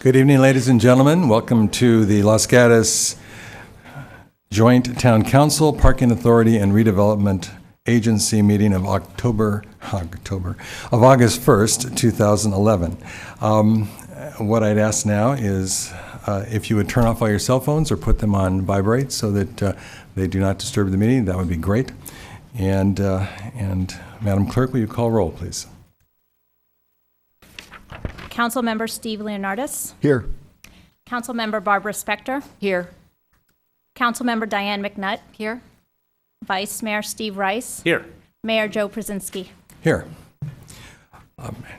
Good evening, ladies and gentlemen. Welcome to the Los Gatos Joint Town Council, Parking Authority, and Redevelopment Agency meeting of August 1st, 2011. What I'd ask now is if you would turn off all your cell phones or put them on vibrate so that they do not disturb the meeting, that would be great. And Madam Clerk, will you call roll, please? Councilmember Steve Leonardis. Here. Councilmember Barbara Spector. Here. Councilmember Diane McNutt. Here. Vice Mayor Steve Rice. Here. Mayor Joe Przezinski. Here.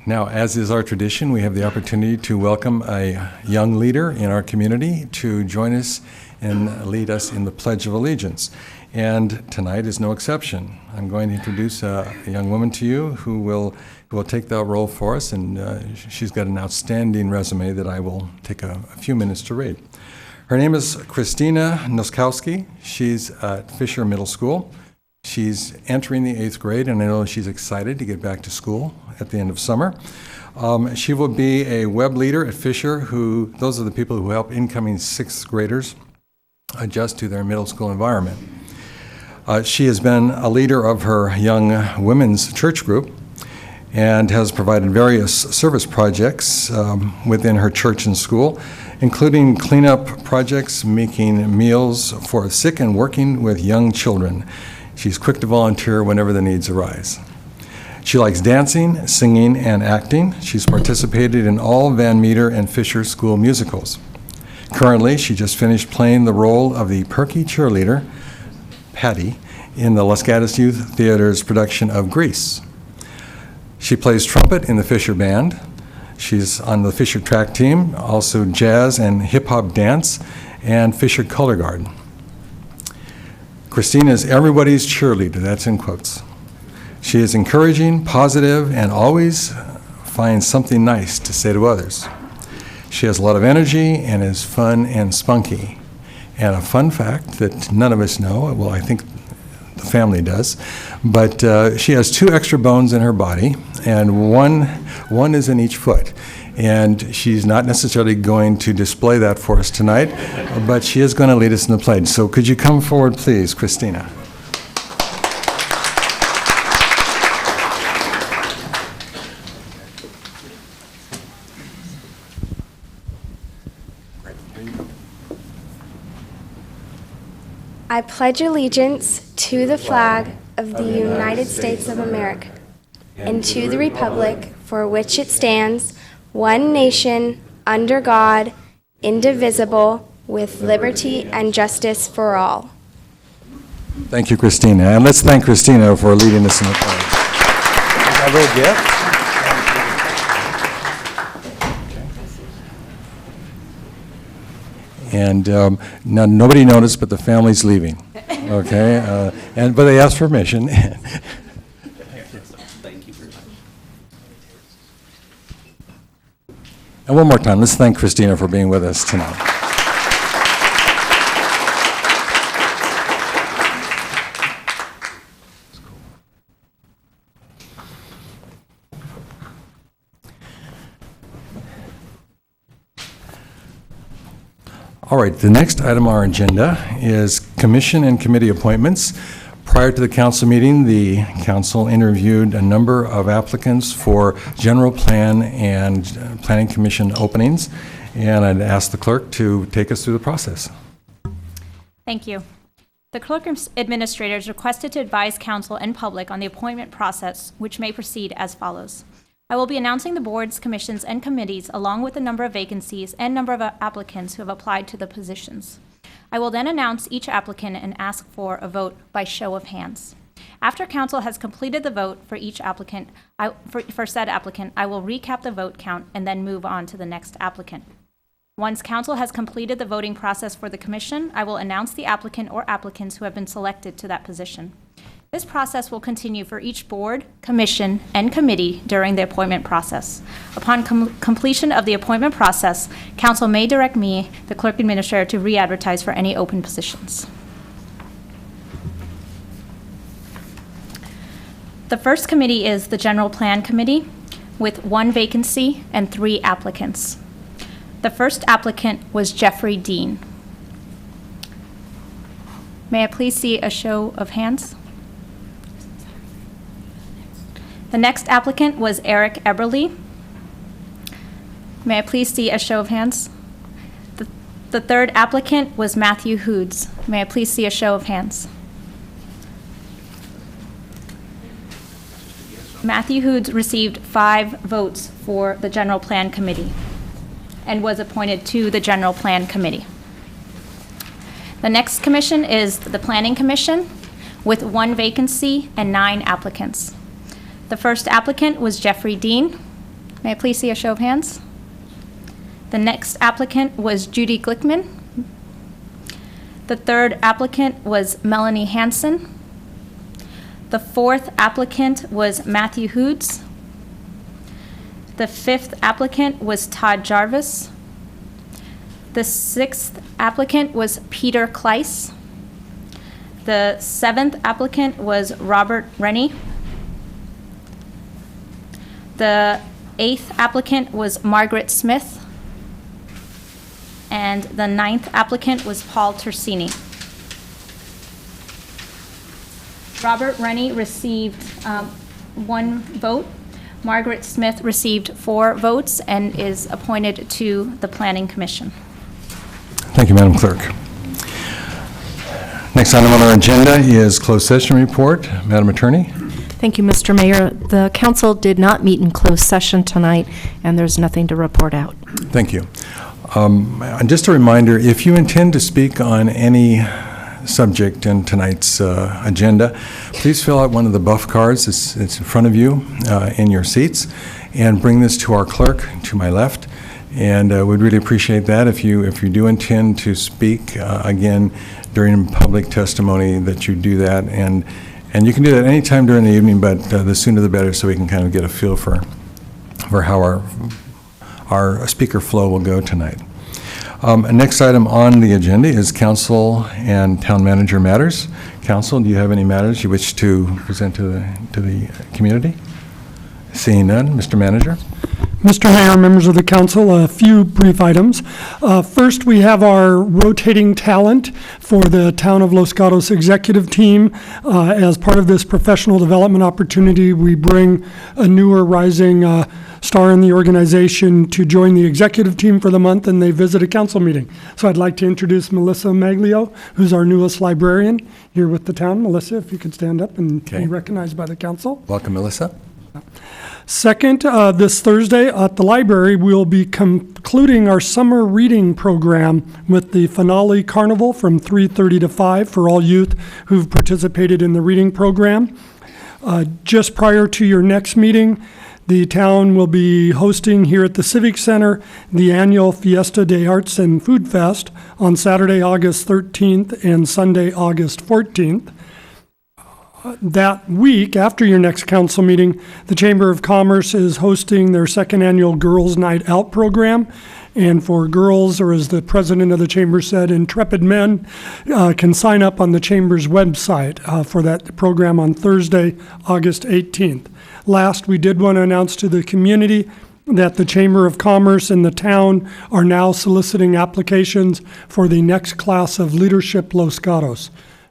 Now, as is our tradition, we have the opportunity to welcome a young leader in our community to join us and lead us in the Pledge of Allegiance. And tonight is no exception. I'm going to introduce a young woman to you who will take that role for us, and she's got an outstanding resume that I will take a few minutes to read. Her name is Christina Noskowski. She's at Fisher Middle School. She's entering the 8th grade, and I know she's excited to get back to school at the end of summer. She will be a web leader at Fisher, those are the people who help incoming 6th graders adjust to their middle school environment. She has been a leader of her young women's church group and has provided various service projects within her church and school, including cleanup projects, making meals for sick, and working with young children. She's quick to volunteer whenever the needs arise. She likes dancing, singing, and acting. She's participated in all Van Meter and Fisher school musicals. Currently, she just finished playing the role of the perky cheerleader, Patty, in the Los Gatos Youth Theater's production of Grease. She plays trumpet in the Fisher Band. She's on the Fisher track team, also jazz and hip-hop dance, and Fisher Color Guard. Christina is everybody's cheerleader, that's in quotes. She is encouraging, positive, and always finds something nice to say to others. She has a lot of energy and is fun and spunky. And a fun fact that none of us know, well, I think the family does, but she has 2 extra bones in her body, and one is in each foot. And she's not necessarily going to display that for us tonight, but she is going to lead us in the pledge. So could you come forward, please, Christina? I pledge allegiance to the flag of the United States of America and to the republic for which it stands, one nation, under God, indivisible, with liberty and justice for all. Thank you, Christina. And let's thank Christina for leading us in the pledge. Is that a little gift? And now nobody noticed, but the family's leaving. Okay, but they asked permission. Thank you very much. And one more time, let's thank Christina for being with us tonight. All right, the next item on our agenda is commission and committee appointments. Prior to the council meeting, the council interviewed a number of applicants for general plan and planning commission openings, and I'd ask the clerk to take us through the process. Thank you. The clerk administrator is requested to advise council and public on the appointment process, which may proceed as follows. I will be announcing the boards, commissions, and committees along with the number of vacancies and number of applicants who have applied to the positions. I will then announce each applicant and ask for a vote by show of hands. After council has completed the vote for each applicant, for said applicant, I will recap the vote count and then move on to the next applicant. Once council has completed the voting process for the commission, I will announce the applicant or applicants who have been selected to that position. This process will continue for each board, commission, and committee during the appointment process. Upon completion of the appointment process, council may direct me, the clerk administrator, to re-advertise for any open positions. The first committee is the General Plan Committee with 1 vacancy and 3 applicants. The first applicant was Jeffrey Dean. May I please see a show of hands? The next applicant was Eric Eberly. May I please see a show of hands? The third applicant was Matthew Hoods. May I please see a show of hands? Matthew Hoods received 5 votes for the General Plan Committee and was appointed to the General Plan Committee. The next commission is the Planning Commission with 1 vacancy and 9 applicants. The first applicant was Jeffrey Dean. May I please see a show of hands? The next applicant was Judy Glickman. The third applicant was Melanie Hansen. The fourth applicant was Matthew Hoods. The fifth applicant was Todd Jarvis. The sixth applicant was Peter Kleiss. The seventh applicant was Robert Rennie. The eighth applicant was Margaret Smith. And the ninth applicant was Paul Tersini. Robert Rennie received 1 vote. Margaret Smith received 4 votes and is appointed to the Planning Commission. Thank you, Madam Clerk. Next item on our agenda is closed session report. Madam Attorney. Thank you, Mr. Mayor. The council did not meet in closed session tonight, and there's nothing to report out. Thank you. And just a reminder, if you intend to speak on any subject in tonight's agenda, please fill out one of the buff cards. It's in front of you in your seats, and bring this to our clerk to my left. And we'd really appreciate that if you do intend to speak again during public testimony, that you do that. And you can do that anytime during the evening, but the sooner the better, so we can kind of get a feel for how our speaker flow will go tonight. Next item on the agenda is council and town manager matters. Council, do you have any matters you wish to present to the community? Seeing none, Mr. Manager. Mr. Mayor, members of the council, a few brief items. First, we have our rotating talent for the Town of Los Gatos executive team. As part of this professional development opportunity, we bring a newer rising star in the organization to join the executive team for the month, and they visit a council meeting. So I'd like to introduce Melissa Maglio, who's our newest librarian here with the town. Melissa, if you could stand up and be recognized by the council. Welcome, Melissa. Second, this Thursday at the library, we'll be concluding our summer reading program with the finale carnival from 3:30 to 5 for all youth who've participated in the reading program. Just prior to your next meeting, the town will be hosting here at the Civic Center the annual Fiesta de Arts and Food Fest on Saturday, August 13th and Sunday, August 14th. That week, after your next council meeting, the Chamber of Commerce is hosting their second annual Girls' Night Out program. And for girls, or as the president of the chamber said, intrepid men can sign up on the chamber's website for that program on Thursday, August 18th. Last, we did want to announce to the community that the Chamber of Commerce and the town are now soliciting applications for the next class of Leadership Los Gatos.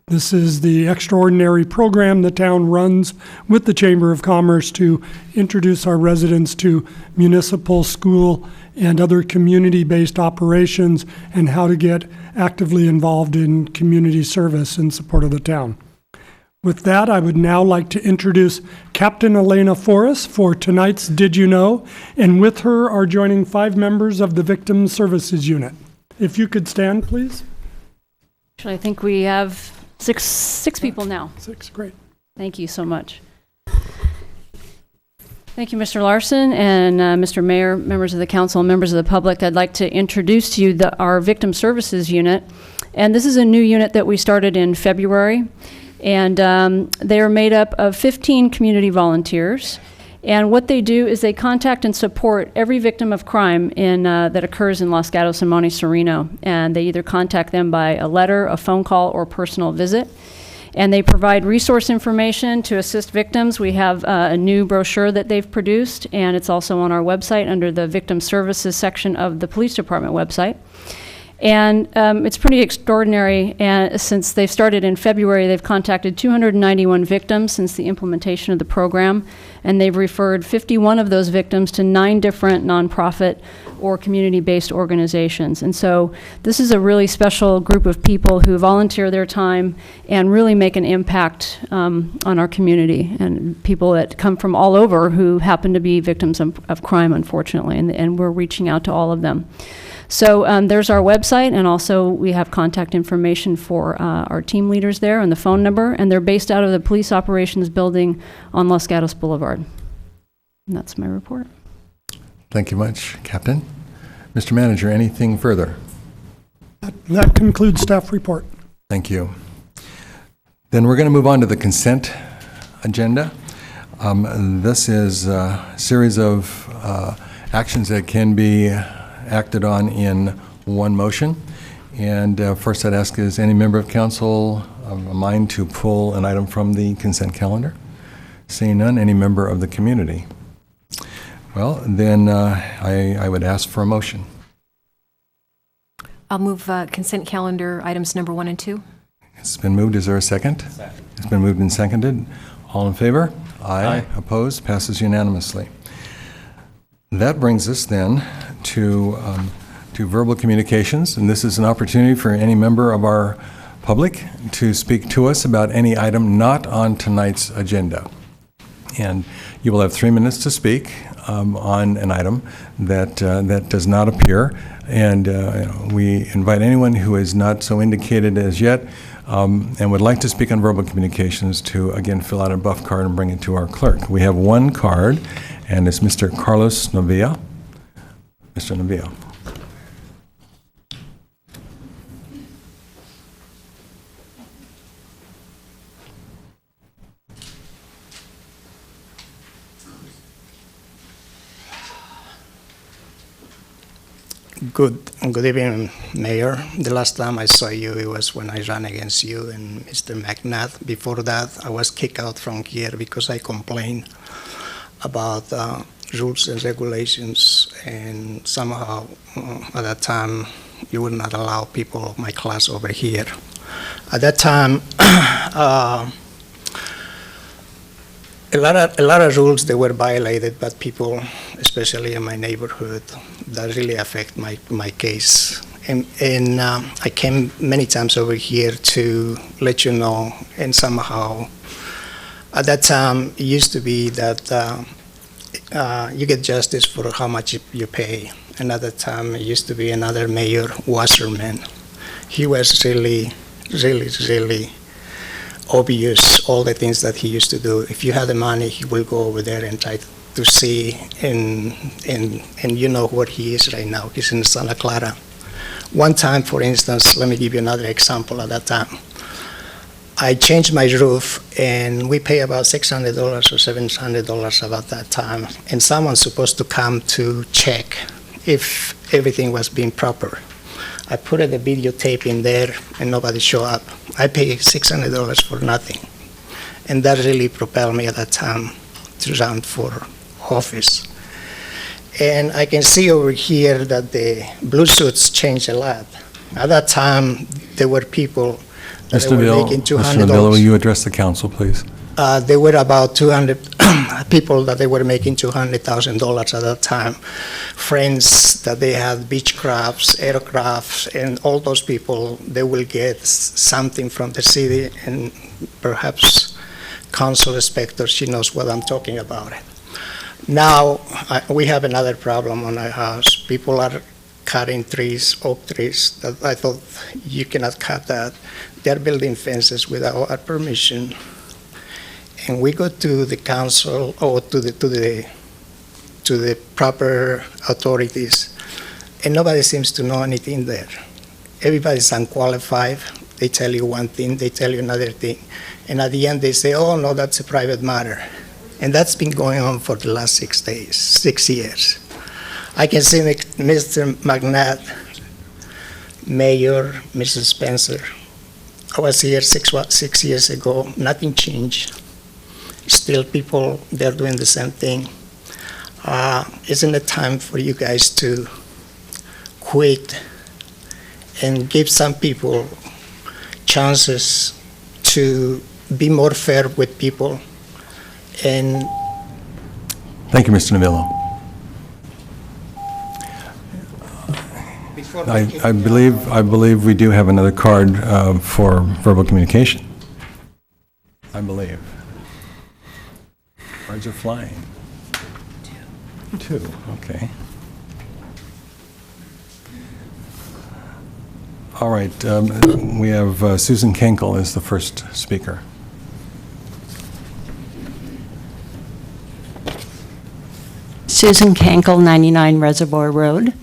This is the extraordinary program the town runs with the Chamber of Commerce to introduce our residents to municipal, school, and other community-based operations and how to get actively involved in community service in support of the town. With that, I would now like to introduce Captain Elena Forrest for tonight's Did You Know? And with her are joining 5 members of the Victim Services Unit. If you could stand, please. Actually, I think we have six people now. 6, great. Thank you so much. Thank you, Mr. Larson and Mr. Mayor, members of the council, and members of the public. I'd like to introduce to you our Victim Services Unit. And this is a new unit that we started in February. And they are made up of 15 community volunteers. And what they do is they contact and support every victim of crime that occurs in Los Gatos and Monte Sereno. And they either contact them by a letter, a phone call, or personal visit. And they provide resource information to assist victims. We have a new brochure that they've produced, and it's also on our website under the Victim Services section of the Police Department website. And it's pretty extraordinary. And since they've started in February, they've contacted 291 victims since the implementation of the program, and they've referred 51 of those victims to 9 different nonprofit or community-based organizations. And so this is a really special group of people who volunteer their time and really make an impact on our community, and people that come from all over who happen to be victims of crime, unfortunately, and we're reaching out to all of them. So there's our website, and also we have contact information for our team leaders there and the phone number, and they're based out of the Police Operations Building on Los Gatos Boulevard. And that's my report. Thank you much, Captain. Mr. Manager, anything further? That concludes staff report. Thank you. Then we're going to move on to the consent agenda. This is a series of actions that can be acted on in one motion. And first I'd ask, is any member of council of a mind to pull an item from the consent calendar? Seeing none, any member of the community? Well, then I would ask for a motion. I'll move consent calendar items number 1 and 2. It's been moved. Is there a second? Second. It's been moved and seconded. All in favor? Aye. Opposed? Passes unanimously. That brings us then to verbal communications, and this is an opportunity for any member of our public to speak to us about any item not on tonight's agenda. And you will have 3 minutes to speak on an item that does not appear. And we invite anyone who is not so indicated as yet and would like to speak on verbal communications to, again, fill out a buff card and bring it to our clerk. We have one card, and it's Mr. Carlos Novilla. Mr. Novilla. Good evening, Mayor. The last time I saw you, it was when I ran against you and Mr. McNabb. Before that, I was kicked out from here because I complained about rules and regulations, and somehow at that time, you would not allow people of my class over here. At that time, a lot of rules that were violated by people, especially in my neighborhood, that really affect my case. And I came many times over here to let you know, and somehow, at that time, it used to be that you get justice for how much you pay. And at that time, it used to be another mayor, Wasserman. He was really obvious, all the things that he used to do. If you had the money, he will go over there and try to see, and you know where he is right now. He's in Santa Clara. One time, for instance, let me give you another example at that time. I changed my roof, and we pay about $600 or $700 about that time, and someone's supposed to come to check if everything was being proper. I put the videotape in there, and nobody showed up. I paid $600 for nothing, and that really propelled me at that time to run for office. And I can see over here that the blue suits changed a lot. At that time, there were people that Mr. were making $200. Mr. Novilla, will you address the council, please? There were about 200 people that they were making $200,000 at that time. Friends that they had beechcrafts, aircrafts, and all those people, they will get something from the city, and perhaps Council Inspector, she knows what I'm talking about. Now, we have another problem on our house. People are cutting trees, oak trees, that I thought you cannot cut that. They're building fences without our permission. And we go to the council or to the proper authorities, and nobody seems to know anything there. Everybody's unqualified. They tell you one thing, they tell you another thing, and at the end they say, "Oh no, that's a private matter," and that's been going on for the last 6 years. I can see Mr. McNabb, Mayor, Mrs. Spencer. I was here 6 years ago. Nothing changed. Still people, they're doing the same thing. Isn't it time for you guys to quit and give some people chances to be more fair with people? And Thank you, Mr. Navillo. I believe we do have another card for verbal communication. I believe. Cards are flying. Two, okay. All right, we have Susan Kenkel as the first speaker. Susan Kankel, 99 Reservoir Road.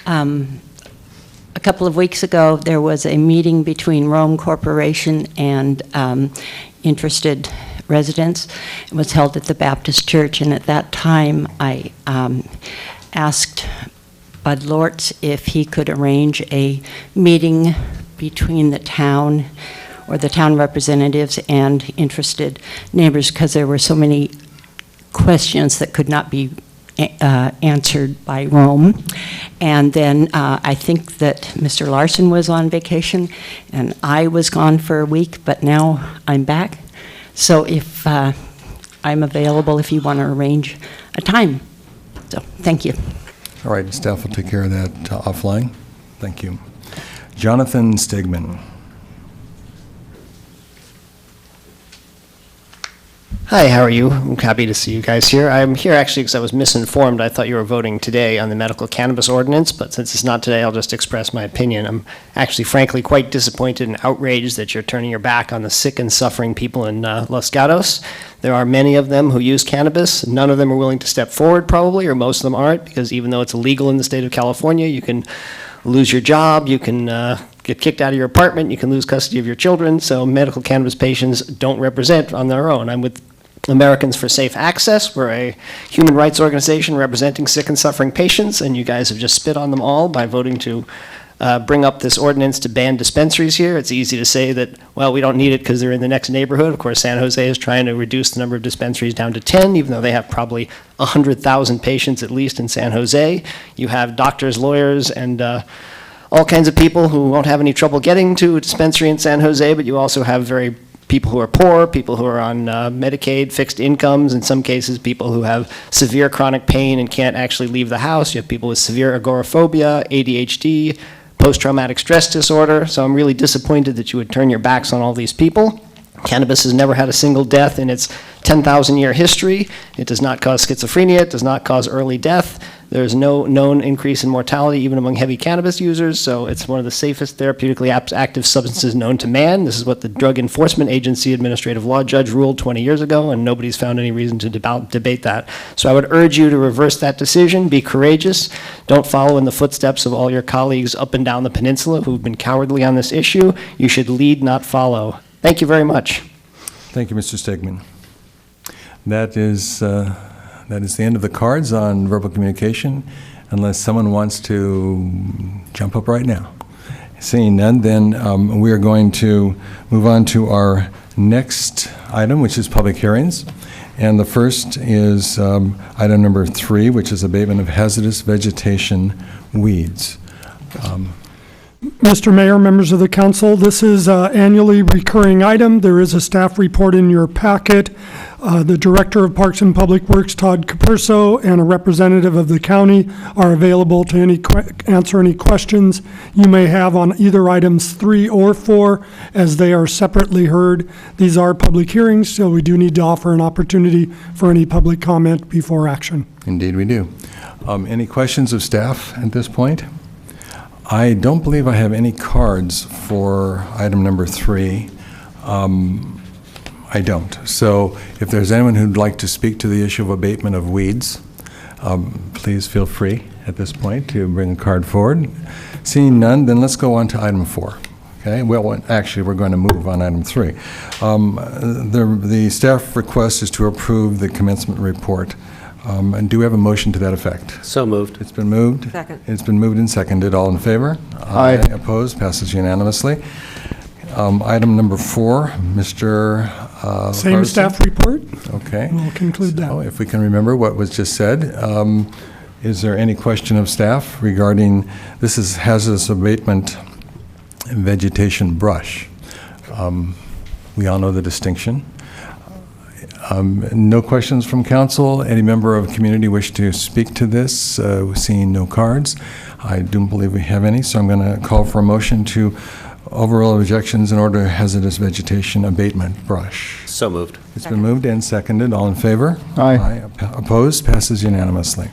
A couple of weeks ago, there was a meeting between Rome Corporation and interested residents. It was held at the Baptist Church, and at that time, I asked Bud Lortz if he could arrange a meeting between the town or the town representatives and interested neighbors, because there were so many questions that could not be answered by Rome. And then I think that Mr. Larson was on vacation, and I was gone for a week, but now I'm back. So if I'm available, if you want to arrange a time. So, thank you. All right, staff will take care of that offline. Thank you. Jonathan Stegman. Hi, how are you? I'm happy to see you guys here. I'm here actually because I was misinformed. I thought you were voting today on the medical cannabis ordinance, but since it's not today, I'll just express my opinion. I'm actually, frankly, quite disappointed and outraged that you're turning your back on the sick and suffering people in Los Gatos. There are many of them who use cannabis. None of them are willing to step forward, probably, or most of them aren't, because even though it's illegal in the state of California, you can lose your job, you can get kicked out of your apartment, you can lose custody of your children. So medical cannabis patients don't represent on their own. I'm with Americans for Safe Access. We're a human rights organization representing sick and suffering patients, and you guys have just spit on them all by voting to bring up this ordinance to ban dispensaries here. It's easy to say that, well, we don't need it because they're in the next neighborhood. Of course, San Jose is trying to reduce the number of dispensaries down to 10, even though they have probably 100,000 patients at least in San Jose. You have doctors, lawyers, and all kinds of people who won't have any trouble getting to a dispensary in San Jose, but you also have people who are poor, people who are on Medicaid, fixed incomes, in some cases people who have severe chronic pain and can't actually leave the house. You have people with severe agoraphobia, ADHD, post-traumatic stress disorder. So I'm really disappointed that you would turn your backs on all these people. Cannabis has never had a single death in its 10,000-year history. It does not cause schizophrenia. It does not cause early death. There's no known increase in mortality even among heavy cannabis users, so it's one of the safest therapeutically active substances known to man. This is what the Drug Enforcement Agency administrative law judge ruled 20 years ago, and nobody's found any reason to debate that. So I would urge you to reverse that decision. Be courageous. Don't follow in the footsteps of all your colleagues up and down the peninsula who've been cowardly on this issue. You should lead, not follow. Thank you very much. Thank you, Mr. Stegman. That is the end of the cards on verbal communication, unless someone wants to jump up right now. Seeing none, then we are going to move on to our next item, which is public hearings. And the first is item number 3, which is abatement of hazardous vegetation weeds. Mr. Mayor, members of the council, this is an annually recurring item. There is a staff report in your packet. The Director of Parks and Public Works, Todd Capurso, and a representative of the county are available to answer any questions you may have on either items 3 or 4, as they are separately heard. These are public hearings, so we do need to offer an opportunity for any public comment before action. Indeed we do. Any questions of staff at this point? I don't believe I have any cards for item number 3. I don't. So if there's anyone who'd like to speak to the issue of abatement of weeds, please feel free at this point to bring a card forward. Seeing none, then let's go on to item 4. Okay, well, actually, we're going to move on item 3. The staff request is to approve the commencement report. And do we have a motion to that effect? So moved. It's been moved. Second. It's been moved and seconded. All in favor? Aye. Opposed? Passes unanimously. Item number 4, Mr. Same Carson. staff report. Okay. We'll conclude that. So if we can remember what was just said, is there any question of staff regarding, this is hazardous abatement vegetation brush. We all know the distinction. No questions from council. Any member of community wish to speak to this? Seeing no cards. I don't believe we have any, so I'm going to call for a motion to overrule objections in order hazardous vegetation abatement brush. So moved. It's been moved and seconded. All in favor? Aye. Opposed? Passes unanimously.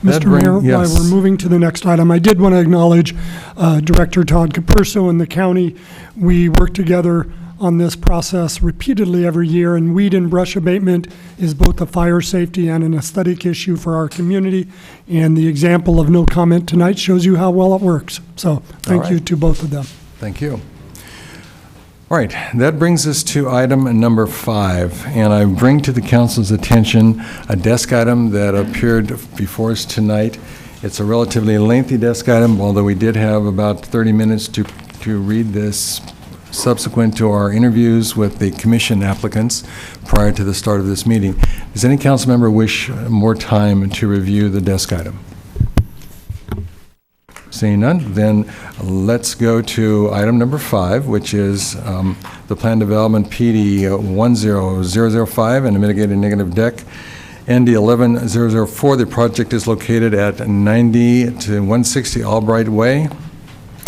Mr. Mayor, while we're moving to the next item, I did want to acknowledge Director Todd Capurso and the county. We work together on this process repeatedly every year, and weed and brush abatement is both a fire safety and an aesthetic issue for our community, and the example of no comment tonight shows you how well it works. So thank you to both of them. Thank you. All right, that brings us to item number 5, and I bring to the council's attention a desk item that appeared before us tonight. It's a relatively lengthy desk item, although we did have about 30 minutes to read this subsequent to our interviews with the commission applicants prior to the start of this meeting. Does any council member wish more time to review the desk item? Seeing none, then let's go to item number 5, which is the Plan Development PD 10005 and a mitigated negative deck. ND 11004, the project is located at 90 to 160 Albright Way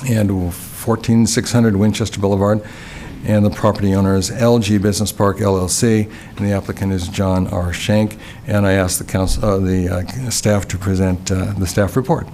and 14600 Winchester Boulevard, and the property owner is LG Business Park LLC, and the applicant is John R. Shank. And I ask the staff to present the staff report.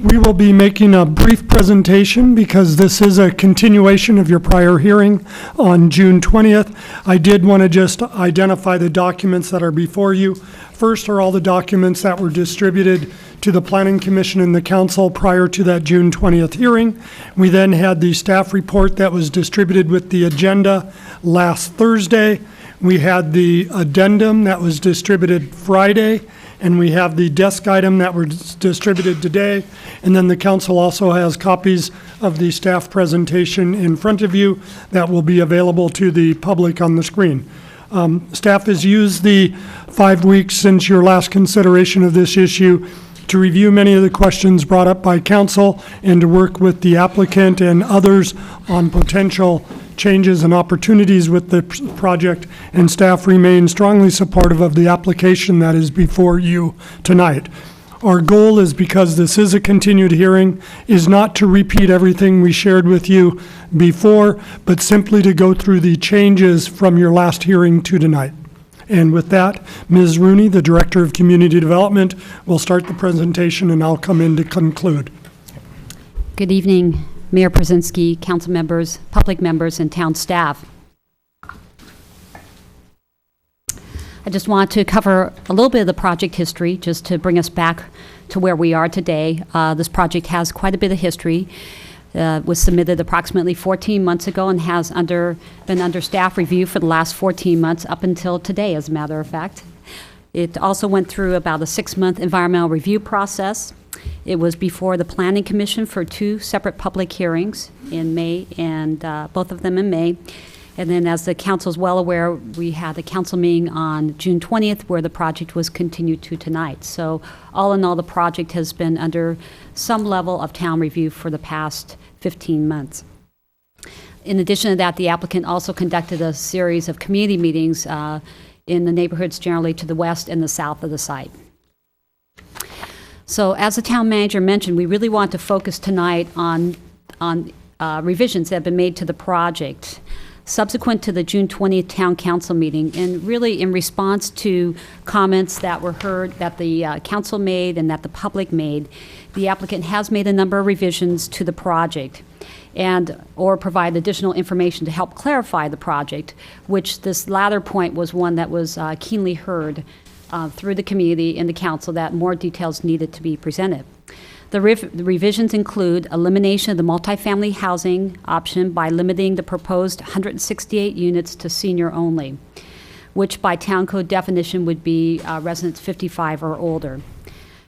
We will be making a brief presentation because this is a continuation of your prior hearing on June 20th. I did want to just identify the documents that are before you. First are all the documents that were distributed to the Planning Commission and the Council prior to that June 20th hearing. We then had the staff report that was distributed with the agenda last Thursday. We had the addendum that was distributed Friday, and we have the desk item that was distributed today. And then the council also has copies of the staff presentation in front of you that will be available to the public on the screen. Staff has used the 5 weeks since your last consideration of this issue to review many of the questions brought up by council and to work with the applicant and others on potential changes and opportunities with the project, and staff remains strongly supportive of the application that is before you tonight. Our goal is, because this is a continued hearing, is not to repeat everything we shared with you before, but simply to go through the changes from your last hearing to tonight. And with that, Ms. Rooney, the Director of Community Development, will start the presentation, and I'll come in to conclude. Good evening, Mayor Przinski, council members, public members, and town staff. I just want to cover a little bit of the project history, just to bring us back to where we are today. This project has quite a bit of history. Was submitted approximately 14 months ago and has been under staff review for the last 14 months up until today, as a matter of fact. It also went through about a 6-month environmental review process. It was before the Planning Commission for 2 separate public hearings in May, and both of them in May. And then, as the council is well aware, we had a council meeting on June 20th where the project was continued to tonight. So all in all, the project has been under some level of town review for the past 15 months. In addition to that, the applicant also conducted a series of community meetings in the neighborhoods generally to the west and the south of the site. So as the town manager mentioned, we really want to focus tonight on revisions that have been made to the project subsequent to the June 20th Town Council meeting, and really in response to comments that were heard that the council made and that the public made. The applicant has made a number of revisions to the project or provide additional information to help clarify the project, which this latter point was one that was keenly heard through the community and the council, that more details needed to be presented. The revisions include elimination of the multifamily housing option by limiting the proposed 168 units to senior only, which by town code definition would be residents 55 or older.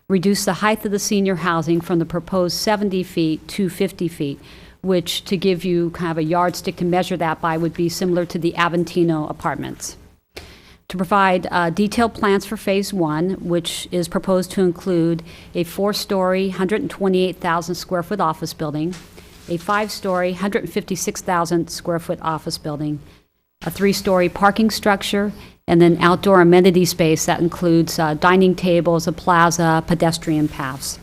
Reduce the height of the senior housing from the proposed 70 feet to 50 feet, which, to give you kind of a yardstick to measure that by, would be similar to the Aventino apartments. To provide detailed plans for Phase 1, which is proposed to include a 4-story, 128,000 square foot office building, a 5-story, 156,000 square foot office building, a 3-story parking structure, and then outdoor amenity space that includes dining tables, a plaza, pedestrian paths.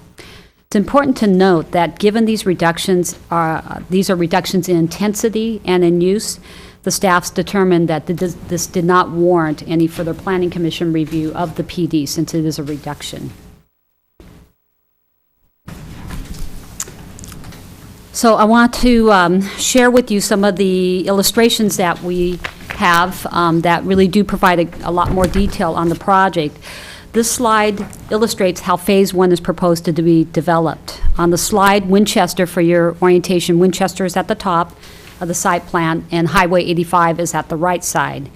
It's important to note that given these these are reductions in intensity and in use, the staffs determined that this did not warrant any further Planning Commission review of the PD since it is a reduction. So I want to share with you some of the illustrations that we have that really do provide a lot more detail on the project. This slide illustrates how Phase 1 is proposed to be developed. On the slide, Winchester, for your orientation, Winchester is at the top of the site plan, and Highway 85 is at the right side.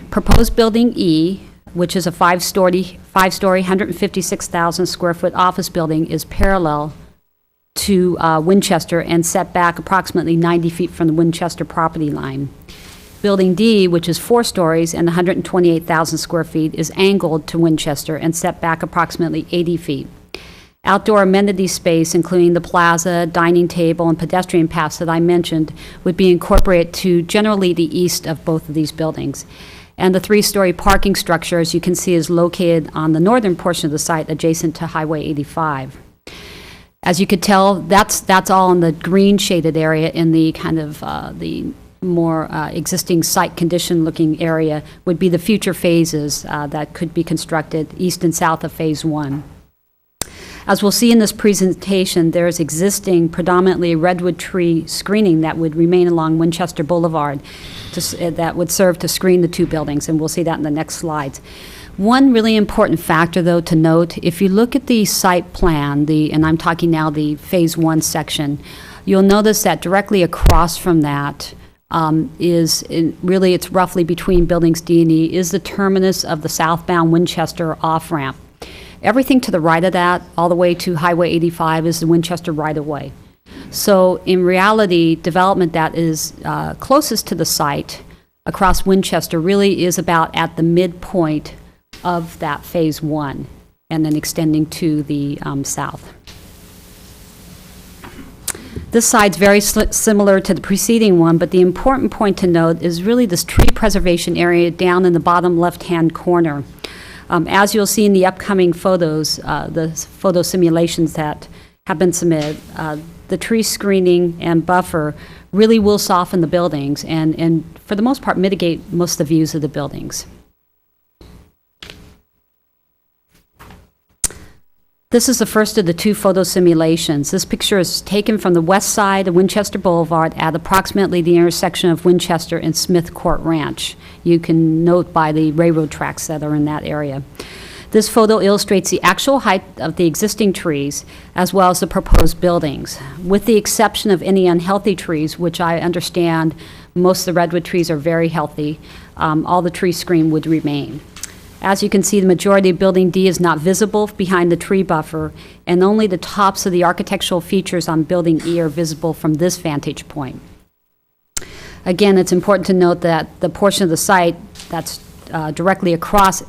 Proposed Building E, which is a 5-story, 156,000 square foot office building, is parallel to Winchester and set back approximately 90 feet from the Winchester property line. Building D, which is 4 stories and 128,000 square feet, is angled to Winchester and set back approximately 80 feet. Outdoor amenity space, including the plaza, dining table, and pedestrian paths that I mentioned, would be incorporated to generally the east of both of these buildings. And the 3-story parking structure, as you can see, is located on the northern portion of the site adjacent to Highway 85. As you could tell, that's all in the green shaded area. In the kind of the more existing site condition looking area would be the future phases that could be constructed east and south of Phase 1. As we'll see in this presentation, there is existing predominantly redwood tree screening that would remain along Winchester Boulevard that would serve to screen the two buildings, and we'll see that in the next slides. One really important factor, though, to note, if you look at the site plan, and I'm talking now the Phase 1 section, you'll notice that directly across from that it's roughly between buildings D and E, is the terminus of the southbound Winchester off-ramp. Everything to the right of that, all the way to Highway 85, is the Winchester right-of-way. So in reality, development that is closest to the site across Winchester really is about at the midpoint of that Phase 1, and then extending to the south. This side's very similar to the preceding one, but the important point to note is really this tree preservation area down in the bottom left-hand corner. As you'll see in the upcoming photos, the photo simulations that have been submitted, the tree screening and buffer really will soften the buildings and for the most part, mitigate most of the views of the buildings. This is the first of the 2 photo simulations. This picture is taken from the west side of Winchester Boulevard at approximately the intersection of Winchester and Smith Court Ranch. You can note by the railroad tracks that are in that area. This photo illustrates the actual height of the existing trees as well as the proposed buildings. With the exception of any unhealthy trees, which I understand most of the redwood trees are very healthy, all the tree screen would remain. As you can see, the majority of Building D is not visible behind the tree buffer, and only the tops of the architectural features on Building E are visible from this vantage point. Again, it's important to note that the portion of the site that's directly across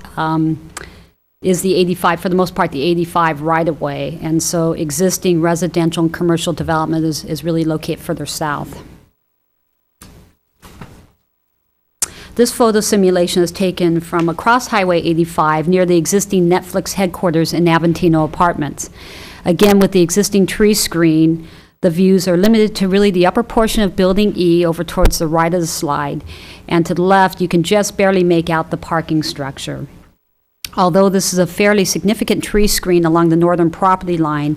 is the 85, for the most part, the 85 right-of-way, and so existing residential and commercial development is really located further south. This photo simulation is taken from across Highway 85 near the existing Netflix headquarters in Aventino Apartments. Again, with the existing tree screen, the views are limited to really the upper portion of Building E over towards the right of the slide, and to the left, you can just barely make out the parking structure. Although this is a fairly significant tree screen along the northern property line,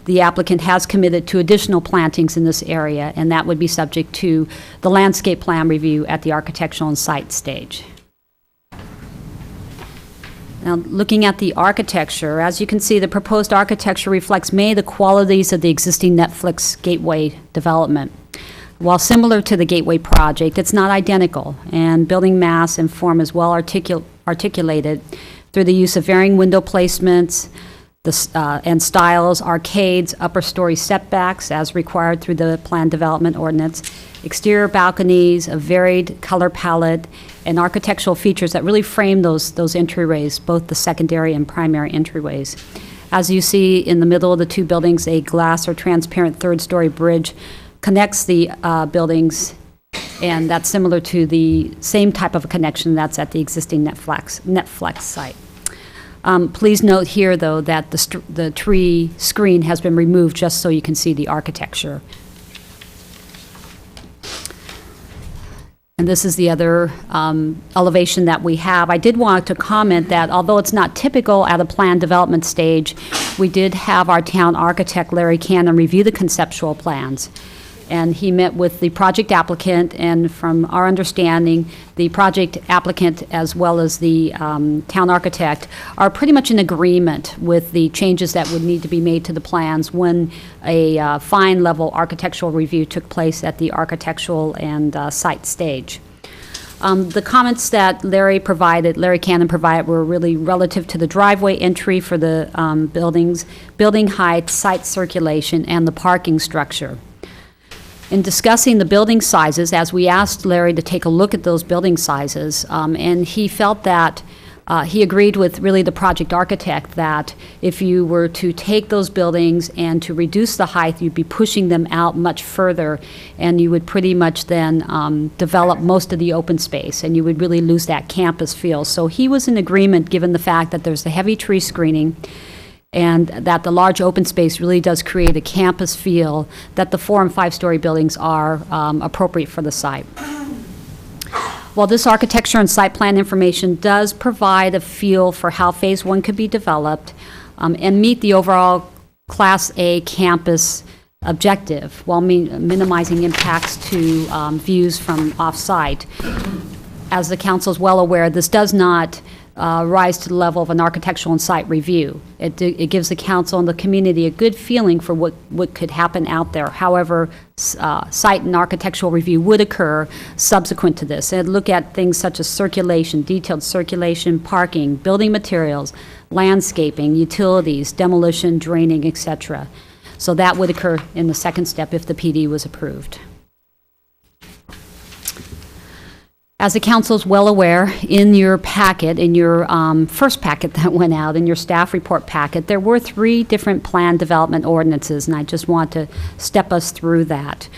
the applicant has committed to additional plantings in this area, and that would be subject to the landscape plan review at the architectural and site stage. Now, looking at the architecture, as you can see, the proposed architecture reflects many of the qualities of the existing Netflix Gateway development. While similar to the Gateway project, it's not identical, and building mass and form is well articulated through the use of varying window placements, and styles, arcades, upper story setbacks as required through the plan development ordinance, exterior balconies, a varied color palette, and architectural features that really frame those entryways, both the secondary and primary entryways. As you see in the middle of the two buildings, a glass or transparent third-story bridge connects the buildings, and that's similar to the same type of a connection that's at the existing Netflix site. Please note here, though, that the tree screen has been removed just so you can see the architecture. And this is the other elevation that we have. I did want to comment that although it's not typical at a plan development stage, we did have our town architect, Larry Cannon, review the conceptual plans. And he met with the project applicant, and from our understanding, the project applicant as well as the town architect are pretty much in agreement with the changes that would need to be made to the plans when a fine-level architectural review took place at the architectural and site stage. The comments that Larry Cannon provided, were really relative to the driveway entry for the buildings, building height, site circulation, and the parking structure. In discussing the building sizes, as we asked Larry to take a look at those building sizes, and he felt that he agreed with really the project architect that if you were to take those buildings and to reduce the height, you'd be pushing them out much further, and you would pretty much then develop most of the open space, and you would really lose that campus feel. So he was in agreement, given the fact that there's the heavy tree screening, and that the large open space really does create a campus feel, that the 4- and 5-story buildings are appropriate for the site. While this architecture and site plan information does provide a feel for how Phase 1 could be developed and meet the overall Class A campus objective while minimizing impacts to views from off-site, as the council is well aware, this does not rise to the level of an architectural and site review. It gives the council and the community a good feeling for what could happen out there. However, site and architectural review would occur subsequent to this. And look at things such as circulation, detailed circulation, parking, building materials, landscaping, utilities, demolition, draining, etc. So that would occur in the second step if the PD was approved. As the council is well aware, in your packet, in your first packet that went out, in your staff report packet, there were 3 different plan development ordinances, and I just want to step us through that.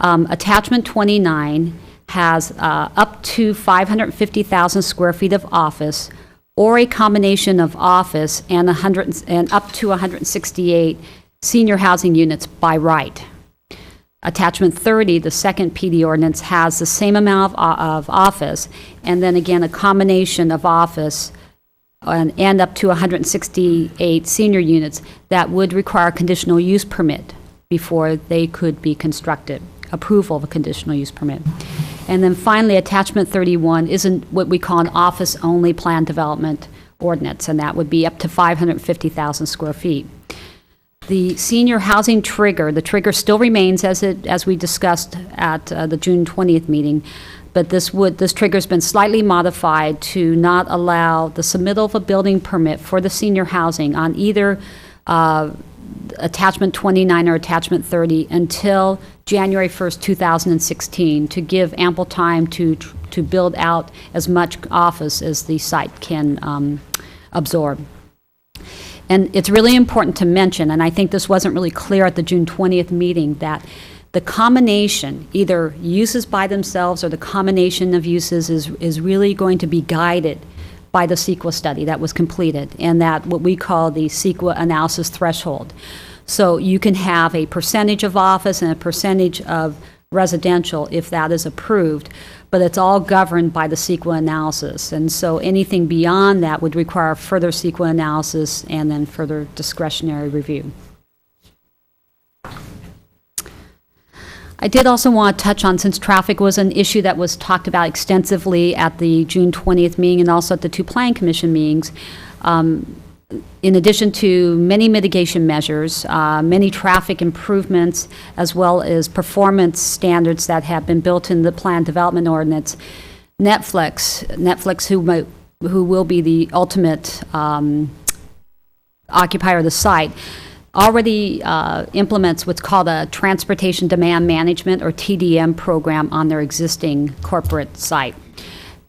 Attachment 29 has up to 550,000 square feet of office, or a combination of office and up to 168 senior housing units by right. Attachment 30, the second PD ordinance, has the same amount of office, and then again a combination of office and up to 168 senior units that would require a conditional use permit before they could be constructed, approval of a conditional use permit. And then finally, attachment 31 isn't what we call an office-only plan development ordinance, and that would be up to 550,000 square feet. The senior housing trigger, the trigger still remains as we discussed at the June 20th meeting, but this trigger's been slightly modified to not allow the submittal of a building permit for the senior housing on either attachment 29 or attachment 30 until January 1st, 2016, to give ample time to build out as much office as the site can absorb. And it's really important to mention, and I think this wasn't really clear at the June 20th meeting, that the combination, either uses by themselves or the combination of uses, is really going to be guided by the CEQA study that was completed, and that what we call the CEQA analysis threshold. So you can have a percentage of office and a percentage of residential if that is approved, but it's all governed by the CEQA analysis. And so anything beyond that would require further CEQA analysis and then further discretionary review. I did also want to touch on, since traffic was an issue that was talked about extensively at the June 20th meeting and also at the 2 Planning Commission meetings, in addition to many mitigation measures, many traffic improvements, as well as performance standards that have been built in the plan development ordinance, Netflix, who will be the ultimate occupier of the site, already implements what's called a Transportation Demand Management, or TDM, program on their existing corporate site.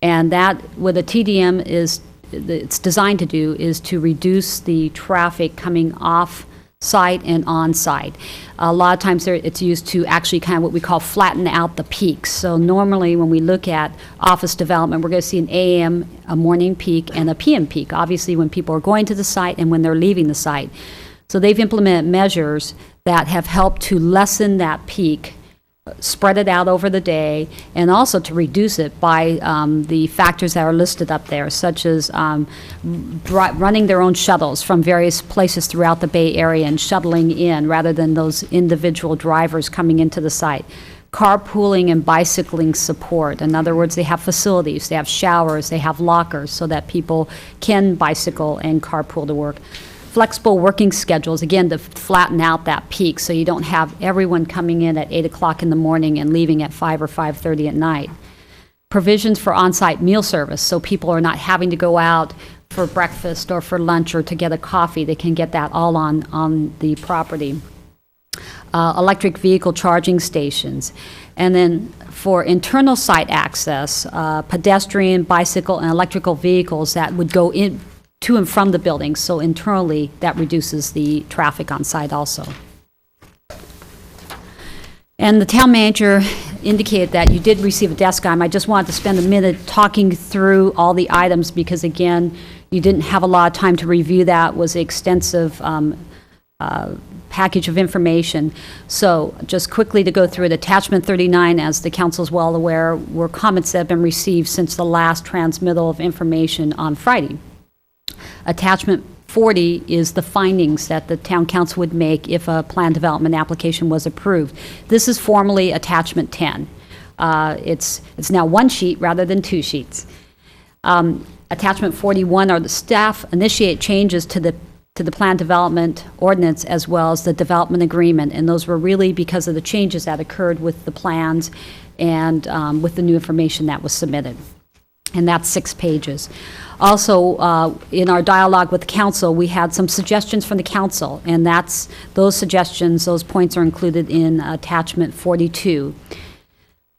And that, what a TDM is, it's designed to do is to reduce the traffic coming off site and on site. A lot of times it's used to actually kind of what we call flatten out the peaks. So normally when we look at office development, we're going to see an AM, a morning peak, and a PM peak, obviously when people are going to the site and when they're leaving the site. So they've implemented measures that have helped to lessen that peak, spread it out over the day, and also to reduce it by the factors that are listed up there, such as running their own shuttles from various places throughout the Bay Area and shuttling in rather than those individual drivers coming into the site. Carpooling and bicycling support. In other words, they have facilities, they have showers, they have lockers so that people can bicycle and carpool to work. Flexible working schedules, again, to flatten out that peak so you don't have everyone coming in at 8 o'clock in the morning and leaving at 5 or 5:30 at night. Provisions for on-site meal service, so people are not having to go out for breakfast or for lunch or to get a coffee. They can get that all on the property. Electric vehicle charging stations. And then for internal site access, pedestrian, bicycle, and electrical vehicles that would go in to and from the building, so internally that reduces the traffic on site also. And the town manager indicated that you did receive a desk item. I just wanted to spend a minute talking through all the items because, again, you didn't have a lot of time to review that. It was an extensive package of information. So just quickly to go through it, Attachment 39, as the council's well aware, were comments that have been received since the last transmittal of information on Friday. Attachment 40 is the findings that the town council would make if a plan development application was approved. This is formally Attachment 10. It's now one sheet rather than two sheets. Attachment 41 are the staff initiate changes to the plan development ordinance as well as the development agreement, and those were really because of the changes that occurred with the plans and with the new information that was submitted. And that's 6 pages. Also, in our dialogue with the council, we had some suggestions from the council, and those suggestions, those points are included in Attachment 42.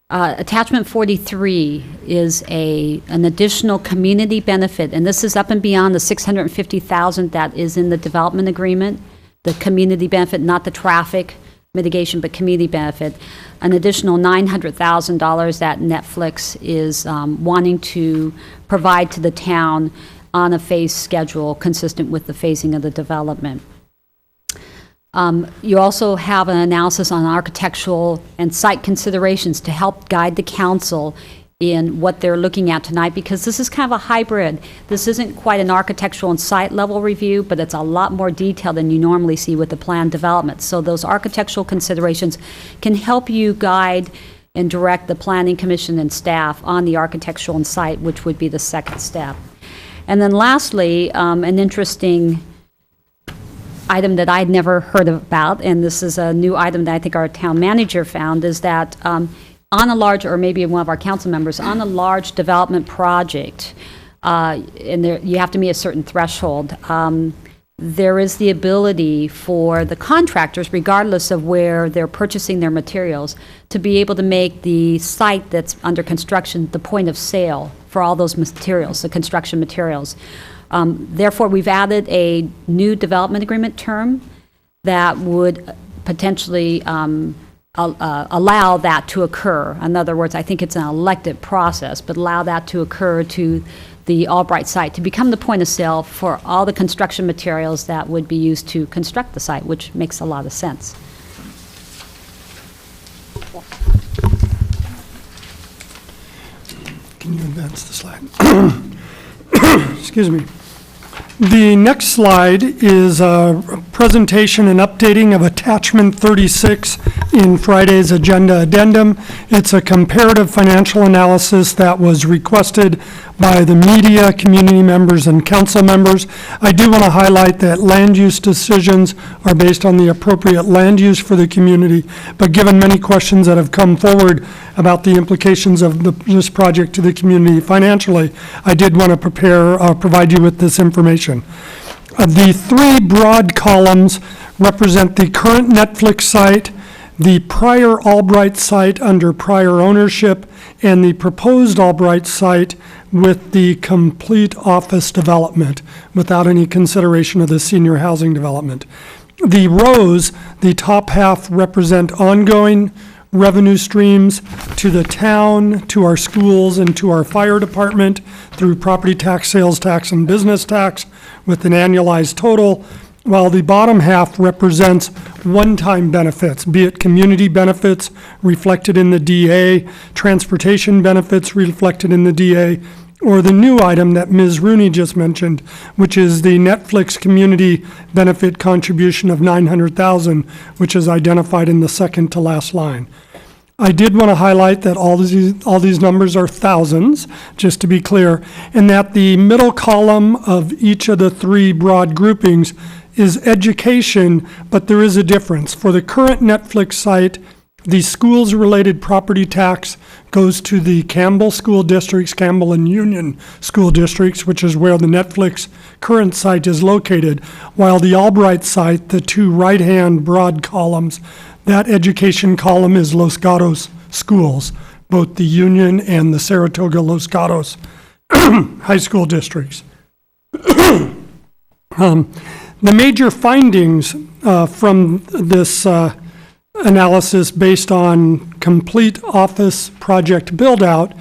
Attachment 43 is an additional community benefit, and this is up and beyond the $650,000 that is in the development agreement, the community benefit, not the traffic mitigation, but community benefit. An additional $900,000 that Netflix is wanting to provide to the town on a phase schedule consistent with the phasing of the development. You also have an analysis on architectural and site considerations to help guide the council in what they're looking at tonight, because this is kind of a hybrid. This isn't quite an architectural and site level review, but it's a lot more detailed than you normally see with the plan development. So those architectural considerations can help you guide and direct the planning commission and staff on the architectural and site, which would be the second step. And then lastly, an interesting item that I'd never heard about, and this is a new item that I think our town manager found, is that on a large, or maybe one of our council members, on a large development project, and you have to meet a certain threshold, there is the ability for the contractors, regardless of where they're purchasing their materials, to be able to make the site that's under construction the point of sale for all those materials, the construction materials. Therefore, we've added a new development agreement term that would potentially allow that to occur. In other words, I think it's an elected process, but allow that to occur to the Albright site to become the point of sale for all the construction materials that would be used to construct the site, which makes a lot of sense. Can you advance the slide? Excuse me. The next slide is a presentation and updating of Attachment 36 in Friday's agenda addendum. It's a comparative financial analysis that was requested by the media, community members, and council members. I do want to highlight that land use decisions are based on the appropriate land use for the community, but given many questions that have come forward about the implications of this project to the community financially, I did want to provide you with this information. The three broad columns represent the current Netflix site, the prior Albright site under prior ownership, and the proposed Albright site with the complete office development without any consideration of the senior housing development. The rows, the top half, represent ongoing revenue streams to the town, to our schools, and to our fire department through property tax, sales tax, and business tax with an annualized total, while the bottom half represents one-time benefits, be it community benefits reflected in the DA, transportation benefits reflected in the DA, or the new item that Ms. Rooney just mentioned, which is the Netflix community benefit contribution of $900,000, which is identified in the second to last line. I did want to highlight that all these numbers are thousands, just to be clear, and that the middle column of each of the three broad groupings is education, but there is a difference. For the current Netflix site, the schools-related property tax goes to the Campbell school districts, Campbell and Union school districts, which is where the Netflix current site is located, while the Albright site, the two right-hand broad columns, that education column is Los Gatos schools, both the Union and the Saratoga Los Gatos high school districts. The major findings from this analysis based on complete office project build-out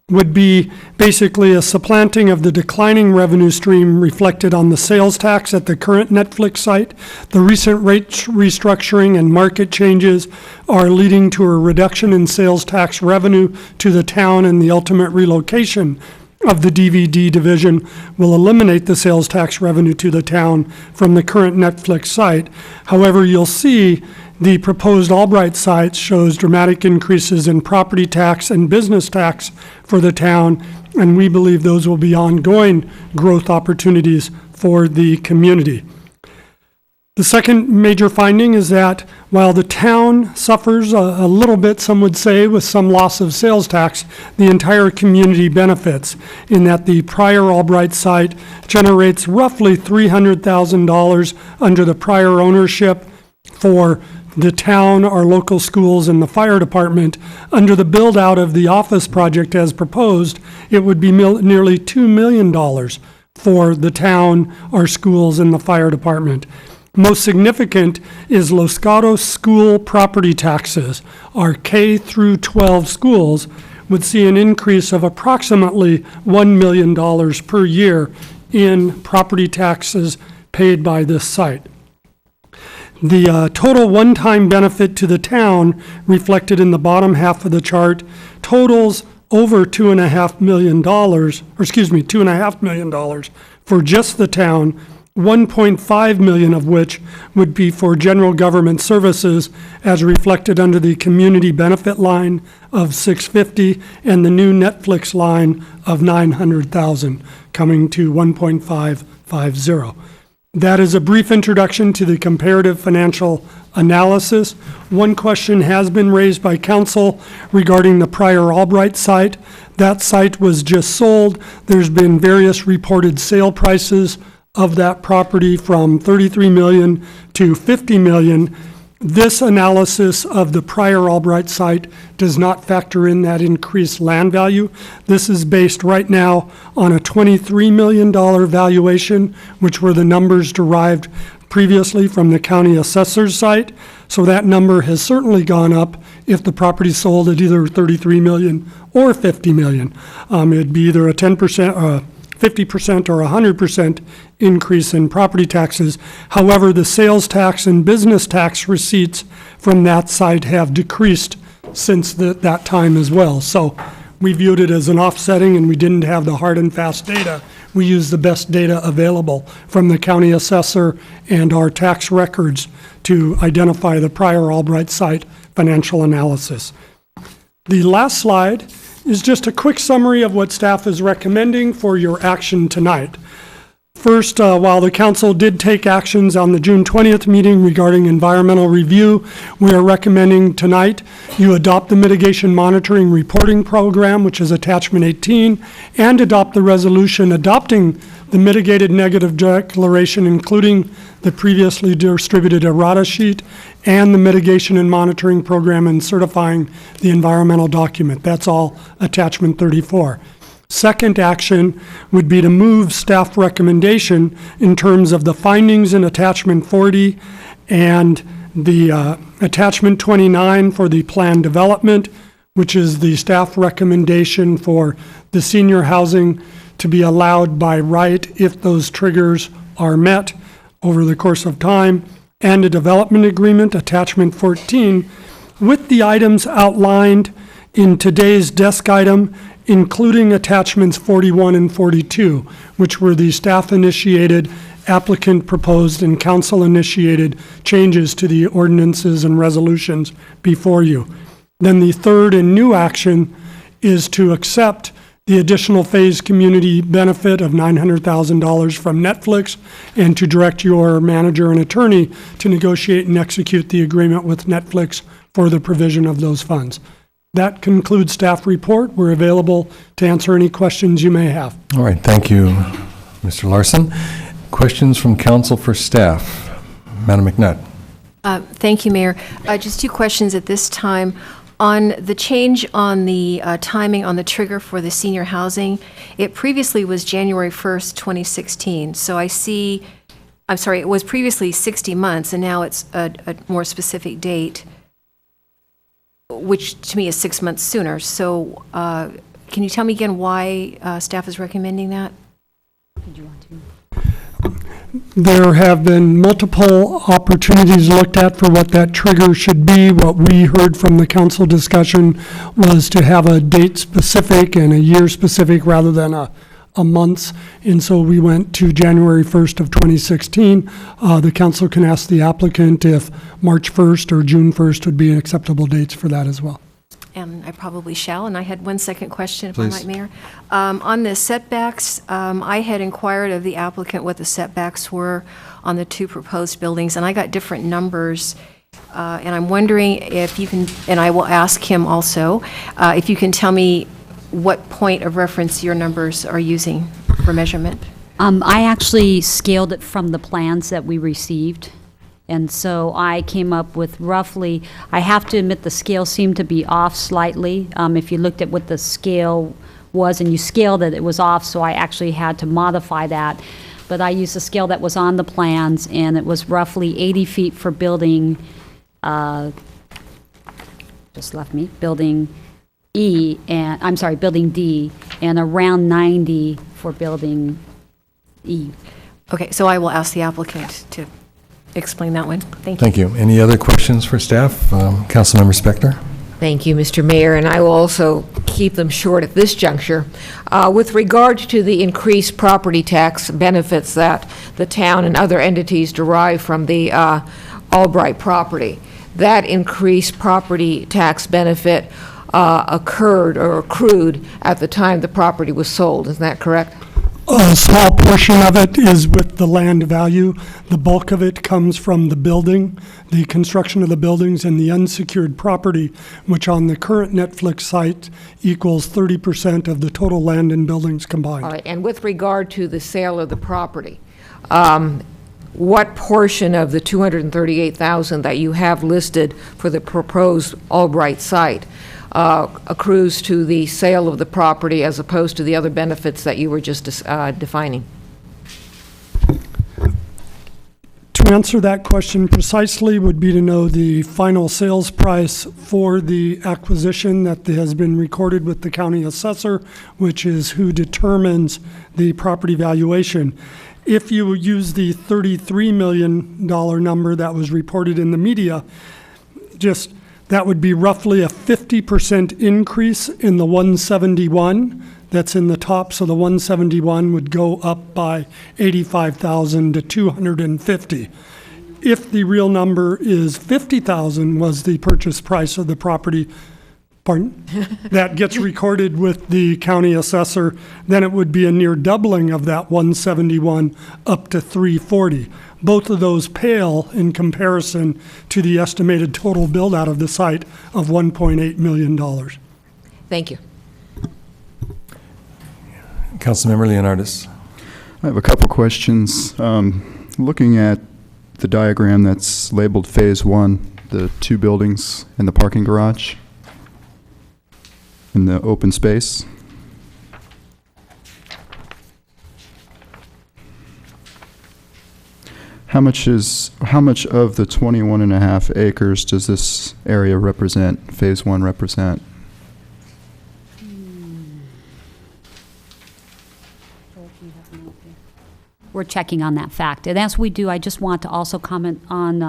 would be basically a supplanting of the declining revenue stream reflected on the sales tax at the current Netflix site. The recent rate restructuring and market changes are leading to a reduction in sales tax revenue to the town, and the ultimate relocation of the DVD division will eliminate the sales tax revenue to the town from the current Netflix site. However, you'll see the proposed Albright site shows dramatic increases in property tax and business tax for the town, and we believe those will be ongoing growth opportunities for the community. The second major finding is that while the town suffers a little bit, some would say, with some loss of sales tax, the entire community benefits in that the prior Albright site generates roughly $300,000 under the prior ownership for the town, our local schools, and the fire department. Under the build-out of the office project as proposed, it would be nearly $2 million for the town, our schools, and the fire department. Most significant is Los Gatos school property taxes. Our K through 12 schools would see an increase of approximately $1 million per year in property taxes paid by this site. The total one-time benefit to the town reflected in the bottom half of the chart totals over $2.5 million for just the town, 1.5 million of which would be for general government services as reflected under the community benefit line of $650 and the new Netflix line of $900,000, coming to 1.550. That is a brief introduction to the comparative financial analysis. One question has been raised by council regarding the prior Albright site. That site was just sold. There's been various reported sale prices of that property from $33 million to $50 million. This analysis of the prior Albright site does not factor in that increased land value. This is based right now on a $23 million valuation, which were the numbers derived previously from the county assessor's site. So that number has certainly gone up if the property sold at either $33 million or $50 million. It'd be either a 10%, 50% or 100% increase in property taxes. However, the sales tax and business tax receipts from that site have decreased since that time as well. So we viewed it as an offsetting, and we didn't have the hard and fast data. We used the best data available from the county assessor and our tax records to identify the prior Albright site financial analysis. The last slide is just a quick summary of what staff is recommending for your action tonight. First, while the council did take actions on the June 20th meeting regarding environmental review, we are recommending tonight you adopt the mitigation monitoring reporting program, which is attachment 18, and adopt the resolution adopting the mitigated negative declaration, including the previously distributed errata sheet, and the mitigation and monitoring program and certifying the environmental document. That's all attachment 34. Second action would be to move staff recommendation in terms of the findings in attachment 40 and the attachment 29 for the plan development, which is the staff recommendation for the senior housing to be allowed by right if those triggers are met over the course of time, and a development agreement, attachment 14, with the items outlined in today's desk item, including attachments 41 and 42, which were the staff-initiated, applicant-proposed, and council-initiated changes to the ordinances and resolutions before you. Then the third and new action is to accept the additional phase community benefit of $900,000 from Netflix and to direct your manager and attorney to negotiate and execute the agreement with Netflix for the provision of those funds. That concludes staff report. We're available to answer any questions you may have. All right, thank you, Mr. Larson. Questions from council for staff? Madam McNutt. Thank you, Mayor. Just two questions at this time. On the change on the timing on the trigger for the senior housing, it previously was January 1st, 2016. So I see, I'm sorry, it was previously 60 months, and now it's a more specific date, which to me is 6 months sooner. So can you tell me again why staff is recommending that? Did you want to? There have been multiple opportunities looked at for what that trigger should be. What we heard from the council discussion was to have a date specific and a year specific rather than a months. And so we went to January 1st of 2016. The council can ask the applicant if March 1st or June 1st would be acceptable dates for that as well. And I probably shall. And I had one second question, if Please. I might, Mayor. On the setbacks, I had inquired of the applicant what the setbacks were on the two proposed buildings, and I got different numbers. And I'm wondering if you can, and I will ask him also, if you can tell me what point of reference your numbers are using for measurement. I actually scaled it from the plans that we received. And so I came up with roughly, I have to admit the scale seemed to be off slightly. If you looked at what the scale was and you scaled it, it was off, so I actually had to modify that. But I used the scale that was on the plans, and it was roughly 80 feet for building, just left me, building E, and, I'm sorry, building D, and around 90 for building E. Okay, so I will ask the applicant to explain that one. Thank you. Thank you. Any other questions for staff? Councilmember Spector? Thank you, Mr. Mayor, and I will also keep them short at this juncture. With regard to the increased property tax benefits that the town and other entities derive from the Albright property, that increased property tax benefit occurred or accrued at the time the property was sold. Isn't that correct? A small portion of it is with the land value. The bulk of it comes from the building, the construction of the buildings, and the unsecured property, which on the current Netflix site equals 30% of the total land and buildings combined. All right, and with regard to the sale of the property, what portion of the $238,000 that you have listed for the proposed Albright site accrues to the sale of the property as opposed to the other benefits that you were just defining? To answer that question precisely would be to know the final sales price for the acquisition that has been recorded with the county assessor, which is who determines the property valuation. If you use the $33 million number that was reported in the media, that would be roughly a 50% increase in the 171 that's in the top. So the 171 would go up by 85,000 to 250. If the real number is 50,000 was the purchase price of the property, pardon, that gets recorded with the county assessor, then it would be a near doubling of that 171 up to 340. Both of those pale in comparison to the estimated total build out of the site of $1.8 million. Thank you. Councilmember Leonardis? I have a couple questions. Looking at the diagram that's labeled Phase 1, the 2 buildings and the parking garage and the open space. How much of the 21.5 acres does this area represent, Phase 1 represent? We're checking on that fact. And as we do, I just want to also comment on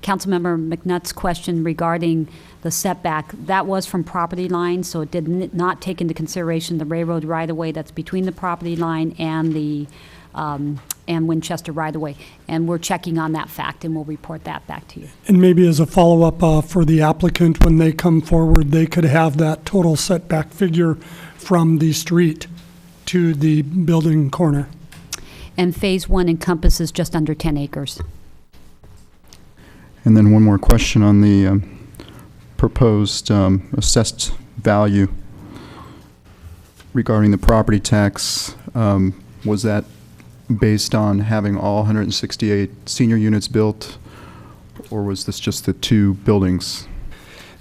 Councilmember McNutt's question regarding the setback. That was from property line, so it did not take into consideration the railroad right-of-way that's between the property line and the and Winchester right-of-way. And we're checking on that fact, and we'll report that back to you. And maybe as a follow-up for the applicant, when they come forward, they could have that total setback figure from the street to the building corner. And Phase 1 encompasses just under 10 acres. And then one more question on the proposed assessed value regarding the property tax. Was that based on having all 168 senior units built, or was this just the 2 buildings?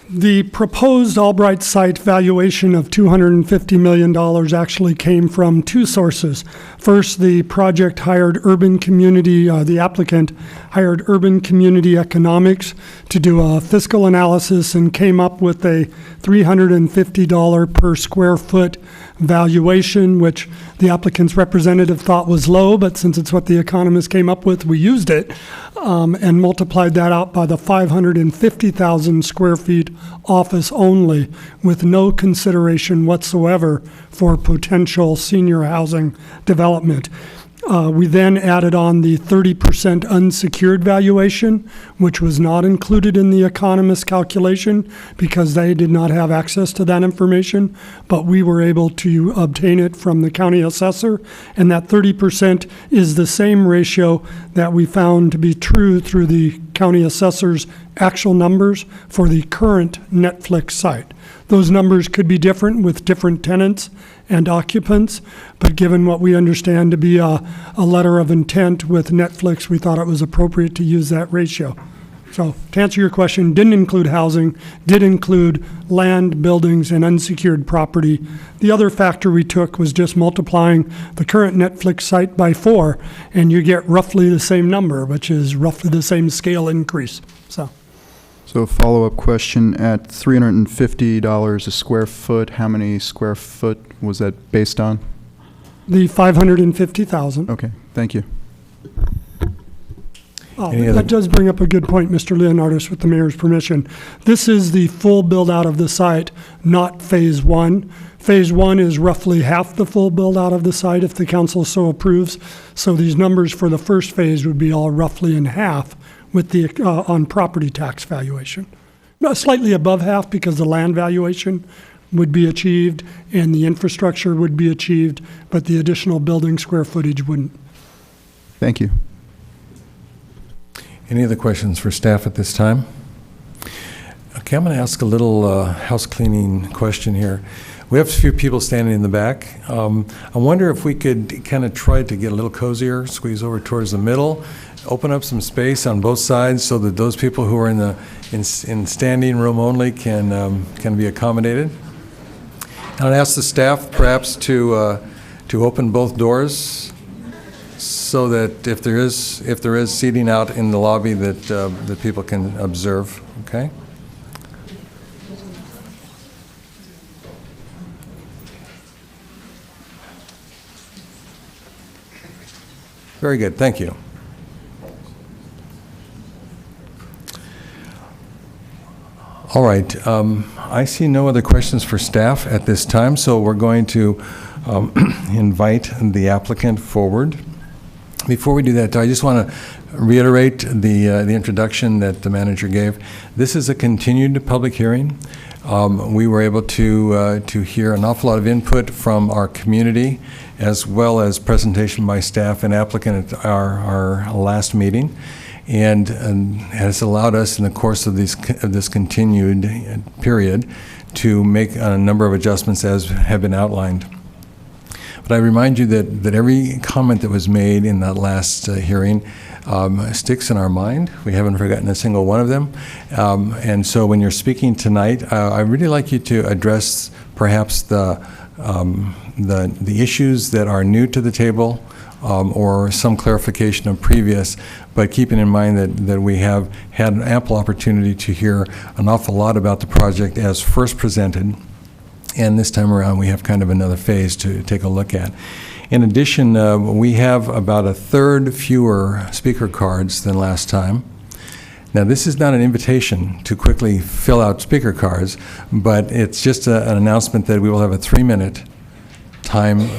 The proposed Albright site valuation of $250 million actually came from 2 sources. First, the project hired urban community, the applicant hired urban community economics to do a fiscal analysis and came up with a $350 per square foot valuation, which the applicant's representative thought was low, but since it's what the economists came up with, we used it and multiplied that out by the 550,000 square feet office only, with no consideration whatsoever for potential senior housing development. We then added on the 30% unsecured valuation, which was not included in the economist calculation because they did not have access to that information, but we were able to obtain it from the county assessor, and that 30% is the same ratio that we found to be true through the county assessor's actual numbers for the current Netflix site. Those numbers could be different with different tenants and occupants, but given what we understand to be a letter of intent with Netflix, we thought it was appropriate to use that ratio. So to answer your question, didn't include housing, did include land, buildings, and unsecured property. The other factor we took was just multiplying the current Netflix site by 4, and you get roughly the same number, which is roughly the same scale increase. So a follow-up question, at $350 a square foot, how many square foot was that based on? The 550,000. Okay, thank you. That does bring up a good point, Mr. Leonardis, with the mayor's permission. This is the full build-out of the site, not Phase 1. Phase 1 is roughly half the full build-out of the site if the council so approves. So these numbers for the first phase would be all roughly in half with the on property tax valuation. Slightly above half because the land valuation would be achieved and the infrastructure would be achieved, but the additional building square footage wouldn't. Thank you. Any other questions for staff at this time? Okay, I'm going to ask a little house cleaning question here. We have a few people standing in the back. I wonder if we could kind of try to get a little cozier, squeeze over towards the middle, open up some space on both sides so that those people who are in standing room only can be accommodated. And I'd ask the staff perhaps to open both doors so that if there is seating out in the lobby that people can observe. Okay. Very good. Thank you. All right. I see no other questions for staff at this time, so we're going to invite the applicant forward. Before we do that, I just want to reiterate the introduction that the manager gave. This is a continued public hearing. We were able to hear an awful lot of input from our community, as well as presentation by staff and applicant at our last meeting, and has allowed us in the course of this continued period to make a number of adjustments as have been outlined. But I remind you that every comment that was made in that last hearing sticks in our mind. We haven't forgotten a single one of them. And so when you're speaking tonight, I'd really like you to address perhaps the issues that are new to the table, or some clarification of previous, but keeping in mind that we have had an ample opportunity to hear an awful lot about the project as first presented, and this time around we have kind of another phase to take a look at. In addition, we have about a third fewer speaker cards than last time. Now, this is not an invitation to quickly fill out speaker cards, but it's just an announcement that we will have a 3-minute time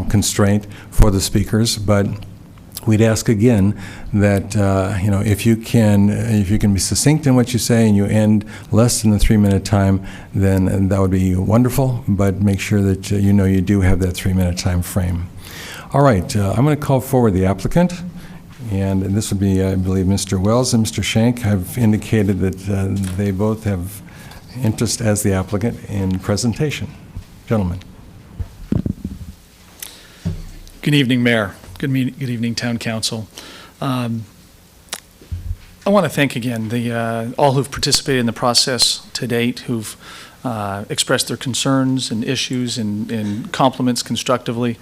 constraint for the speakers, but we'd ask again that if you can be succinct in what you say and you end less than the 3-minute time, then that would be wonderful. But make sure that you do have that 3-minute time frame. All right, I'm going to call forward the applicant, and this would be, I believe, Mr. Wells and Mr. Shank have indicated that they both have interest as the applicant in presentation. Gentlemen. Good evening, Mayor. Good evening, Town Council. I want to thank again all who've participated in the process to date, who've expressed their concerns and issues and compliments constructively.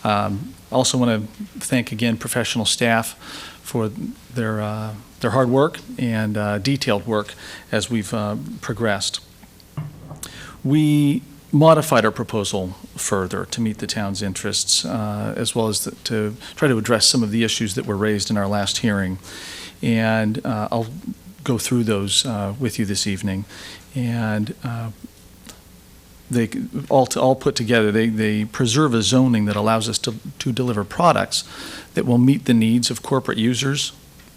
Also want to thank again professional staff for their hard work and detailed work as we've progressed. We modified our proposal further to meet the town's interests, as well as to try to address some of the issues that were raised in our last hearing. And I'll go through those with you this evening. And they all put together, they preserve a zoning that allows us to deliver products that will meet the needs of corporate users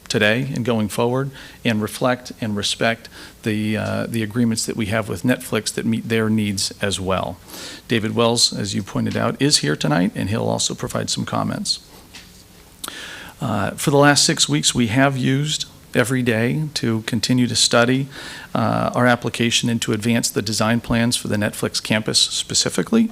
today and going forward, and reflect and respect the agreements that we have with Netflix that meet their needs as well. David Wells, as you pointed out, is here tonight, and he'll also provide some comments. For the last 6 weeks, we have used every day to continue to study our application and to advance the design plans for the Netflix campus specifically.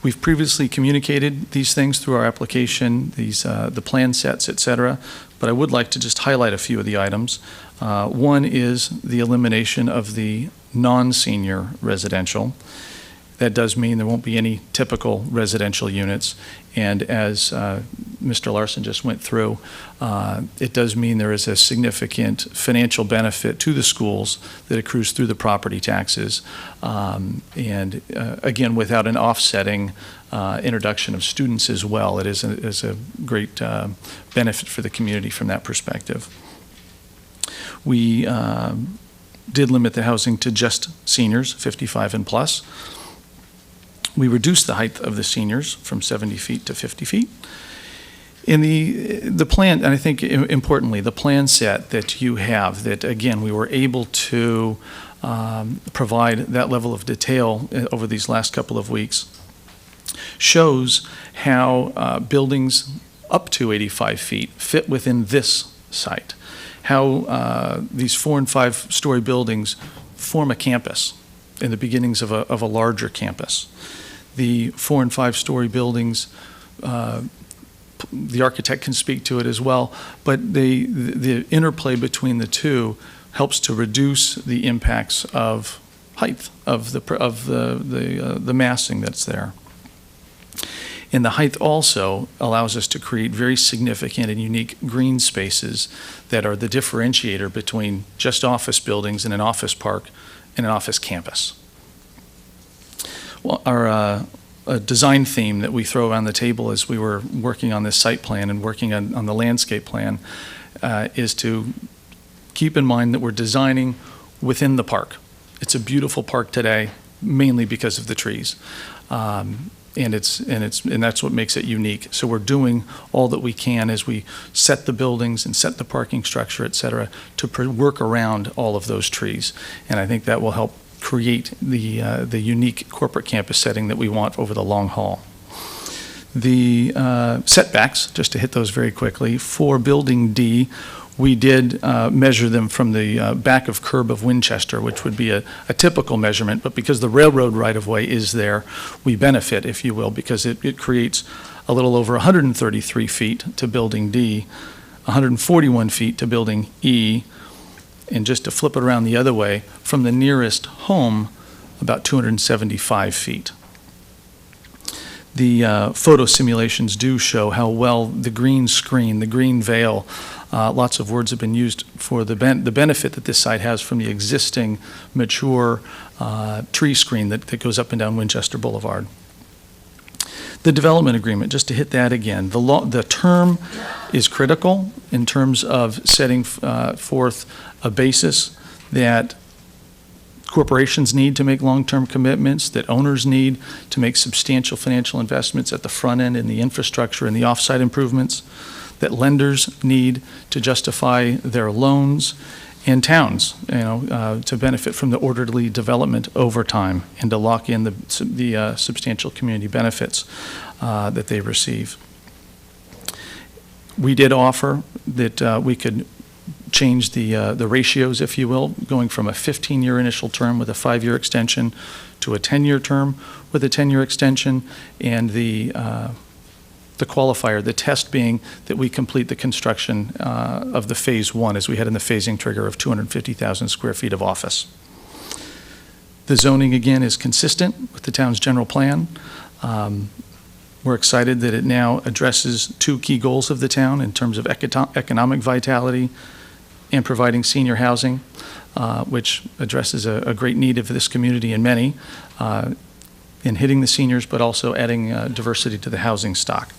We've previously communicated these things through our application, the plan sets, et cetera, but I would like to just highlight a few of the items. One is the elimination of the non-senior residential. That does mean there won't be any typical residential units, and as Mr. Larson just went through, it does mean there is a significant financial benefit to the schools that accrues through the property taxes, and again, without an offsetting introduction of students as well. It is a great benefit for the community from that perspective. We did limit the housing to just seniors, 55 and plus. We reduced the height of the seniors from 70 feet to 50 feet. In the plan, and I think importantly, the plan set that you have, that again, we were able to provide that level of detail over these last couple of weeks, shows how buildings up to 85 feet fit within this site, how these 4- and 5-story buildings form a campus in the beginnings of a larger campus. The 4- and 5-story buildings, the architect can speak to it as well, but the interplay between the two helps to reduce the impacts of height of the massing that's there. And the height also allows us to create very significant and unique green spaces that are the differentiator between just office buildings and an office park and an office campus. Well, our design theme that we throw on the table as we were working on this site plan and working on the landscape plan is to keep in mind that we're designing within the park. It's a beautiful park today, mainly because of the trees. And that's what makes it unique. So we're doing all that we can as we set the buildings and set the parking structure, et cetera, to work around all of those trees. And I think that will help create the unique corporate campus setting that we want over the long haul. The setbacks, just to hit those very quickly, for Building D, we did measure them from the back of curb of Winchester, which would be a typical measurement, but because the railroad right-of-way is there, we benefit, if you will, because it creates a little over 133 feet to Building D, 141 feet to Building E, and just to flip it around the other way, from the nearest home, about 275 feet. The photo simulations do show how well the green screen, the green veil, lots of words have been used for the benefit that this site has from the existing mature tree screen that goes up and down Winchester Boulevard. The development agreement, just to hit that again, the term is critical in terms of setting forth a basis that corporations need to make long-term commitments, that owners need to make substantial financial investments at the front end in the infrastructure and the off-site improvements, that lenders need to justify their loans, and towns, to benefit from the orderly development over time and to lock in the substantial community benefits that they receive. We did offer that we could change the ratios, if you will, going from a 15-year initial term with a 5-year extension to a 10-year term with a 10-year extension, and the qualifier, the test being that we complete the construction of the phase 1 as we had in the phasing trigger of 250,000 square feet of office. The zoning, again, is consistent with the town's general plan. We're excited that it now addresses 2 key goals of the town in terms of economic vitality and providing senior housing, which addresses a great need of this community and many, in hitting the seniors, but also adding diversity to the housing stock.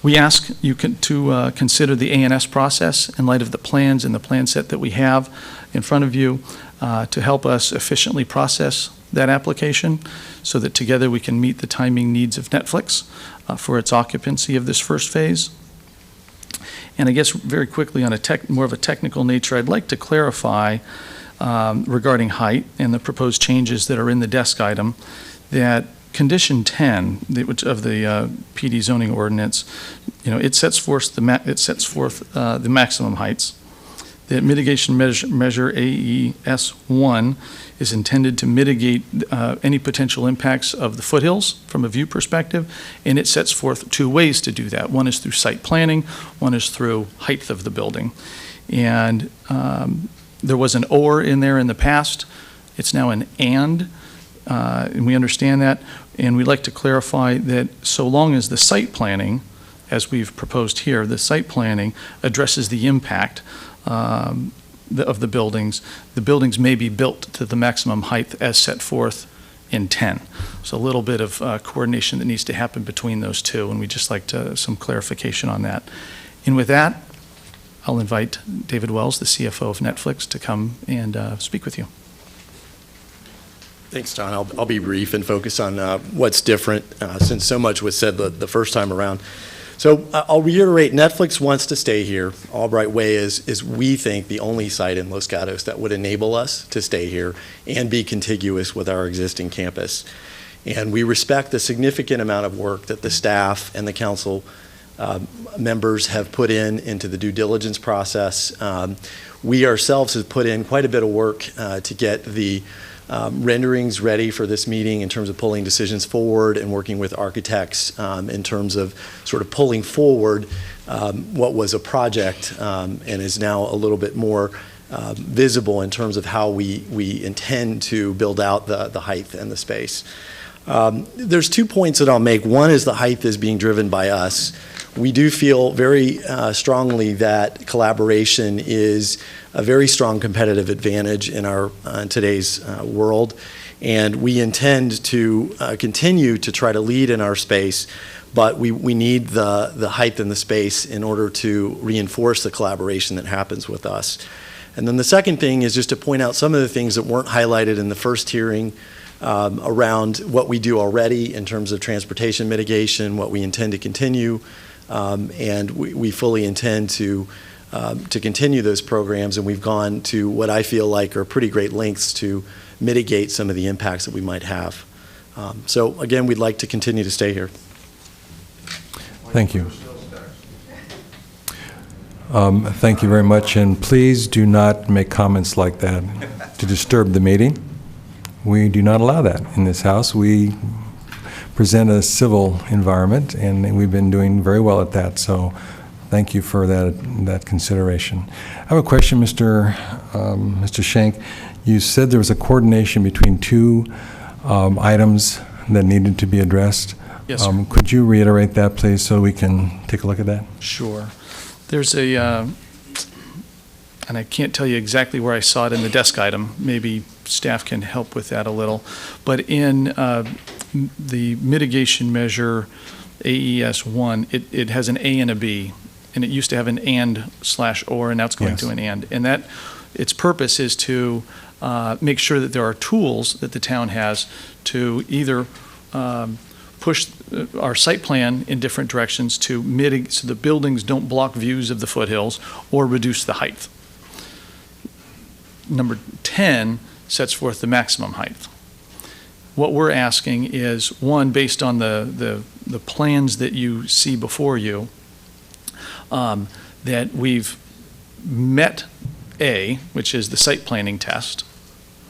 We ask you to consider the A&S process in light of the plans and the plan set that we have in front of you to help us efficiently process that application so that together we can meet the timing needs of Netflix for its occupancy of this first phase. And I guess very quickly on more of a technical nature, I'd like to clarify regarding height and the proposed changes that are in the desk item that Condition 10 of the PD zoning ordinance, it sets forth the maximum heights. The mitigation measure AES1 is intended to mitigate any potential impacts of the foothills from a view perspective, and it sets forth 2 ways to do that. One is through site planning, one is through height of the building. And there was an or in there in the past. It's now an and we understand that. And we'd like to clarify that so long as the site planning, as we've proposed here, the site planning addresses the impact of the buildings may be built to the maximum height as set forth in 10. So a little bit of coordination that needs to happen between those 2, and we'd just like some clarification on that. And with that, I'll invite David Wells, the CFO of Netflix, to come and speak with you. Thanks, John. I'll be brief and focus on what's different since so much was said the first time around. So I'll reiterate, Netflix wants to stay here. Albright Way is we think, the only site in Los Gatos that would enable us to stay here and be contiguous with our existing campus. And we respect the significant amount of work that the staff and the council members have put into the due diligence process. We ourselves have put in quite a bit of work to get the renderings ready for this meeting in terms of pulling decisions forward and working with architects in terms of sort of pulling forward what was a project and is now a little bit more visible in terms of how we intend to build out the height and the space. There's 2 points that I'll make. One is the height is being driven by us. We do feel very strongly that collaboration is a very strong competitive advantage in our today's world, and we intend to continue to try to lead in our space, but we need the height and the space in order to reinforce the collaboration that happens with us. And then the second thing is just to point out some of the things that weren't highlighted in the first hearing around what we do already in terms of transportation mitigation, what we intend to continue, and we fully intend to continue those programs, and we've gone to what I feel like are pretty great lengths to mitigate some of the impacts that we might have. So again, we'd like to continue to stay here. Thank you. Thank you very much, and please do not make comments like that to disturb the meeting. We do not allow that in this house. We present a civil environment, and we've been doing very well at that, so thank you for that consideration. I have a question, Mr. Schenk. You said there was a coordination between two items that needed to be addressed. Yes, sir. Could you reiterate that, please, so we can take a look at that? Sure. There's and I can't tell you exactly where I saw it in the desk item. Maybe staff can help with that a little. But in the mitigation measure AES 1, it has an A and a B, and it used to have an and/or, and now it's going Yes. to an and. And that, its purpose is to make sure that there are tools that the town has to either push our site plan in different directions to mitigate, so the buildings don't block views of the foothills or reduce the height. Number 10 sets forth the maximum height. What we're asking is, one, based on the plans that you see before you, that we've met A, which is the site planning test.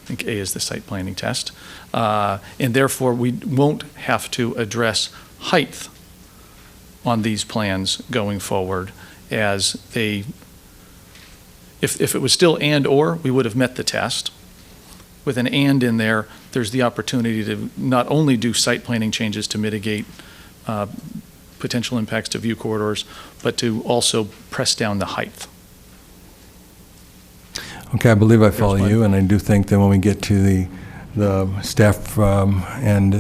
I think A is the site planning test. And therefore, we won't have to address height on these plans going forward, as they, if it was still and/or, we would have met the test. With an and in there, there's the opportunity to not only do site planning changes to mitigate potential impacts to view corridors, but to also press down the height. Okay, I believe I follow you, and I do think that when we get to the staff and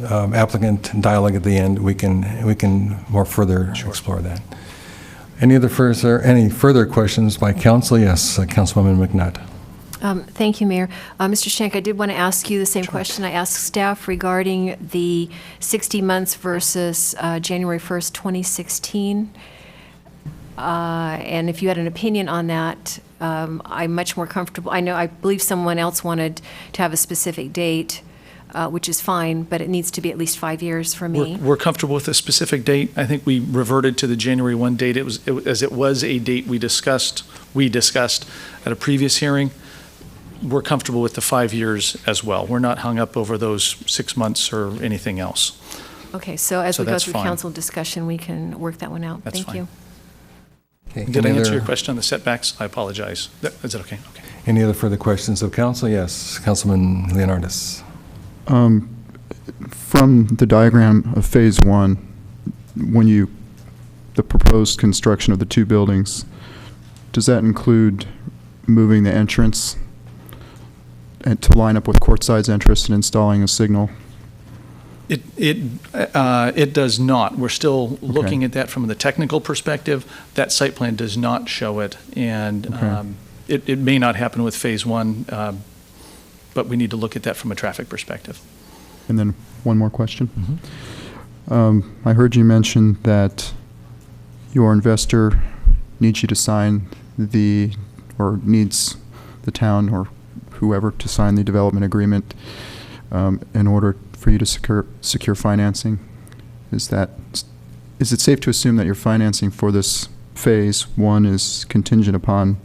applicant dialogue at the end, we can more further explore that. Any further questions by council? Yes, Councilwoman McNutt. Thank you, Mayor. Mr. Schenk, I did want to ask you the same question I asked staff regarding the 60 months versus January 1st, 2016. And if you had an opinion on that, I'm much more comfortable. I believe someone else wanted to have a specific date, which is fine, but it needs to be at least 5 years for me. We're comfortable with a specific date. I think we reverted to the January 1 date. It was a date we discussed at a previous hearing. We're comfortable with the 5 years as well. We're not hung up over those 6 months or anything else. Okay, so as we go that's through fine. council discussion, we can work that one out. That's Thank fine. you. Okay, Did I any answer other- your question on the setbacks? I apologize. Is that okay? Okay. Any other further questions of council? Yes, Councilman Leonardis. From the diagram of Phase 1, the proposed construction of the two buildings, does that include moving the entrance and to line up with Courtside's interest in installing a signal? It does not. We're still looking at that from the technical perspective. That site plan does not show it, and it may not happen with Phase 1, but we need to look at that from a traffic perspective. And then one more question. I heard you mention that your investor needs you to sign needs the town or whoever to sign the development agreement in order for you to secure financing. Is it safe to assume that your financing for this Phase 1 is contingent upon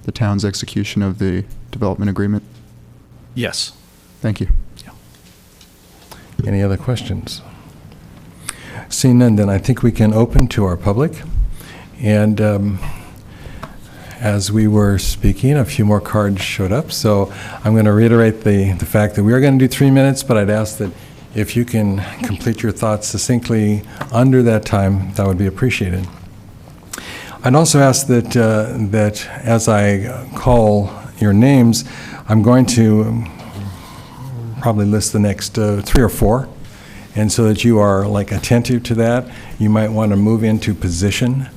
the town's execution of the development agreement? Yes. Thank you. Any other questions? Seeing none, then I think we can open to our public. And as we were speaking, a few more cards showed up. So I'm going to reiterate the fact that we are going to do 3 minutes, but I'd ask that if you can complete your thoughts succinctly under that time, that would be appreciated. I'd also ask that as I call your names, I'm going to probably list the next 3 or 4, and so that you are attentive to that, you might want to move into position.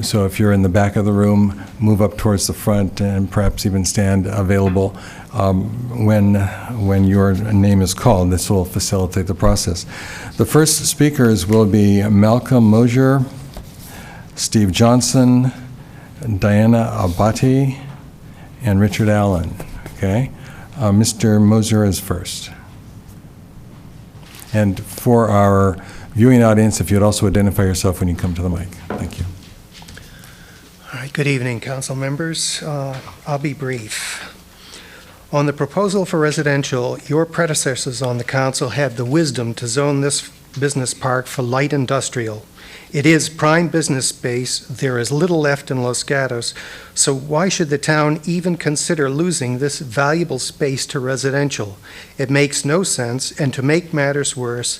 So if you're in the back of the room, move up towards the front and perhaps even stand available when your name is called. This will facilitate the process. The first speakers will be Malcolm Mosier, Steve Johnson, Diana Abati, and Richard Allen. Okay? Mr. Mosier is first. And for our viewing audience, if you'd also identify yourself when you come to the mic. Thank you. All right, good evening, council members. I'll be brief. On the proposal for residential, your predecessors on the council had the wisdom to zone this business park for light industrial. It is prime business space. There is little left in Los Gatos, so why should the town even consider losing this valuable space to residential? It makes no sense, and to make matters worse,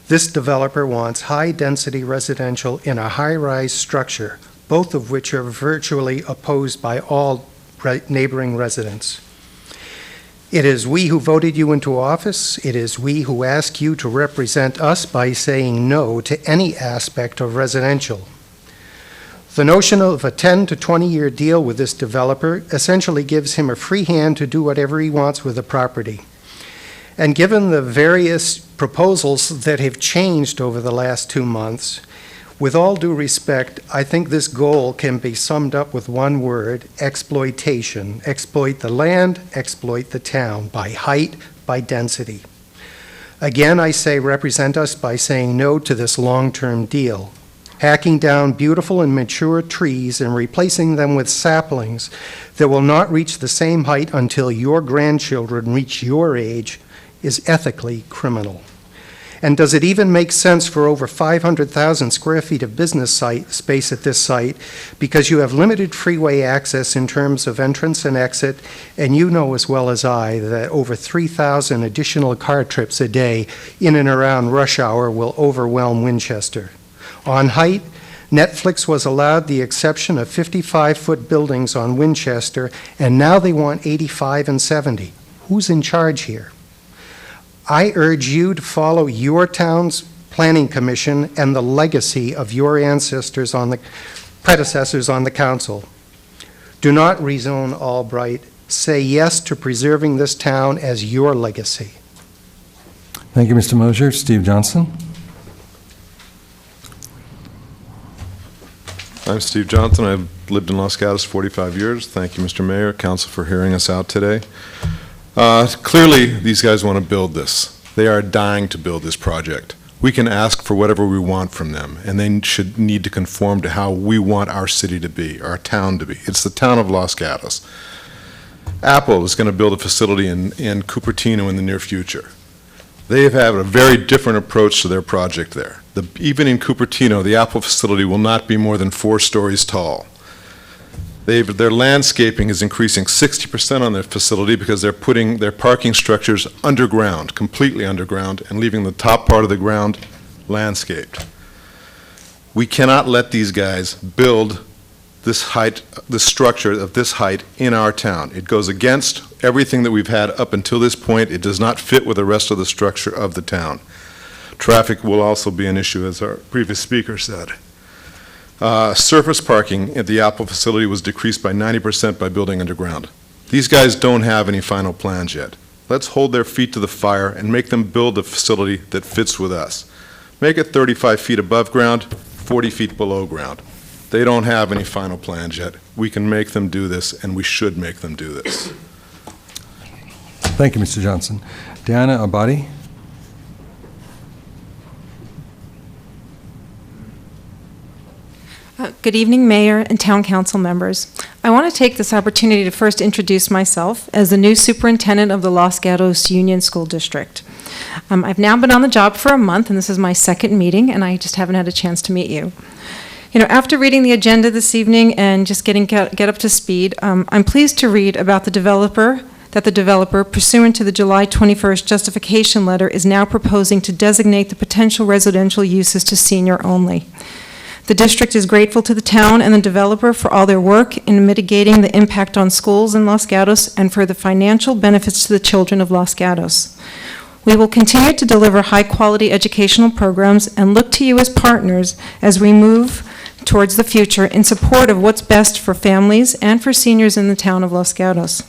this developer wants high-density residential in a high-rise structure, both of which are virtually opposed by all neighboring residents. It is we who voted you into office. It is we who ask you to represent us by saying no to any aspect of residential. The notion of a 10 to 20-year deal with this developer essentially gives him a free hand to do whatever he wants with the property. And given the various proposals that have changed over the last 2 months, with all due respect, I think this goal can be summed up with one word: exploitation. Exploit the land, exploit the town, by height, by density. Again, I say represent us by saying no to this long-term deal. Hacking down beautiful and mature trees and replacing them with saplings that will not reach the same height until your grandchildren reach your age is ethically criminal. And does it even make sense for over 500,000 square feet of business space at this site, because you have limited freeway access in terms of entrance and exit, and you know as well as I that over 3,000 additional car trips a day in and around rush hour will overwhelm Winchester? On height, Netflix was allowed the exception of 55-foot buildings on Winchester, and now they want 85 and 70. Who's in charge here? I urge you to follow your town's planning commission and the legacy of your ancestors predecessors on the council. Do not rezone Albright. Say yes to preserving this town as your legacy. Thank you, Mr. Mosier. Steve Johnson. I'm Steve Johnson. I've lived in Los Gatos 45 years. Thank you, Mr. Mayor, council, for hearing us out today. Clearly, these guys want to build this. They are dying to build this project. We can ask for whatever we want from them, and they should need to conform to how we want our city to be, our town to be. It's the town of Los Gatos. Apple is going to build a facility in Cupertino in the near future. They have had a very different approach to their project there. Even in Cupertino, the Apple facility will not be more than 4 stories tall. Their landscaping is increasing 60% on their facility because they're putting their parking structures underground, completely underground, and leaving the top part of the ground landscaped. We cannot let these guys build this structure of this height in our town. It goes against everything that we've had up until this point. It does not fit with the rest of the structure of the town. Traffic will also be an issue, as our previous speaker said. Surface parking at the Apple facility was decreased by 90% by building underground. These guys don't have any final plans yet. Let's hold their feet to the fire and make them build a facility that fits with us. Make it 35 feet above ground, 40 feet below ground. They don't have any final plans yet. We can make them do this, and we should make them do this. Thank you, Mr. Johnson. Diana Abadi. Good evening, Mayor and Town Council members. I want to take this opportunity to first introduce myself as the new superintendent of the Los Gatos Union School District. I've now been on the job for a month, and this is my second meeting, and I just haven't had a chance to meet you. You know, after reading the agenda this evening and just get up to speed, I'm pleased to read about the developer, pursuant to the July 21st justification letter, is now proposing to designate the potential residential uses to senior only. The district is grateful to the town and the developer for all their work in mitigating the impact on schools in Los Gatos and for the financial benefits to the children of Los Gatos. We will continue to deliver high-quality educational programs and look to you as partners as we move towards the future in support of what's best for families and for seniors in the town of Los Gatos.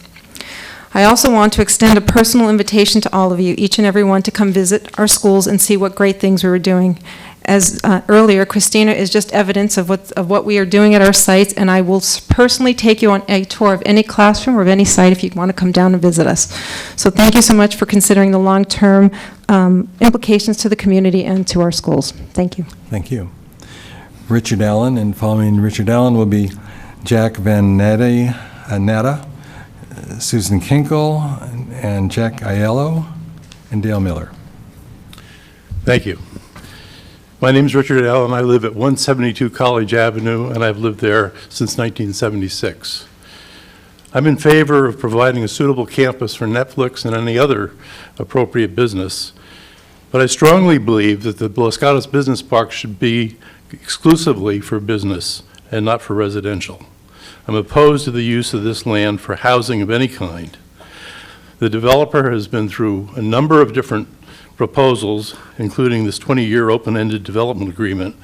I also want to extend a personal invitation to all of you, each and every one, to come visit our schools and see what great things we were doing. As earlier, Christina is just evidence of what we are doing at our sites, and I will personally take you on a tour of any classroom or of any site if you want to come down and visit us. So thank you so much for considering the long-term implications to the community and to our schools. Thank you. Thank you. Richard Allen, and following Richard Allen will be Jack Van Natta, Susan Kinkle, and Jack Aiello, and Dale Miller. Thank you. My name is Richard L., and I live at 172 College Avenue, and I've lived there since 1976. I'm in favor of providing a suitable campus for Netflix and any other appropriate business, but I strongly believe that the Los Gatos Business Park should be exclusively for business and not for residential. I'm opposed to the use of this land for housing of any kind. The developer has been through a number of different proposals, including this 20-year open-ended development agreement,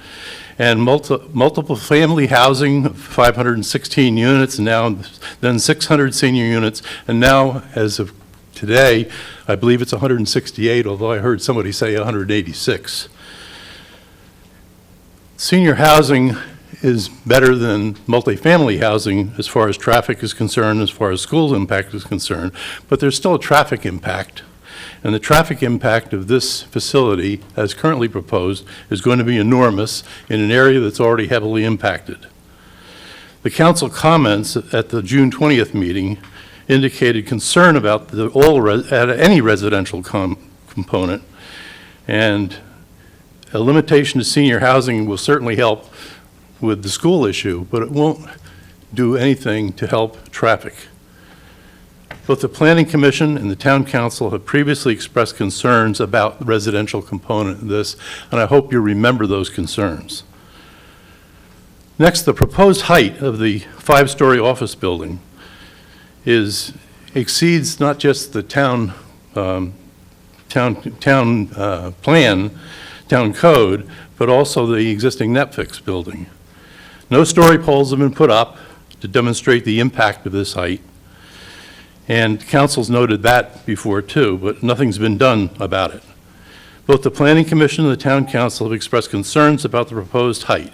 and multiple family housing of 516 units, and now then 600 senior units, and now, as of today, I believe it's 168, although I heard somebody say 186. Senior housing is better than multifamily housing as far as traffic is concerned, as far as school impact is concerned, but there's still a traffic impact. And the traffic impact of this facility, as currently proposed, is going to be enormous in an area that's already heavily impacted. The council comments at the June 20th meeting indicated concern about any residential component, and a limitation to senior housing will certainly help with the school issue, but it won't do anything to help traffic. Both the Planning Commission and the Town Council have previously expressed concerns about the residential component of this, and I hope you remember those concerns. Next, the proposed height of the 5-story office building exceeds not just the town code, but also the existing Netflix building. No story poles have been put up to demonstrate the impact of this height. And council's noted that before too, but nothing's been done about it. Both the Planning Commission and the Town Council have expressed concerns about the proposed height.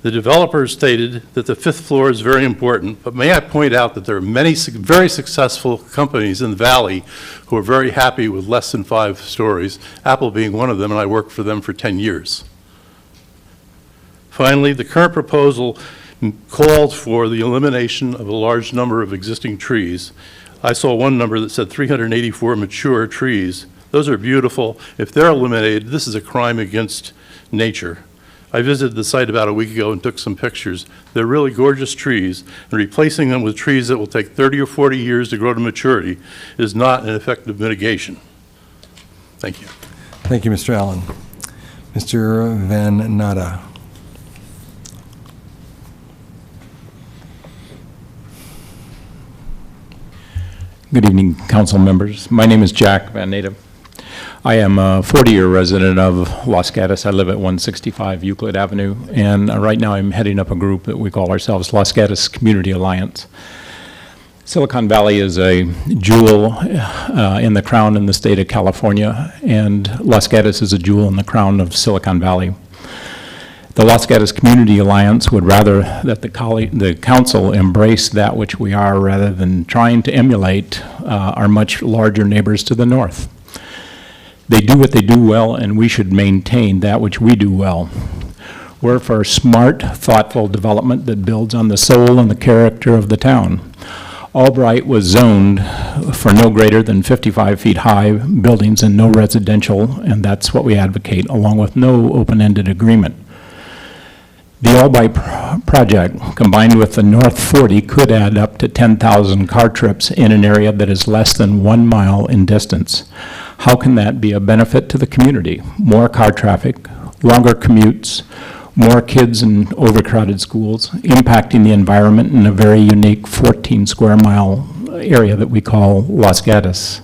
The developer stated that the 5th floor is very important, but may I point out that there are many very successful companies in the valley who are very happy with less than 5 stories, Apple being one of them, and I worked for them for 10 years. Finally, the current proposal called for the elimination of a large number of existing trees. I saw one number that said 384 mature trees. Those are beautiful. If they're eliminated, this is a crime against nature. I visited the site about a week ago and took some pictures. They're really gorgeous trees, and replacing them with trees that will take 30 or 40 years to grow to maturity is not an effective mitigation. Thank you. Thank you, Mr. Allen. Mr. Van Natta. Good evening, council members. My name is Jack Van Natta. I am a 40-year resident of Los Gatos. I live at 165 Euclid Avenue, and right now I'm heading up a group that we call ourselves Los Gatos Community Alliance. Silicon Valley is a jewel in the crown in the state of California, and Los Gatos is a jewel in the crown of Silicon Valley. The Los Gatos Community Alliance would rather that the council embrace that which we are rather than trying to emulate our much larger neighbors to the north. They do what they do well, and we should maintain that which we do well. We're for smart, thoughtful development that builds on the soul and the character of the town. Albright was zoned for no greater than 55 feet high buildings and no residential, and that's what we advocate, along with no open-ended agreement. The Albright project, combined with the North 40, could add up to 10,000 car trips in an area that is less than 1 mile in distance. How can that be a benefit to the community? More car traffic, longer commutes, more kids in overcrowded schools, impacting the environment in a very unique 14 square mile area that we call Los Gatos.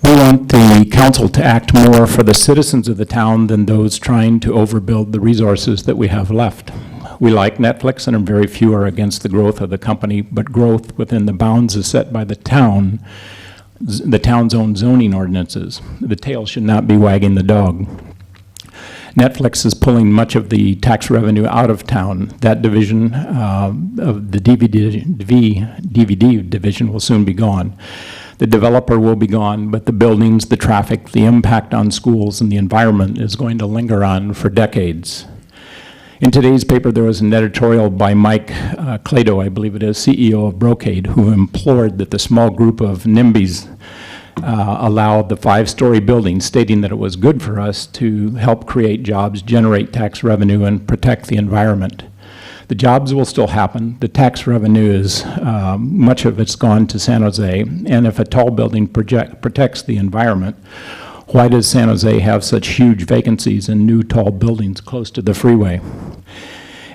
We want the council to act more for the citizens of the town than those trying to overbuild the resources that we have left. We like Netflix, and very few are against the growth of the company, but growth within the bounds is set by the town's own zoning ordinances. The tail should not be wagging the dog. Netflix is pulling much of the tax revenue out of town. That division of the DVD division will soon be gone. The developer will be gone, but the buildings, the traffic, the impact on schools and the environment is going to linger on for decades. In today's paper, there was an editorial by Mike Clado, I believe it is, CEO of Brocade, who implored that the small group of NIMBYs allow the 5-story building, stating that it was good for us to help create jobs, generate tax revenue, and protect the environment. The jobs will still happen. The tax revenue is, much of it's gone to San Jose, and if a tall building protects the environment, why does San Jose have such huge vacancies in new tall buildings close to the freeway?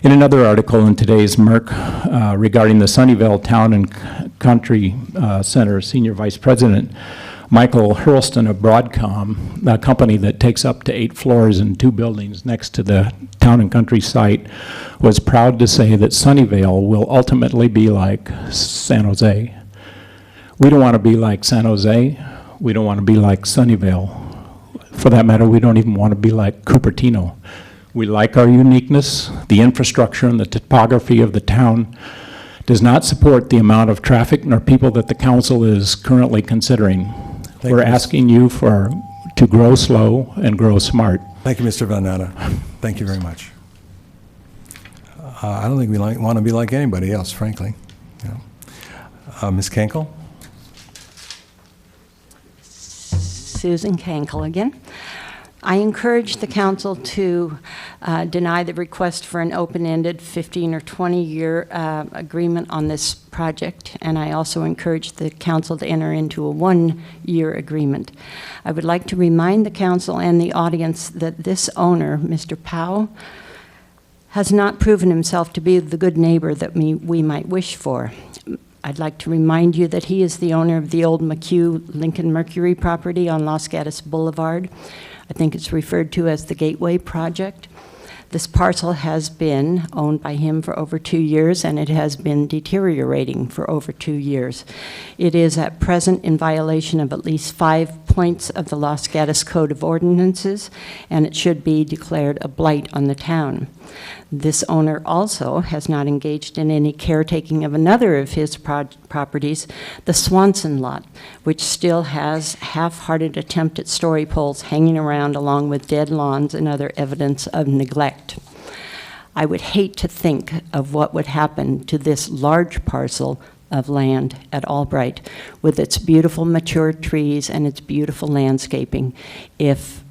In another article in today's Merck regarding the Sunnyvale Town and Country Center Senior Vice President, Michael Hurlston of Broadcom, a company that takes up to 8 floors and 2 buildings next to the Town and Country site, was proud to say that Sunnyvale will ultimately be like San Jose. We don't want to be like San Jose. We don't want to be like Sunnyvale. For that matter, we don't even want to be like Cupertino. We like our uniqueness. The infrastructure and the topography of the town does not support the amount of traffic nor people that the council is currently considering. We're asking you to grow slow and grow smart. Thank you, Mr. Van Natta. Thank you very much. I don't think we want to be like anybody else, frankly. Ms. Kankel? Susan Kankel again. I encourage the council to deny the request for an open-ended 15 or 20-year agreement on this project, and I also encourage the council to enter into a 1-year agreement. I would like to remind the council and the audience that this owner, Mr. Powell, has not proven himself to be the good neighbor that we might wish for. I'd like to remind you that he is the owner of the old McHugh Lincoln Mercury property on Los Gatos Boulevard. I think it's referred to as the Gateway Project. This parcel has been owned by him for over 2 years, and it has been deteriorating for over 2 years. It is at present in violation of at least 5 points of the Los Gatos Code of Ordinances, and it should be declared a blight on the town. This owner also has not engaged in any caretaking of another of his properties, the Swanson lot, which still has half-hearted attempt at story poles hanging around along with dead lawns and other evidence of neglect. I would hate to think of what would happen to this large parcel of land at Albright with its beautiful mature trees and its beautiful landscaping if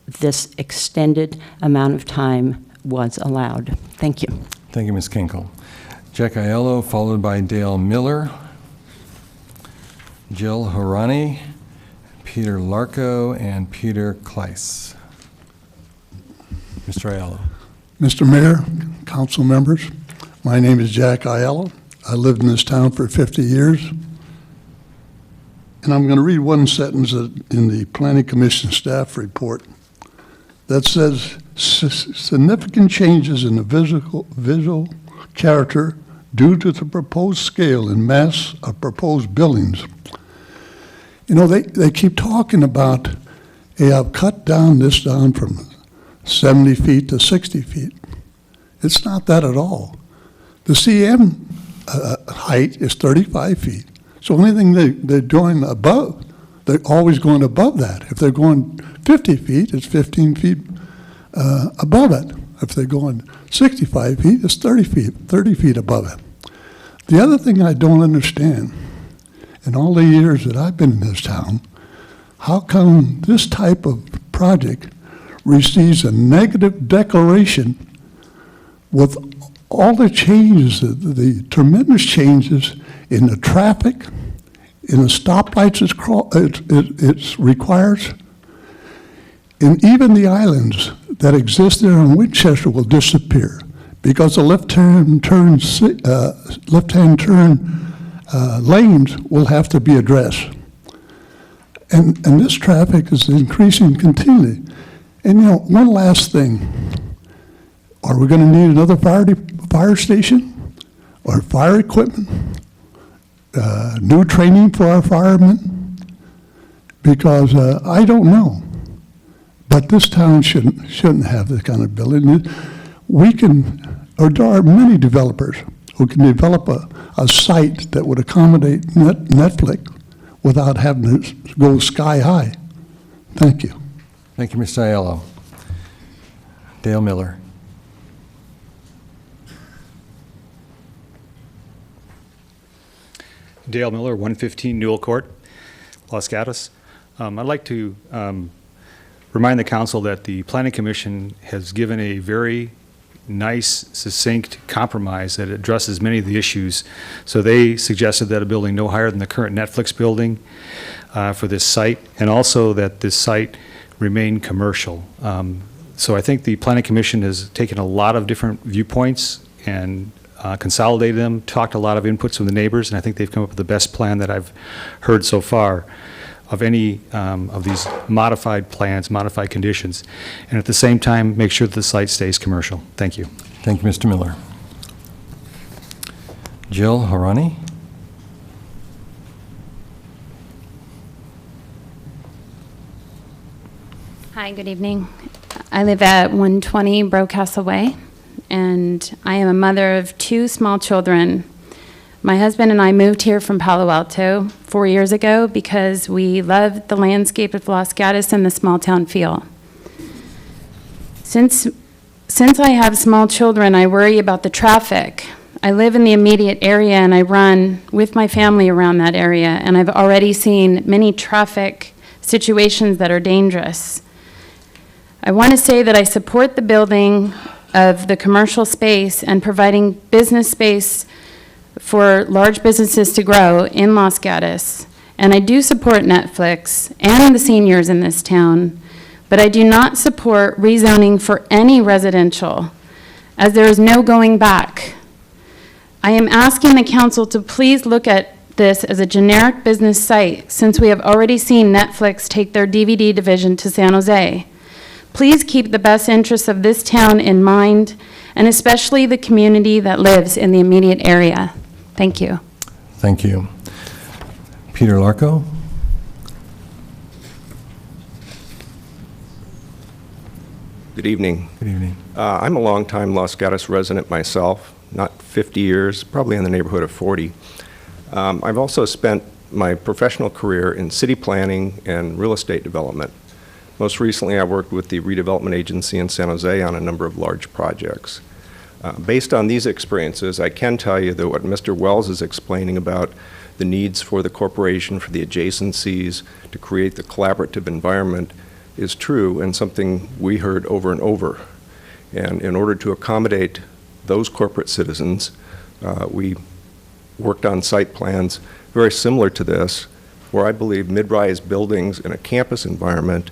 this extended amount of time was allowed. Thank you. Thank you, Ms. Kinkel. Jack Aiello, followed by Dale Miller, Jill Horani, Peter Larco, and Peter Kleiss. Mr. Aiello. Mr. Mayor, council members, my name is Jack Aiello. I lived in this town for 50 years. And I'm going to read one sentence in the Planning Commission staff report that says, significant changes in the visual character due to the proposed scale and mass of proposed buildings. You know, they keep talking about, hey, I've cut this down from 70 feet to 60 feet. It's not that at all. The CM height is 35 feet. So anything they're doing above, they're always going above that. If they're going 50 feet, it's 15 feet above it. If they're going 65 feet, it's 30 feet above it. The other thing I don't understand, in all the years that I've been in this town, how come this type of project receives a negative declaration with all the changes, the tremendous changes in the traffic, in the stoplights it requires, and even the islands that exist there in Winchester will disappear because the left-hand turn lanes will have to be addressed. And this traffic is increasing continually. And you know, one last thing. Are we going to need another fire station or fire equipment? New training for our firemen? Because I don't know. But this town shouldn't have this kind of building. There are many developers who can develop a site that would accommodate Netflix without having to go sky high. Thank you. Thank you, Mr. Aiello. Dale Miller. Dale Miller, 115 Newell Court, Los Gatos. I'd like to remind the council that the Planning Commission has given a very nice, succinct compromise that addresses many of the issues. So they suggested that a building no higher than the current Netflix building for this site, and also that this site remain commercial. So I think the Planning Commission has taken a lot of different viewpoints and consolidated them, talked a lot of inputs from the neighbors, and I think they've come up with the best plan that I've heard so far of any of these modified plans, modified conditions, and at the same time, make sure that the site stays commercial. Thank you. Thank you, Mr. Miller. Jill Harani? Hi, good evening. I live at 120 Brocastle Way, and I am a mother of 2 small children. My husband and I moved here from Palo Alto 4 years ago because we love the landscape of Los Gatos and the small town feel. Since I have small children, I worry about the traffic. I live in the immediate area and I run with my family around that area, and I've already seen many traffic situations that are dangerous. I want to say that I support the building of the commercial space and providing business space for large businesses to grow in Los Gatos. And I do support Netflix and the seniors in this town, but I do not support rezoning for any residential, as there is no going back. I am asking the council to please look at this as a generic business site, since we have already seen Netflix take their DVD division to San Jose. Please keep the best interests of this town in mind, and especially the community that lives in the immediate area. Thank you. Thank you. Peter Larco? Good evening. Good evening. I'm a longtime Los Gatos resident myself, not 50 years, probably in the neighborhood of 40. I've also spent my professional career in city planning and real estate development. Most recently, I worked with the redevelopment agency in San Jose on a number of large projects. Based on these experiences, I can tell you that what Mr. Wells is explaining about the needs for the corporation, for the adjacencies, to create the collaborative environment is true and something we heard over and over. And in order to accommodate those corporate citizens, we worked on site plans very similar to this, where I believe mid-rise buildings in a campus environment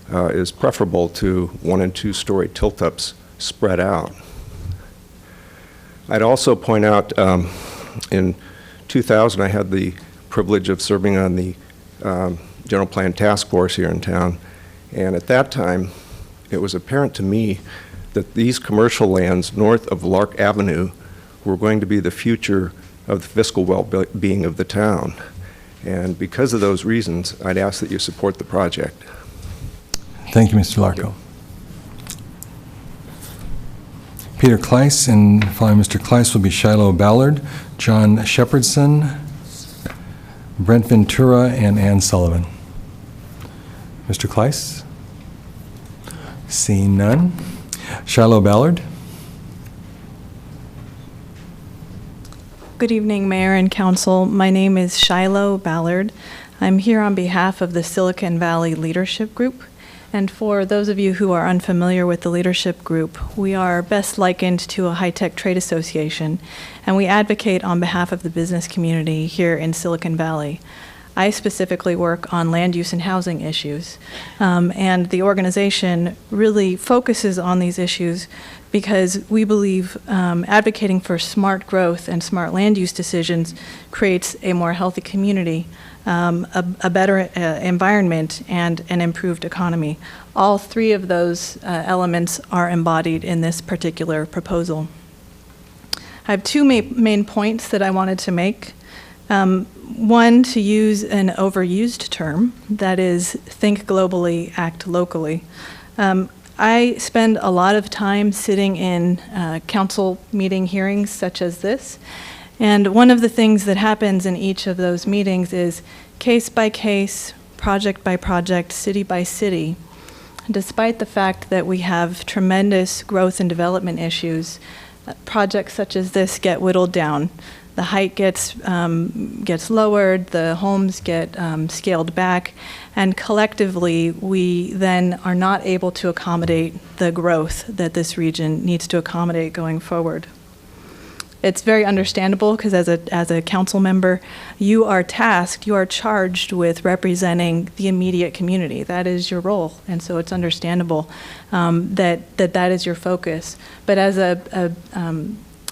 is preferable to 1- and 2-story tilt-ups spread out. I'd also point out in 2000 I had the privilege of serving on the General Plan Task Force here in town, and at that time it was apparent to me that these commercial lands north of Lark Avenue were going to be the future of the fiscal well-being of the town. And because of those reasons, I'd ask that you support the project. Thank you, Mr. Larco. Peter Kleiss, and following Mr. Kleiss will be Shiloh Ballard, John Shepherdson, Brent Ventura, and Ann Sullivan. Mr. Kleiss? Seeing none. Shiloh Ballard? Good evening, Mayor and Council. My name is Shiloh Ballard. I'm here on behalf of the Silicon Valley Leadership Group. And for those of you who are unfamiliar with the leadership group, we are best likened to a high-tech trade association, and we advocate on behalf of the business community here in Silicon Valley. I specifically work on land use and housing issues, and the organization really focuses on these issues because we believe advocating for smart growth and smart land use decisions creates a more healthy community, a better environment, and an improved economy. All 3 of those elements are embodied in this particular proposal. I have 2 main points that I wanted to make. One, to use an overused term, that is, think globally, act locally. I spend a lot of time sitting in council meeting hearings such as this, and one of the things that happens in each of those meetings is case by case, project by project, city by city. Despite the fact that we have tremendous growth and development issues, projects such as this get whittled down. The height gets lowered, the homes get scaled back, and collectively, we then are not able to accommodate the growth that this region needs to accommodate going forward. It's very understandable because as a council member, you are charged with representing the immediate community. That is your role, and so it's understandable that is your focus. But as a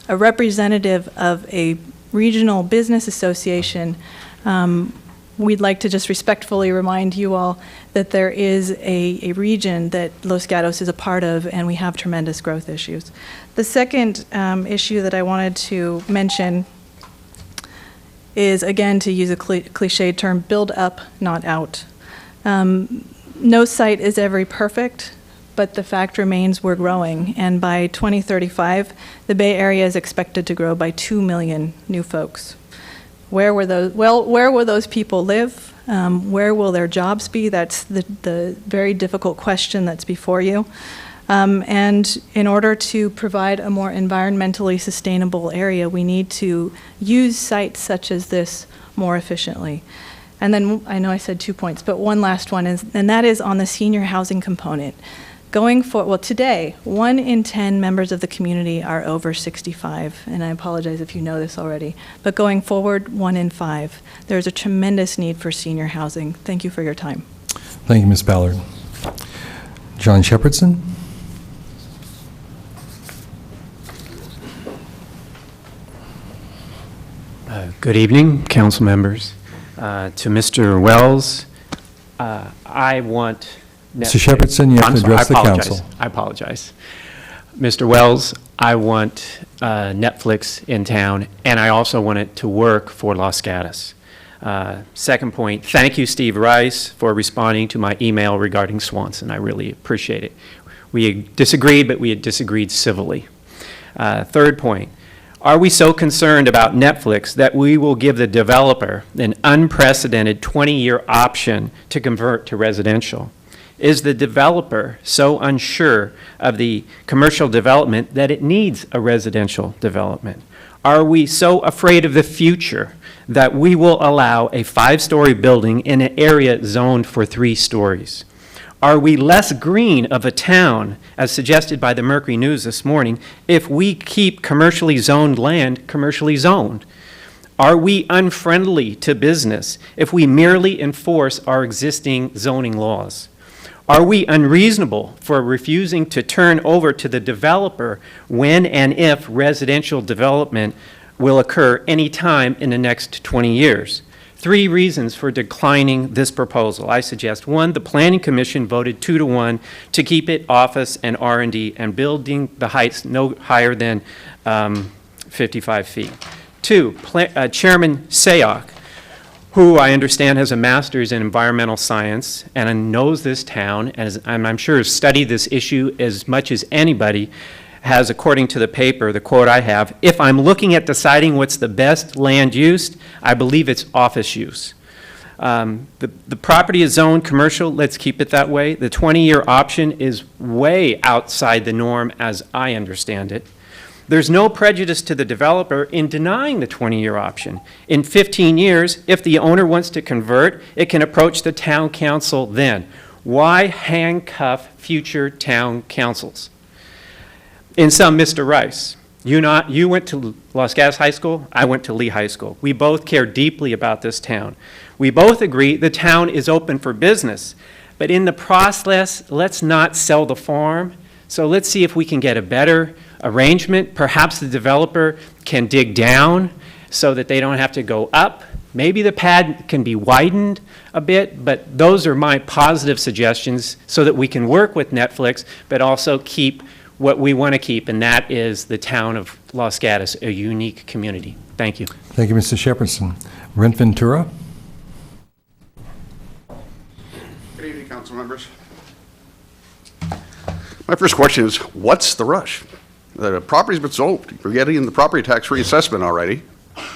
representative of a regional business association, we'd like to just respectfully remind you all that there is a region that Los Gatos is a part of, and we have tremendous growth issues. The second issue that I wanted to mention is, again, to use a cliched term, build up, not out. No site is ever perfect, but the fact remains we're growing, and by 2035, the Bay Area is expected to grow by 2 million new folks. Where will those people live? Where will their jobs be? That's the very difficult question that's before you. And in order to provide a more environmentally sustainable area, we need to use sites such as this more efficiently. And then, I know I said 2 points, but one last one is, and that is on the senior housing component. Today, 1 in 10 members of the community are over 65, and I apologize if you know this already, but going forward, 1 in 5. There's a tremendous need for senior housing. Thank you for your time. Thank you, Ms. Ballard. John Shepherdson. Good evening, council members. To Mr. Wells, I want... Mr. Shepherdson, you have to address the council. I apologize. Mr. Wells, I want Netflix in town, and I also want it to work for Los Gatos. Second point, thank you, Steve Rice, for responding to my email regarding Swanson. I really appreciate it. We disagreed, but we had disagreed civilly. Third point, are we so concerned about Netflix that we will give the developer an unprecedented 20-year option to convert to residential? Is the developer so unsure of the commercial development that it needs a residential development? Are we so afraid of the future that we will allow a 5-story building in an area zoned for 3 stories? Are we less green of a town, as suggested by the Mercury News this morning, if we keep commercially zoned land commercially zoned? Are we unfriendly to business if we merely enforce our existing zoning laws? Are we unreasonable for refusing to turn over to the developer when and if residential development will occur any time in the next 20 years? 3 reasons for declining this proposal. I suggest 1, the Planning Commission voted 2-1 to keep it office and R&D and building the heights no higher than 55 feet. 2, Chairman Sayok, who I understand has a master's in environmental science and knows this town, and I'm sure has studied this issue as much as anybody, has, according to the paper, the quote I have, if I'm looking at deciding what's the best land use, I believe it's office use. The property is zoned commercial, let's keep it that way. The 20-year option is way outside the norm as I understand it. There's no prejudice to the developer in denying the 20-year option. In 15 years, if the owner wants to convert, it can approach the town council then. Why handcuff future town councils? In sum, Mr. Rice, you went to Los Gatos High School, I went to Lee High School. We both care deeply about this town. We both agree the town is open for business, but in the process, let's not sell the farm. So let's see if we can get a better arrangement. Perhaps the developer can dig down so that they don't have to go up. Maybe the pad can be widened a bit, but those are my positive suggestions so that we can work with Netflix, but also keep what we want to keep, and that is the town of Los Gatos, a unique community. Thank you. Thank you, Mr. Shepherdson. Brent Ventura. Good evening, council members. My first question is, what's the rush? The property's been sold. We're getting the property tax reassessment already.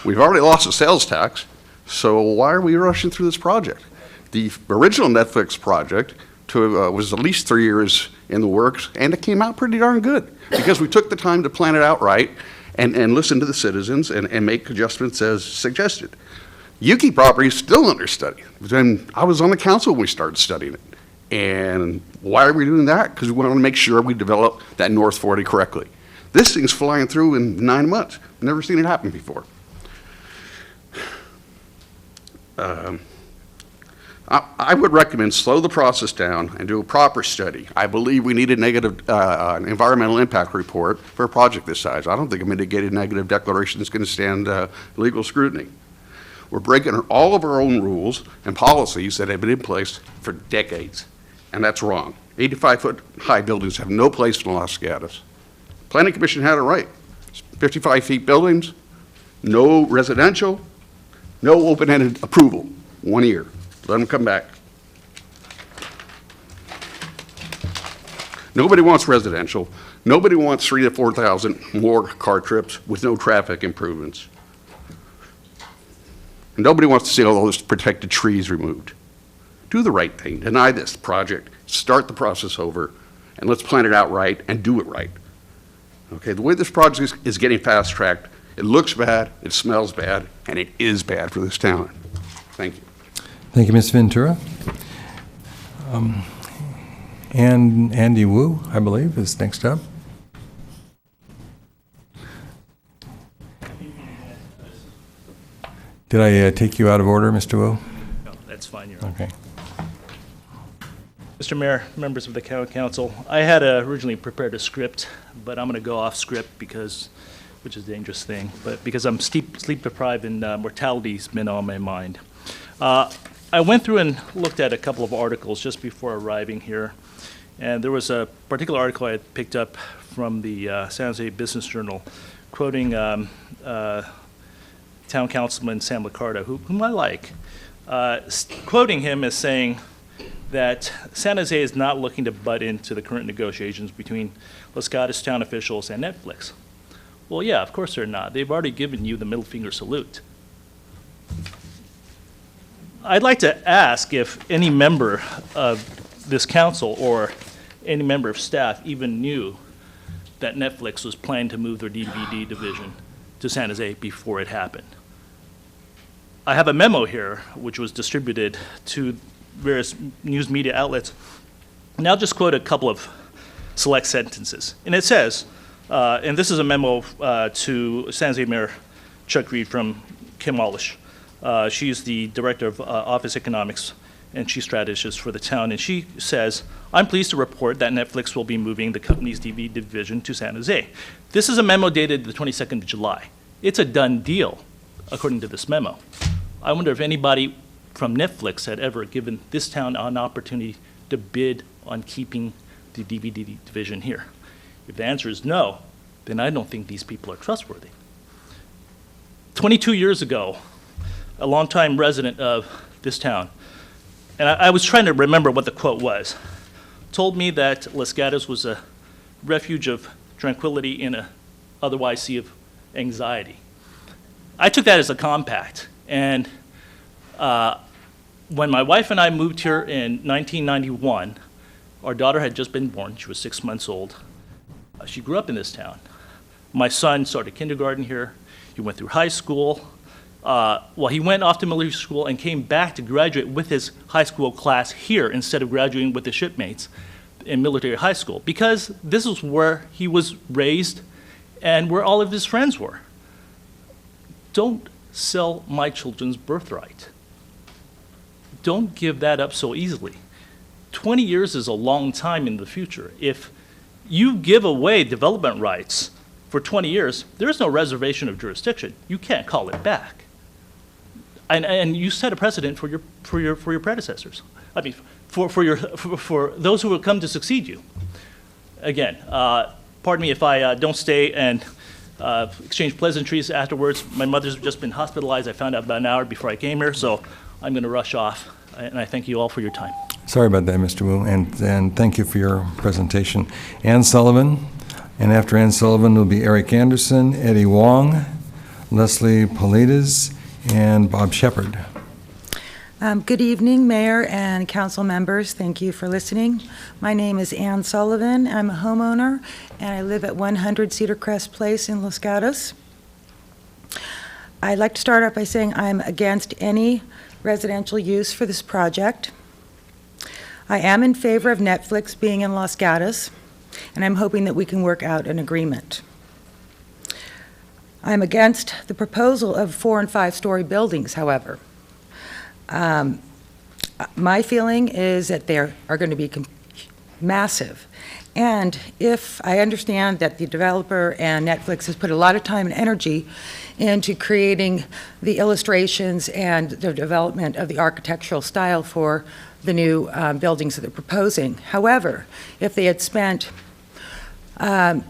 We've already lost the sales tax. So why are we rushing through this project? The original Netflix project was at least 3 years in the works, and it came out pretty darn good because we took the time to plan it out right and listen to the citizens and make adjustments as suggested. Yuki property is still under study. I was on the council when we started studying it. And why are we doing that? Because we want to make sure we develop that North 40 correctly. This thing's flying through in 9 months. Never seen it happen before. I would recommend slow the process down and do a proper study. I believe we need a negative environmental impact report for a project this size. I don't think a mitigated negative declaration is going to stand legal scrutiny. We're breaking all of our own rules and policies that have been in place for decades, and that's wrong. 85-foot high buildings have no place in Los Gatos. Planning Commission had it right. 55 feet buildings, no residential, no open-ended approval, 1 year. Let them come back. Nobody wants residential. Nobody wants 3,000 to 4,000 more car trips with no traffic improvements. Nobody wants to see all those protected trees removed. Do the right thing. Deny this project. Start the process over, and let's plan it out right and do it right. Okay, the way this project is getting fast-tracked, it looks bad, it smells bad, and it is bad for this town. Thank you. Thank you, Ms. Ventura. And Andy Wu, I believe, is next up. Did I take you out of order, Mr. Wu? No, that's fine, Your Honor. Okay. Mr. Mayor, members of the County Council, I had originally prepared a script, but I'm going to go off script which is a dangerous thing, but because I'm sleep deprived and mortality's been on my mind. I went through and looked at a couple of articles just before arriving here, and there was a particular article I had picked up from the San Jose Business Journal quoting Town Councilman Sam Liccardo, whom I like, quoting him as saying that San Jose is not looking to butt into the current negotiations between Los Gatos town officials and Netflix. Well, yeah, of course they're not. They've already given you the middle finger salute. I'd like to ask if any member of this council or any member of staff even knew that Netflix was planning to move their DVD division to San Jose before it happened. I have a memo here which was distributed to various news media outlets, and I'll just quote a couple of select sentences. And it says, and this is a memo to San Jose Mayor Chuck Reed from Kim Wallish. She's the Director of Office Economics and Chief Strategist for the town, and she says, I'm pleased to report that Netflix will be moving the company's DVD division to San Jose. This is a memo dated the 22nd of July. It's a done deal, according to this memo. I wonder if anybody from Netflix had ever given this town an opportunity to bid on keeping the DVD division here. If the answer is no, then I don't think these people are trustworthy. 22 years ago, a longtime resident of this town, and I was trying to remember what the quote was, told me that Los Gatos was a refuge of tranquility in a otherwise sea of anxiety. I took that as a compact, and when my wife and I moved here in 1991, our daughter had just been born. She was 6 months old. She grew up in this town. My son started kindergarten here. He went through high school. He went off to military school and came back to graduate with his high school class here instead of graduating with his shipmates in military high school, because this is where he was raised and where all of his friends were. Don't sell my children's birthright. Don't give that up so easily. 20 years is a long time in the future. If you give away development rights for 20 years, there's no reservation of jurisdiction. You can't call it back. And you set a precedent for your predecessors. I mean, for those who will come to succeed you. Again, pardon me if I don't stay and exchange pleasantries afterwards. My mother's just been hospitalized. I found out about an hour before I came here, so I'm going to rush off. And I thank you all for your time. Sorry about that, Mr. Wu, and thank you for your presentation. Ann Sullivan, and after Ann Sullivan will be Eric Anderson, Eddie Wong, Leslie Polides, and Bob Shepard. Good evening, Mayor and council members. Thank you for listening. My name is Ann Sullivan. I'm a homeowner, and I live at 100 Cedar Crest Place in Los Gatos. I'd like to start off by saying I'm against any residential use for this project. I am in favor of Netflix being in Los Gatos, and I'm hoping that we can work out an agreement. I'm against the proposal of 4- and 5-story buildings, however. My feeling is that they are going to be massive. And if I understand that the developer and Netflix has put a lot of time and energy into creating the illustrations and the development of the architectural style for the new buildings that they're proposing. However, if they had spent a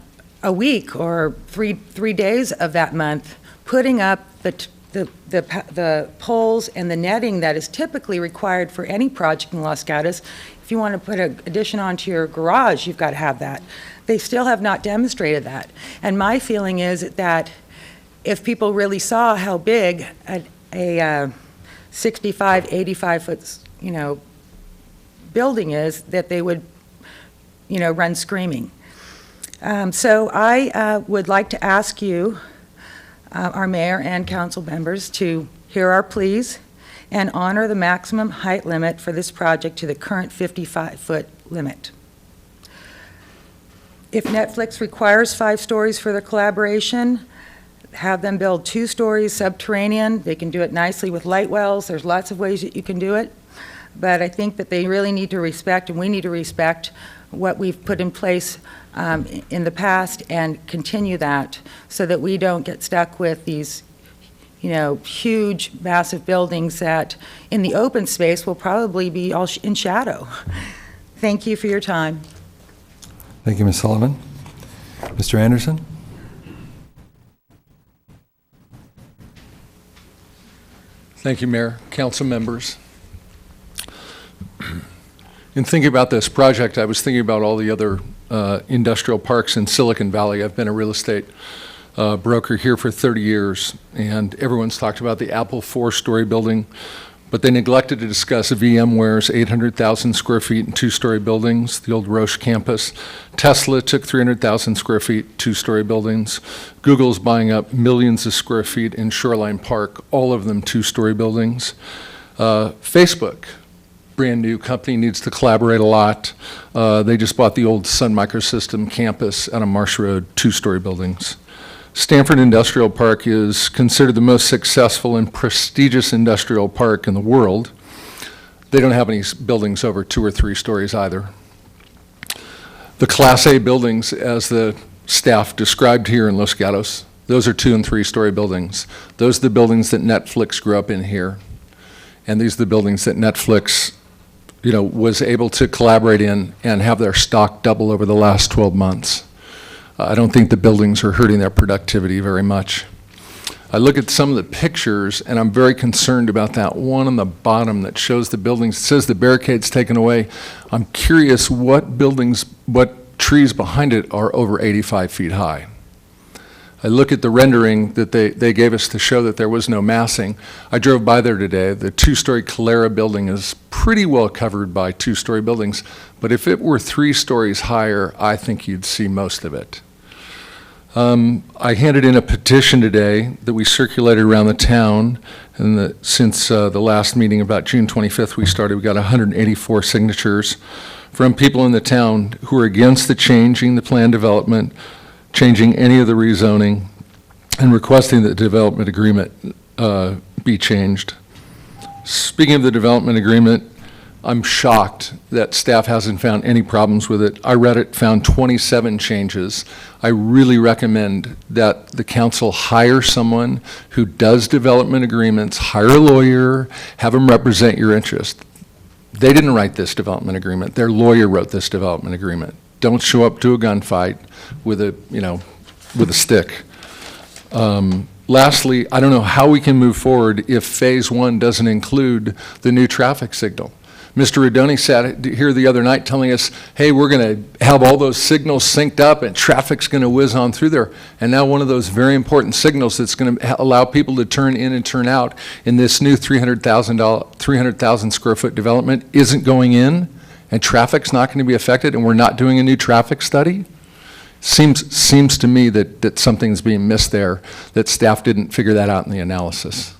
week or three days of that month putting up the poles and the netting that is typically required for any project in Los Gatos. If you want to put an addition onto your garage, you've got to have that. They still have not demonstrated that. And my feeling is that if people really saw how big a 65, 85-foot, building is, that they would, run screaming. So I would like to ask you, our mayor and council members, to hear our pleas and honor the maximum height limit for this project to the current 55-foot limit. If Netflix requires 5 stories for the collaboration, have them build 2 stories subterranean. They can do it nicely with light wells. There's lots of ways that you can do it. But I think that they really need to respect, and we need to respect, what we've put in place in the past and continue that so that we don't get stuck with these, huge, massive buildings that in the open space will probably be all in shadow. Thank you for your time. Thank you, Ms. Sullivan. Mr. Anderson? Thank you, Mayor, council members. In thinking about this project, I was thinking about all the other industrial parks in Silicon Valley. I've been a real estate broker here for 30 years, and everyone's talked about the Apple 4-story building, but they neglected to discuss VMware's 800,000 square feet and 2-story buildings, the old Roche campus. Tesla took 300,000 square feet, 2-story buildings. Google's buying up millions of square feet in Shoreline Park, all of them 2-story buildings. Facebook, brand new company, needs to collaborate a lot. They just bought the old Sun Microsystem campus out on Marsh Road, 2-story buildings. Stanford Industrial Park is considered the most successful and prestigious industrial park in the world. They don't have any buildings over 2 or 3 stories either. The Class A buildings, as the staff described here in Los Gatos, those are 2- and 3-story buildings. Those are the buildings that Netflix grew up in here. And these are the buildings that Netflix was able to collaborate in and have their stock double over the last 12 months. I don't think the buildings are hurting their productivity very much. I look at some of the pictures, and I'm very concerned about that one on the bottom that shows the buildings. It says the barricade's taken away. I'm curious what trees behind it are over 85 feet high. I look at the rendering that they gave us to show that there was no massing. I drove by there today. The 2-story Calera building is pretty well covered by 2-story buildings, but if it were 3 stories higher, I think you'd see most of it. I handed in a petition today that we circulated around the town, and since the last meeting about June 25th we got 184 signatures from people in the town who are against changing the plan development, changing any of the rezoning, and requesting that the development agreement be changed. Speaking of the development agreement, I'm shocked that staff hasn't found any problems with it. I read it, found 27 changes. I really recommend that the council hire someone who does development agreements, hire a lawyer, have them represent your interest. They didn't write this development agreement. Their lawyer wrote this development agreement. Don't show up to a gunfight with a stick. Lastly, I don't know how we can move forward if phase 1 doesn't include the new traffic signal. Mr. Rodoni sat here the other night telling us, hey, we're going to have all those signals synced up and traffic's going to whiz on through there. And now one of those very important signals that's going to allow people to turn in and turn out in this new 300,000 square foot development isn't going in, and traffic's not going to be affected, and we're not doing a new traffic study. Seems to me that something's being missed there, that staff didn't figure that out in the analysis.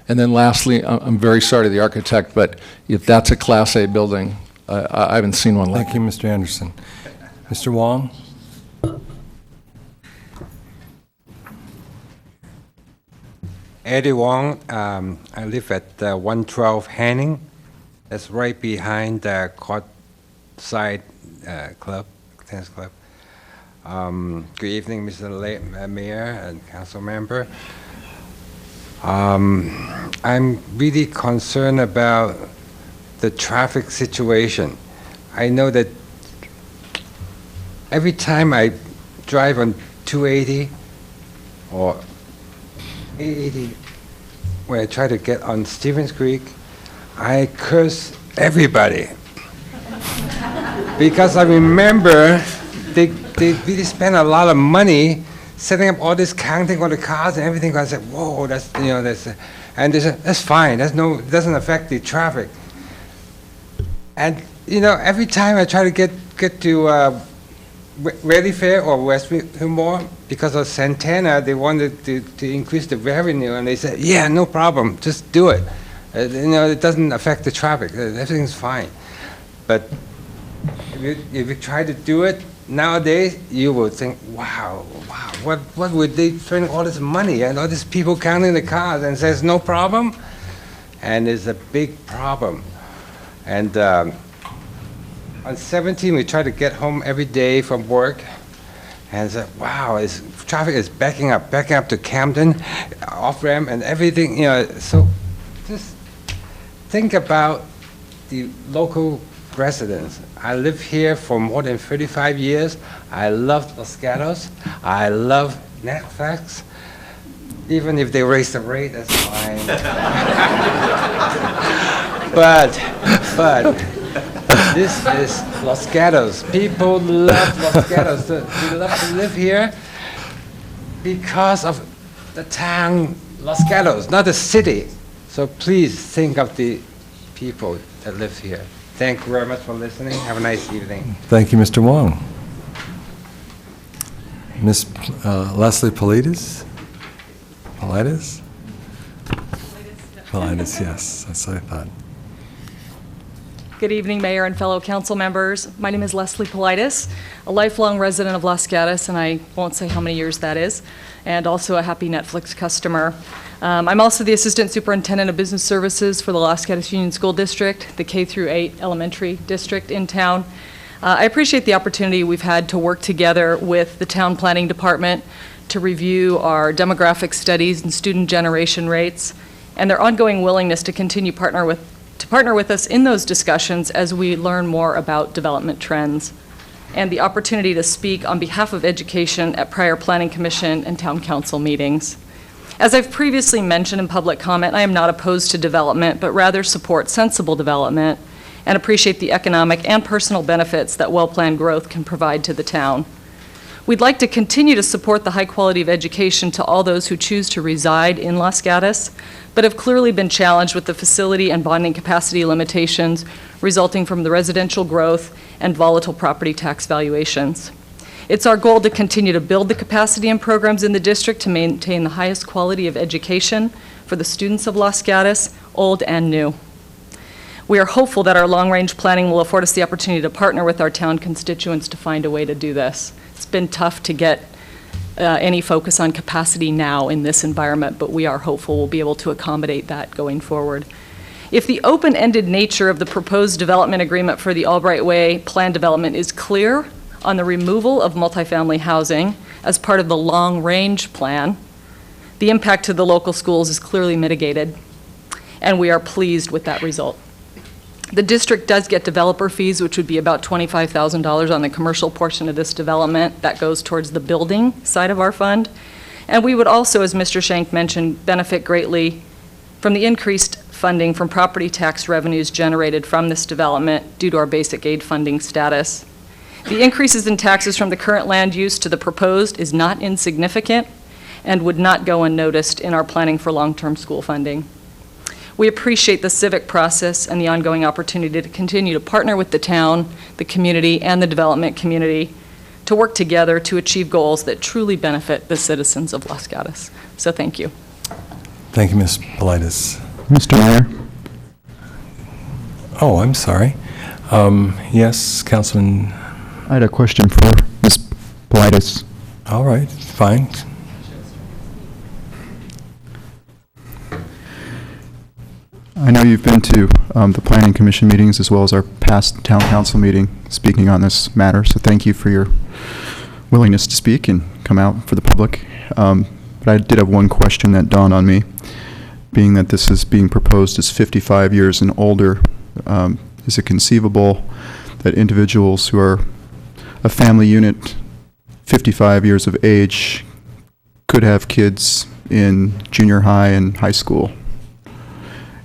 And then lastly, I'm very sorry to the architect, but if that's a Class A building, I haven't seen one like it. Thank you, Mr. Anderson. Mr. Wong? Eddie Wong, I live at 112 Hanning. That's right behind the Courtside Club, tennis club. Good evening, Mr. Mayor and Council Member. I'm really concerned about the traffic situation. I know that every time I drive on 280 or 880, when I try to get on Stevens Creek, I curse everybody. Because I remember they really spend a lot of money setting up all this counting on the cars and everything. I said, whoa, and they said, that's fine. It doesn't affect the traffic. And every time I try to get to Ready Fair or Westminster Mall, because of Santana, they wanted to increase the revenue, and they said, yeah, no problem, just do it. It doesn't affect the traffic. Everything's fine. But if you try to do it nowadays, you will think, wow, what would they spend all this money and all these people counting the cars, and says no problem? And it's a big problem. And on 17, we try to get home every day from work, and said, wow, traffic is backing up to Camden, off-ramp and everything, so just think about the local residents. I live here for more than 35 years. I love Los Gatos. I love Netflix. Even if they raise the rate, that's fine. but this is Los Gatos. People love Los Gatos. They love to live here because of the town Los Gatos, not the city. So please think of the people that live here. Thank you very much for listening. Have a nice evening. Thank you, Mr. Wong. Ms. Leslie Politis? Politis? Politis, yes, that's what I thought. Good evening, Mayor and fellow council members. My name is Leslie Politis, a lifelong resident of Los Gatos, and I won't say how many years that is, and also a happy Netflix customer. I'm also the Assistant Superintendent of Business Services for the Los Gatos Union School District, the K-8 elementary district in town. I appreciate the opportunity we've had to work together with the Town Planning Department to review our demographic studies and student generation rates, and their ongoing willingness to continue partner with us in those discussions as we learn more about development trends, and the opportunity to speak on behalf of education at prior Planning Commission and Town Council meetings. As I've previously mentioned in public comment, I am not opposed to development, but rather support sensible development and appreciate the economic and personal benefits that well-planned growth can provide to the town. We'd like to continue to support the high quality of education to all those who choose to reside in Los Gatos, but have clearly been challenged with the facility and bonding capacity limitations resulting from the residential growth and volatile property tax valuations. It's our goal to continue to build the capacity and programs in the district to maintain the highest quality of education for the students of Los Gatos, old and new. We are hopeful that our long-range planning will afford us the opportunity to partner with our town constituents to find a way to do this. It's been tough to get any focus on capacity now in this environment, but we are hopeful we'll be able to accommodate that going forward. If the open-ended nature of the proposed development agreement for the Albright Way planned development is clear on the removal of multifamily housing as part of the long-range plan, the impact to the local schools is clearly mitigated, and we are pleased with that result. The district does get developer fees, which would be about $25,000 on the commercial portion of this development. That goes towards the building side of our fund. And we would also, as Mr. Shank mentioned, benefit greatly from the increased funding from property tax revenues generated from this development due to our basic aid funding status. The increases in taxes from the current land use to the proposed is not insignificant and would not go unnoticed in our planning for long-term school funding. We appreciate the civic process and the ongoing opportunity to continue to partner with the town, the community, and the development community to work together to achieve goals that truly benefit the citizens of Los Gatos. So thank you. Thank you, Ms. Politis. Mr. Mayor? Oh, I'm sorry. Yes, Councilman. I had a question for Ms. Politis. All right, fine. I know you've been to the Planning Commission meetings as well as our past Town Council meeting speaking on this matter, so thank you for your willingness to speak and come out for the public. But I did have one question that dawned on me, being that this is being proposed as 55 years and older. Is it conceivable that individuals who are a family unit 55 years of age could have kids in junior high and high school?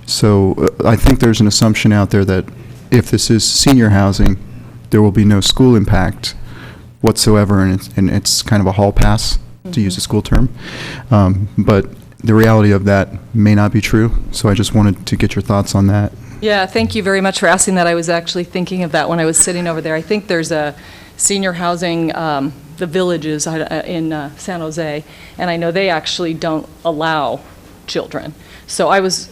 So I think there's an assumption out there that if this is senior housing, there will be no school impact whatsoever, and it's kind of a hall pass, to use a school term. But the reality of that may not be true, so I just wanted to get your thoughts on that. Yeah, thank you very much for asking that. I was actually thinking of that when I was sitting over there. I think there's a senior housing, the Villages in San Jose, and I know they actually don't allow children. So I was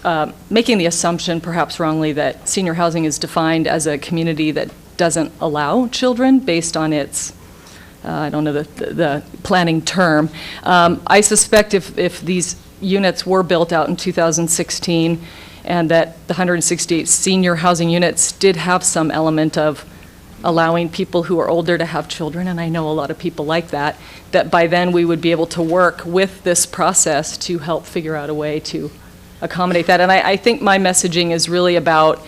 making the assumption, perhaps wrongly, that senior housing is defined as a community that doesn't allow children based on its, I don't know the planning term. I suspect if these units were built out in 2016 and that the 168 senior housing units did have some element of allowing people who are older to have children, and I know a lot of people like that, that by then we would be able to work with this process to help figure out a way to accommodate that. And I think my messaging is really about,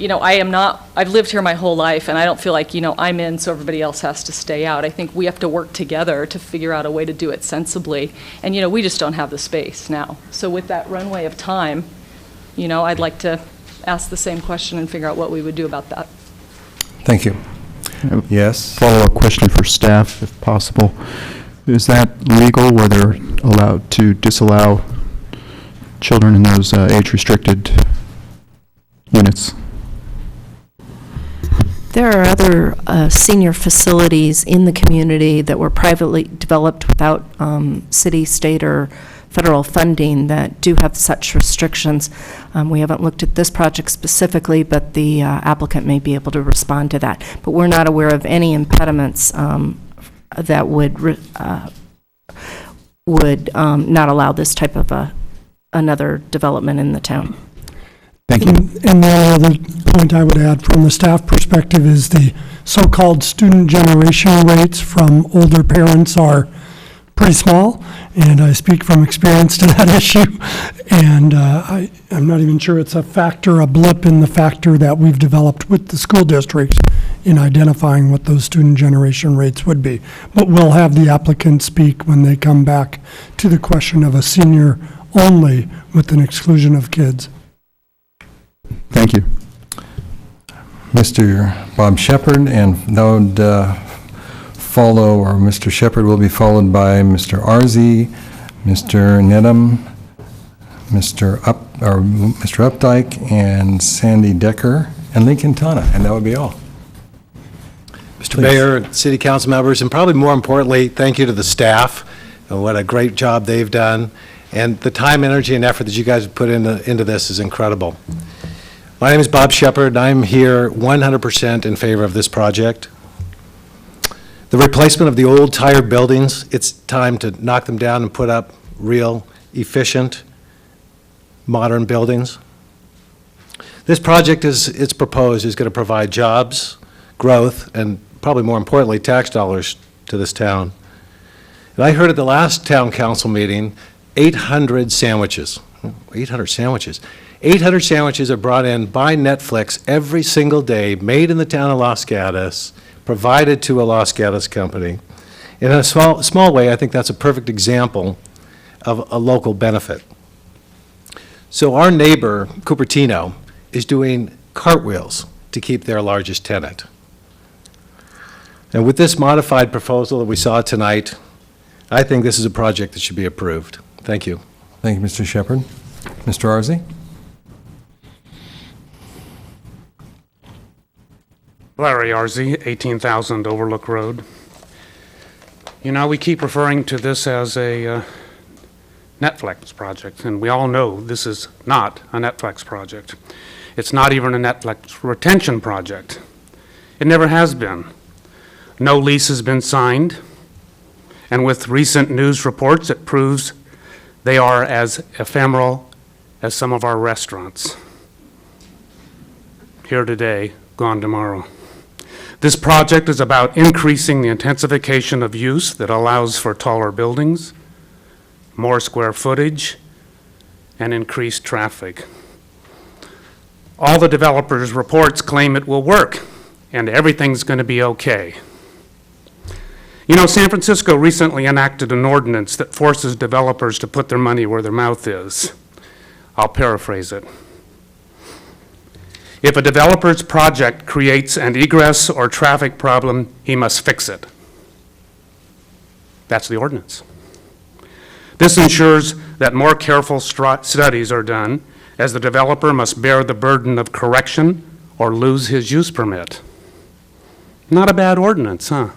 I've lived here my whole life, and I don't feel like, I'm in so everybody else has to stay out. I think we have to work together to figure out a way to do it sensibly. And, we just don't have the space now. So with that runway of time, I'd like to ask the same question and figure out what we would do about that. Thank you. Yes? Follow-up question for staff, if possible. Is that legal where they're allowed to disallow children in those age-restricted units? There are other senior facilities in the community that were privately developed without city, state, or federal funding that do have such restrictions. We haven't looked at this project specifically, but the applicant may be able to respond to that. But we're not aware of any impediments that would not allow this type of another development in the town. Thank you. And the only other point I would add from the staff perspective is the so-called student generation rates from older parents are pretty small, and I speak from experience to that issue. And I'm not even sure it's a blip in the factor that we've developed with the school districts in identifying what those student generation rates would be. But we'll have the applicant speak when they come back to the question of a senior only with an exclusion of kids. Thank you. Mr. Bob Shepard, and that would follow, or Mr. Shepard will be followed by Mr. Arzi, Mr. Nedham, Mr. Updike, and Sandy Decker, and Lincoln Tana, and that would be all. Mr. Mayor, City Council members, and probably more importantly, thank you to the staff, and what a great job they've done, and the time, energy, and effort that you guys have put into this is incredible. My name is Bob Shepard, and I'm here 100% in favor of this project. The replacement of the old tired buildings, it's time to knock them down and put up real, efficient, modern buildings. This project, as it's proposed, is going to provide jobs, growth, and probably more importantly, tax dollars to this town. And I heard at the last town council meeting, 800 sandwiches. 800 sandwiches. 800 sandwiches are brought in by Netflix every single day, made in the town of Los Gatos, provided to a Los Gatos company. In a small way, I think that's a perfect example of a local benefit. So our neighbor, Cupertino, is doing cartwheels to keep their largest tenant. And with this modified proposal that we saw tonight, I think this is a project that should be approved. Thank you. Thank you, Mr. Shepherd. Mr. Arze? Larry Arze, 18,000 Overlook Road. You know, we keep referring to this as a Netflix project, and we all know this is not a Netflix project. It's not even a Netflix retention project. It never has been. No lease has been signed, and with recent news reports, it proves they are as ephemeral as some of our restaurants. Here today, gone tomorrow. This project is about increasing the intensification of use that allows for taller buildings, more square footage, and increased traffic. All the developers' reports claim it will work, and everything's going to be okay. You know, San Francisco recently enacted an ordinance that forces developers to put their money where their mouth is. I'll paraphrase it. If a developer's project creates an egress or traffic problem, he must fix it. That's the ordinance. This ensures that more careful studies are done, as the developer must bear the burden of correction or lose his use permit. Not a bad ordinance, huh?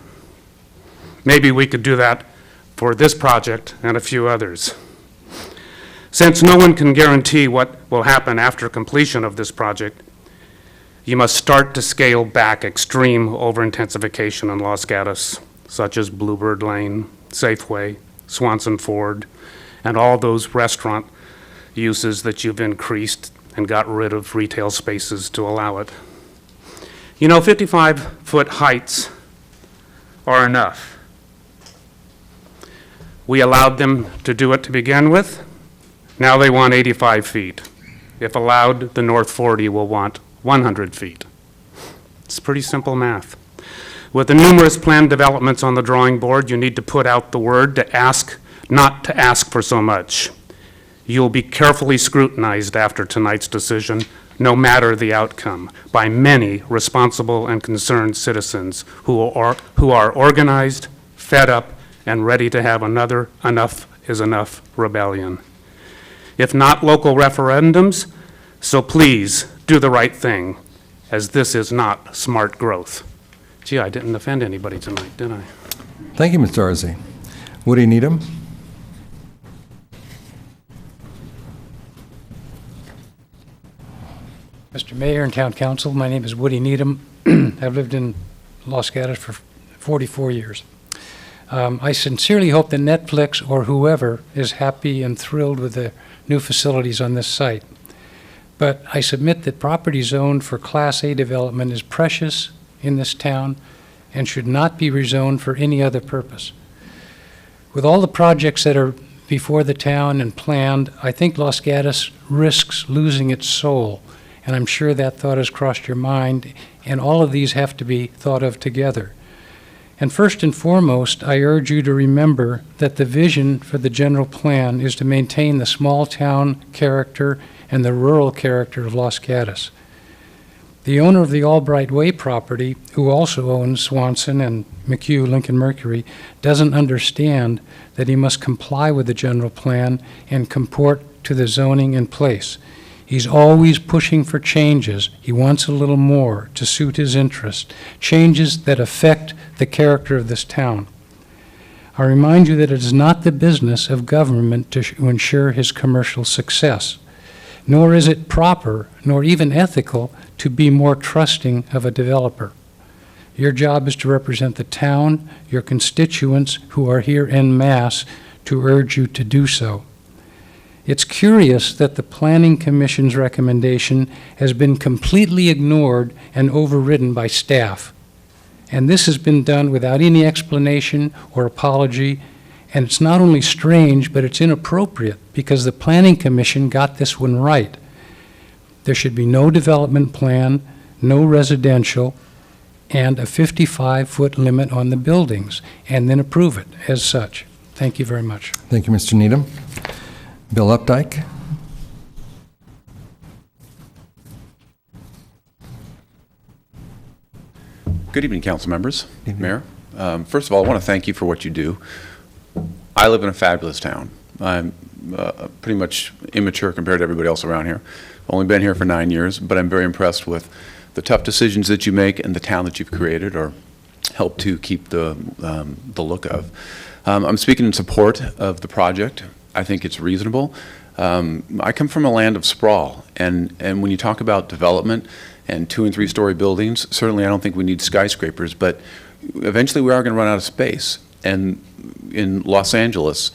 Maybe we could do that for this project and a few others. Since no one can guarantee what will happen after completion of this project, you must start to scale back extreme over-intensification in Los Gatos, such as Bluebird Lane, Safeway, Swanson Ford, and all those restaurant uses that you've increased and got rid of retail spaces to allow it. You know, 55-foot heights are enough. We allowed them to do it to begin with. Now they want 85 feet. If allowed, the North 40 will want 100 feet. It's pretty simple math. With the numerous planned developments on the drawing board, you need to put out the word to ask, not to ask for so much. You'll be carefully scrutinized after tonight's decision, no matter the outcome, by many responsible and concerned citizens who are organized, fed up, and ready to have another enough is enough rebellion. If not local referendums, so please do the right thing, as this is not smart growth. Gee, I didn't offend anybody tonight, did I? Thank you, Mr. Arze. Woody Needham? Mr. Mayor and Town Council, my name is Woody Needham. I've lived in Los Gatos for 44 years. I sincerely hope that Netflix or whoever is happy and thrilled with the new facilities on this site. But I submit that property zoned for Class A development is precious in this town and should not be rezoned for any other purpose. With all the projects that are before the town and planned, I think Los Gatos risks losing its soul, and I'm sure that thought has crossed your mind, and all of these have to be thought of together. And first and foremost, I urge you to remember that the vision for the general plan is to maintain the small town character and the rural character of Los Gatos. The owner of the Albright Way property, who also owns Swanson and McHugh Lincoln Mercury, doesn't understand that he must comply with the general plan and comport to the zoning in place. He's always pushing for changes. He wants a little more to suit his interest, changes that affect the character of this town. I remind you that it is not the business of government to ensure his commercial success, nor is it proper, nor even ethical, to be more trusting of a developer. Your job is to represent the town, your constituents who are here en masse, to urge you to do so. It's curious that the Planning Commission's recommendation has been completely ignored and overridden by staff. And this has been done without any explanation or apology, and it's not only strange, but it's inappropriate because the Planning Commission got this one right. There should be no development plan, no residential, and a 55-foot limit on the buildings, and then approve it as such. Thank you very much. Thank you, Mr. Needham. Bill Updike? Good evening, council members, Mayor. First of all, I want to thank you for what you do. I live in a fabulous town. I'm pretty much immature compared to everybody else around here. I've only been here for 9 years, but I'm very impressed with the tough decisions that you make and the town that you've created or helped to keep the look of. I'm speaking in support of the project. I think it's reasonable. I come from a land of sprawl, and when you talk about development and 2- and 3-story buildings, certainly I don't think we need skyscrapers, but eventually we are going to run out of space. And in Los Angeles,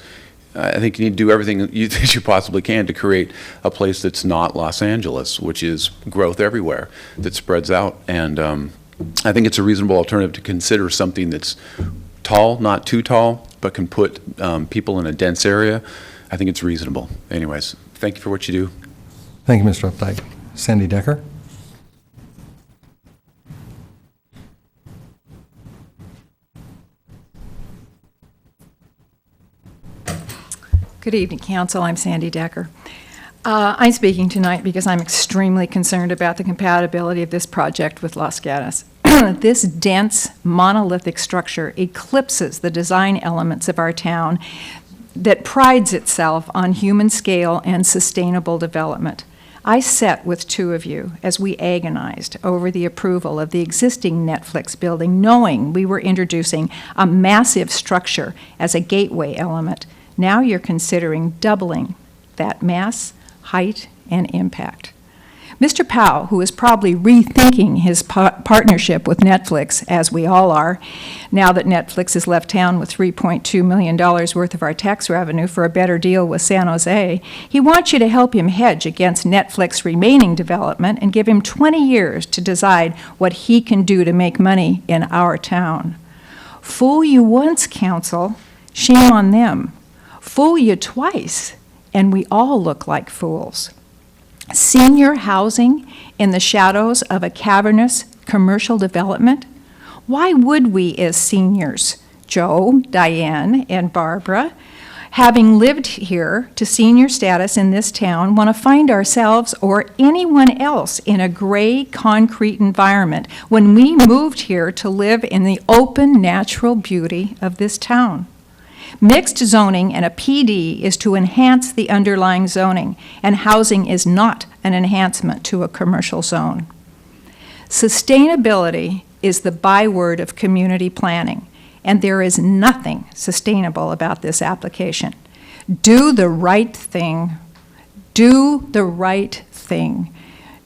I think you need to do everything that you possibly can to create a place that's not Los Angeles, which is growth everywhere that spreads out. And I think it's a reasonable alternative to consider something that's tall, not too tall, but can put people in a dense area. I think it's reasonable. Anyways, thank you for what you do. Thank you, Mr. Updike. Sandy Decker. Good evening, Council. I'm Sandy Decker. I'm speaking tonight because I'm extremely concerned about the compatibility of this project with Los Gatos. This dense, monolithic structure eclipses the design elements of our town that prides itself on human scale and sustainable development. I sat with 2 of you as we agonized over the approval of the existing Netflix building, knowing we were introducing a massive structure as a gateway element. Now you're considering doubling that mass, height, and impact. Mr. Powell, who is probably rethinking his partnership with Netflix, as we all are, now that Netflix has left town with $3.2 million worth of our tax revenue for a better deal with San Jose, he wants you to help him hedge against Netflix remaining development and give him 20 years to decide what he can do to make money in our town. Fool you once, council, shame on them. Fool you twice, and we all look like fools. Senior housing in the shadows of a cavernous commercial development? Why would we as seniors, Joe, Diane, and Barbara, having lived here to senior status in this town, want to find ourselves or anyone else in a gray concrete environment when we moved here to live in the open natural beauty of this town? Mixed zoning and a PD is to enhance the underlying zoning, and housing is not an enhancement to a commercial zone. Sustainability is the byword of community planning, and there is nothing sustainable about this application. Do the right thing. Do the right thing.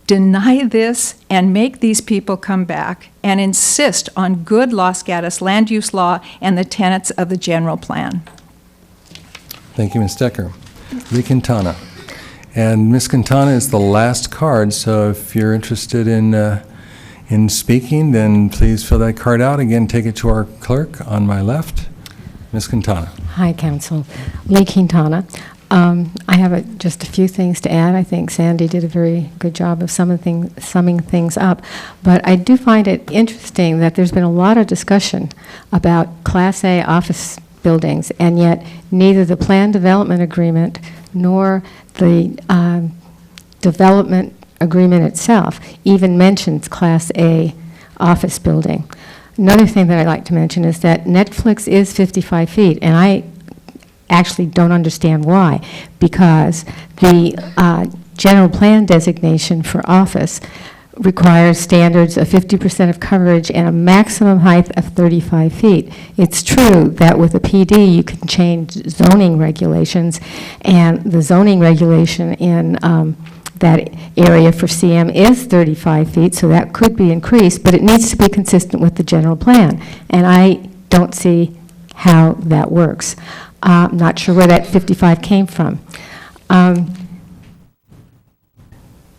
Deny this and make these people come back and insist on good Los Gatos land use law and the tenets of the general plan. Thank you, Ms. Decker. Lee Quintana. And Ms. Quintana is the last card, so if you're interested in speaking, then please fill that card out. Again, take it to our clerk on my left. Ms. Quintana. Hi, Council. Lee Quintana. I have just a few things to add. I think Sandy did a very good job of summing things up. But I do find it interesting that there's been a lot of discussion about Class A office buildings, and yet neither the plan development agreement nor the development agreement itself even mentions Class A office building. Another thing that I'd like to mention is that Netflix is 55 feet, and I actually don't understand why, because the general plan designation for office requires standards of 50% of coverage and a maximum height of 35 feet. It's true that with a PD you can change zoning regulations, and the zoning regulation in that area for CM is 35 feet, so that could be increased, but it needs to be consistent with the general plan, and I don't see how that works. I'm not sure where that 55 came from.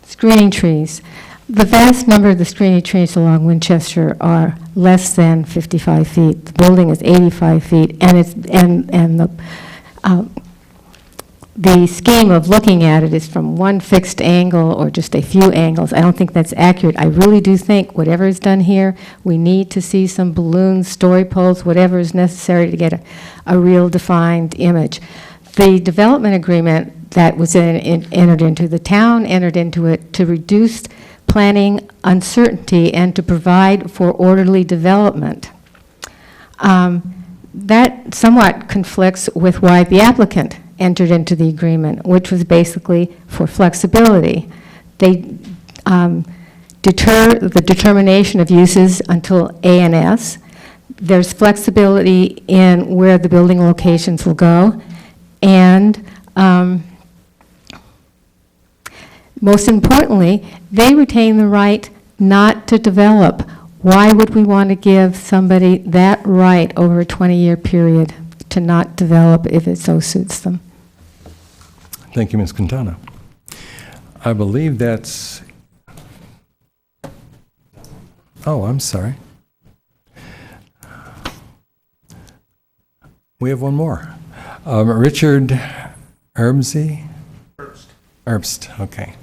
Screening trees. The vast number of the screening trees along Winchester are less than 55 feet. The building is 85 feet, and the scheme of looking at it is from one fixed angle or just a few angles. I don't think that's accurate. I really do think whatever is done here, we need to see some balloons, story poles, whatever is necessary to get a real defined image. The development agreement that was entered into, the town entered into it to reduce planning uncertainty and to provide for orderly development. That somewhat conflicts with why the applicant entered into the agreement, which was basically for flexibility. They deter the determination of uses until A&S. There's flexibility in where the building locations will go, and most importantly, they retain the right not to develop. Why would we want to give somebody that right over a 20-year period to not develop if it so suits them? Thank you, Ms. Quintana. I believe that's... Oh, I'm sorry. We have one more. Richard Herbst. Herbst, okay.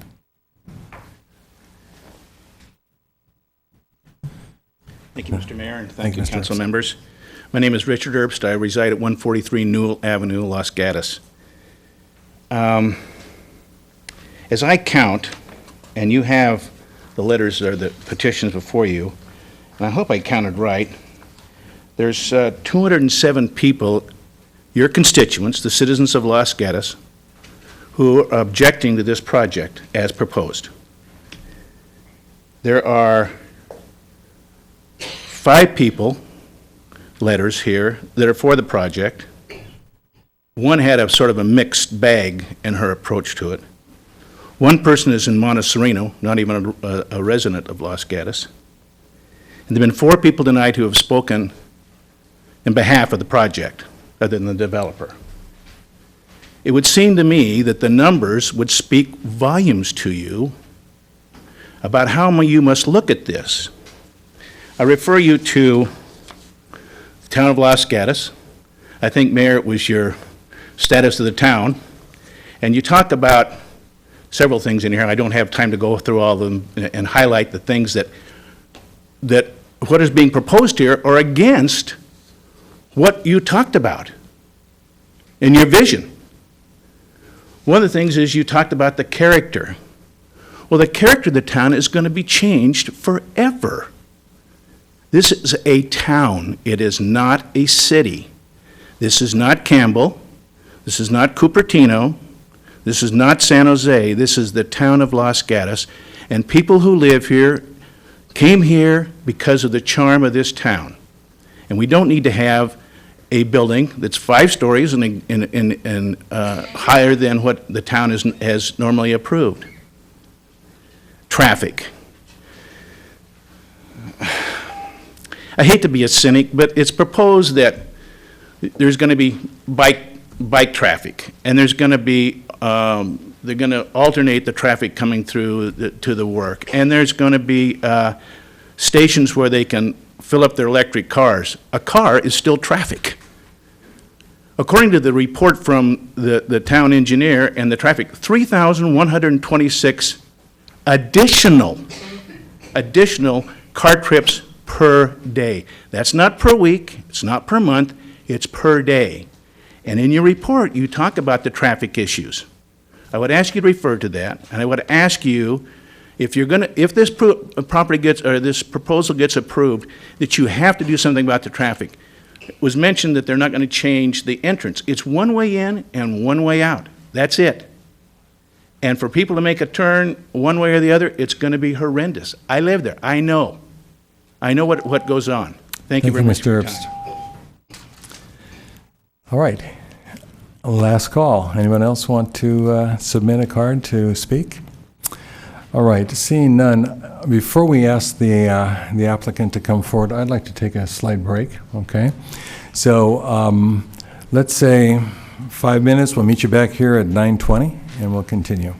Thank you, Mr. Mayor, and Thank thank you, you, Mr. council Herbst. members. My name is Richard Herbst. I reside at 143 Newell Avenue, Los Gatos. As I count, and you have the letters or the petitions before you, and I hope I counted right, there's 207 people, your constituents, the citizens of Los Gatos, who are objecting to this project as proposed. There are 5 people, letters here, that are for the project. One had a sort of a mixed bag in her approach to it. One person is in Montecito, not even a resident of Los Gatos. And there have been 4 people tonight who have spoken in behalf of the project, other than the developer. It would seem to me that the numbers would speak volumes to you about how you must look at this. I refer you to the town of Los Gatos. I think, Mayor, it was your status of the town. And you talk about several things in here. I don't have time to go through all of them and highlight the things that what is being proposed here are against what you talked about in your vision. One of the things is you talked about the character. Well, the character of the town is going to be changed forever. This is a town. It is not a city. This is not Campbell. This is not Cupertino. This is not San Jose. This is the town of Los Gatos. And people who live here came here because of the charm of this town. And we don't need to have a building that's 5 stories and higher than what the town has normally approved. Traffic. I hate to be a cynic, but it's proposed that there's going to be bike traffic, and there's going to be they're going to alternate the traffic coming through to the work, and there's going to be stations where they can fill up their electric cars. A car is still traffic. According to the report from the town engineer and the traffic, 3,126 additional car trips per day. That's not per week, it's not per month, it's per day. And in your report, you talk about the traffic issues. I would ask you to refer to that, and I would ask you, if this property gets, or this proposal gets approved, that you have to do something about the traffic. It was mentioned that they're not going to change the entrance. It's one way in and one way out. That's it. And for people to make a turn one way or the other, it's going to be horrendous. I live there. I know. I know what goes on. Thank you very much, Mr. Herbst. All right. Last call. Anyone else want to submit a card to speak? All right. Seeing none, before we ask the applicant to come forward, I'd like to take a slight break. Okay. So let's say 5 minutes. We'll meet you back here at 9:20, and we'll continue.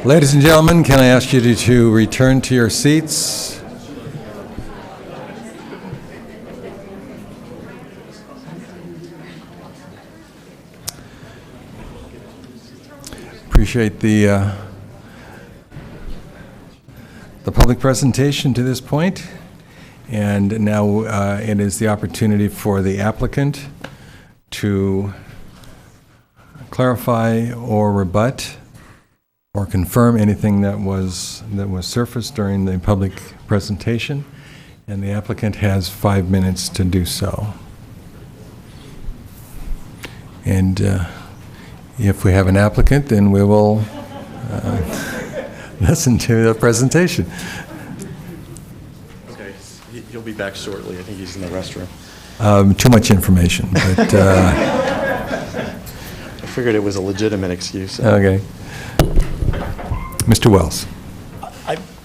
Ladies and gentlemen, can I ask you to return to your seats? Appreciate the public presentation to this point. And now it is the opportunity for the applicant to clarify or rebut or confirm anything that was surfaced during the public presentation. And the applicant has 5 minutes to do so. And if we have an applicant, then we will listen to the presentation. Okay, he'll be back shortly. I think he's in the restroom. Too much information, but... I figured it was a legitimate excuse. Okay. Mr. Wells.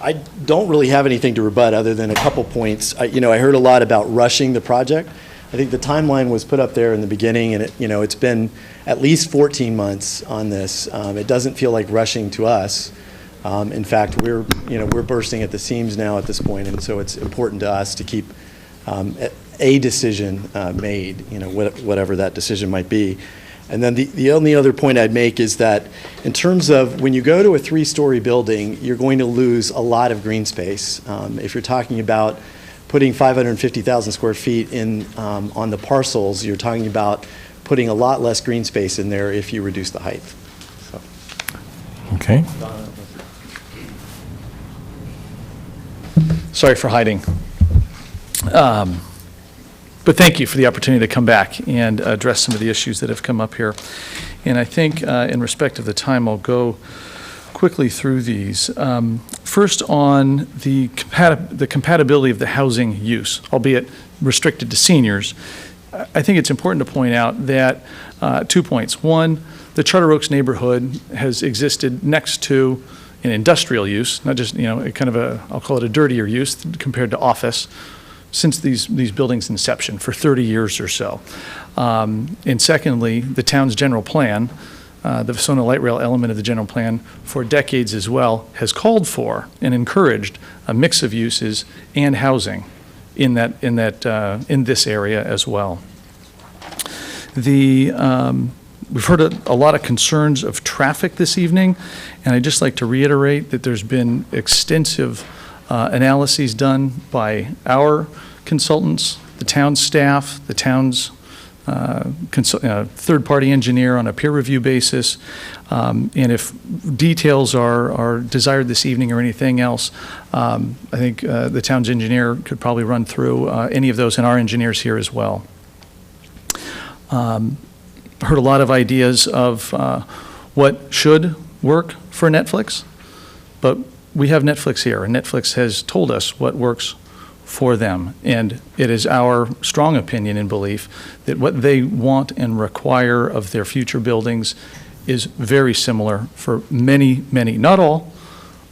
I don't really have anything to rebut other than a couple points. I heard a lot about rushing the project. I think the timeline was put up there in the beginning, and it's been at least 14 months on this. It doesn't feel like rushing to us. In fact, we're bursting at the seams now at this point, and so it's important to us to keep a decision made, whatever that decision might be. And then the only other point I'd make is that in terms of when you go to a 3-story building, you're going to lose a lot of green space. If you're talking about putting 550,000 square feet in on the parcels, you're talking about putting a lot less green space in there if you reduce the height. So. Okay. Sorry for hiding. But thank you for the opportunity to come back and address some of the issues that have come up here. And I think in respect of the time, I'll go quickly through these. First, on the compatibility of the housing use, albeit restricted to seniors, I think it's important to point out that 2 points. One, the Charter Oaks neighborhood has existed next to an industrial use, not just, kind of I'll call it a dirtier use compared to office, since these buildings' inception for 30 years or so. And secondly, the town's general plan, the Vasona Light Rail element of the general plan for decades as well, has called for and encouraged a mix of uses and housing in this area as well. We've heard a lot of concerns of traffic this evening, and I'd just like to reiterate that there's been extensive analyses done by our consultants, the town staff, the town's third-party engineer on a peer review basis. And if details are desired this evening or anything else, I think the town's engineer could probably run through any of those, and our engineers here as well. Heard a lot of ideas of what should work for Netflix, but we have Netflix here, and Netflix has told us what works for them. And it is our strong opinion and belief that what they want and require of their future buildings is very similar for many, many, not all,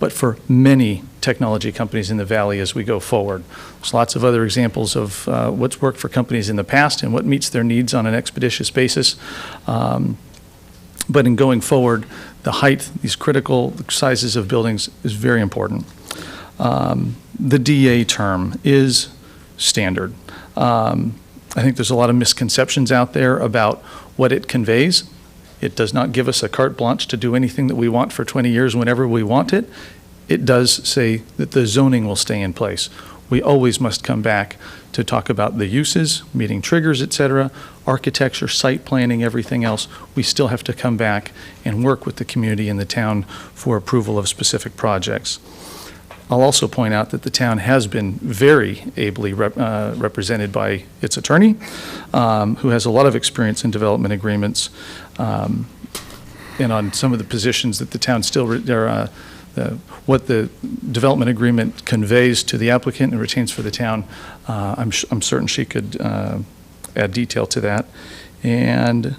but for many technology companies in the Valley as we go forward. There's lots of other examples of what's worked for companies in the past and what meets their needs on an expeditious basis. But in going forward, the height, these critical sizes of buildings is very important. The DA term is standard. I think there's a lot of misconceptions out there about what it conveys. It does not give us a carte blanche to do anything that we want for 20 years whenever we want it. It does say that the zoning will stay in place. We always must come back to talk about the uses, meeting triggers, et cetera, architecture, site planning, everything else. We still have to come back and work with the community and the town for approval of specific projects. I'll also point out that the town has been very ably represented by its attorney, who has a lot of experience in development agreements, and on some of the positions that the town still, what the development agreement conveys to the applicant and retains for the town, I'm certain she could add detail to that. And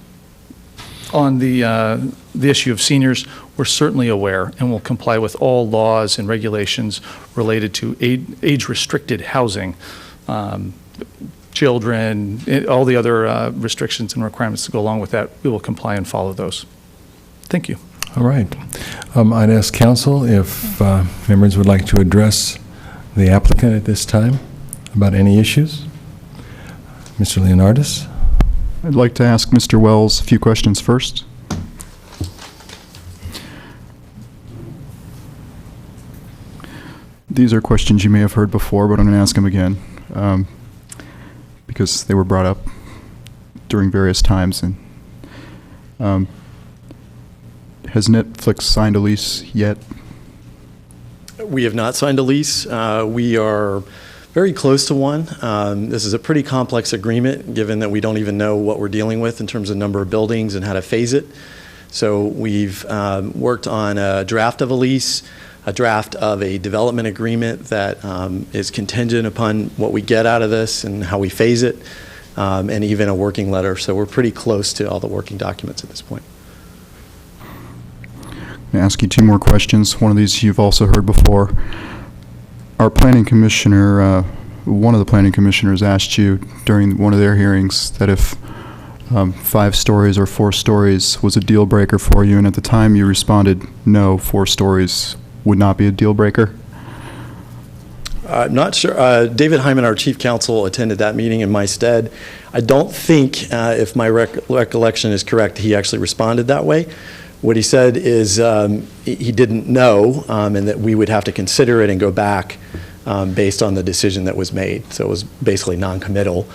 on the issue of seniors, we're certainly aware and will comply with all laws and regulations related to age-restricted housing, children, all the other restrictions and requirements that go along with that. We will comply and follow those. Thank you. All right. I'd ask council if members would like to address the applicant at this time about any issues. Mr. Leonardis? I'd like to ask Mr. Wells a few questions first. These are questions you may have heard before, but I'm going to ask them again because they were brought up during various times. And has Netflix signed a lease yet? We have not signed a lease. We are very close to one. This is a pretty complex agreement, given that we don't even know what we're dealing with in terms of number of buildings and how to phase it. So we've worked on a draft of a lease, a draft of a development agreement that is contingent upon what we get out of this and how we phase it, and even a working letter. So we're pretty close to all the working documents at this point. I'm going to ask you two more questions. One of these you've also heard before. Our planning commissioner, one of the planning commissioners asked you during one of their hearings that if 5 stories or 4 stories was a deal breaker for you, and at the time you responded, no, 4 stories would not be a deal breaker. I'm not sure. David Hyman, our chief counsel, attended that meeting in my stead. I don't think, if my recollection is correct, he actually responded that way. What he said is he didn't know, and that we would have to consider it and go back based on the decision that was made. So it was basically non-committal.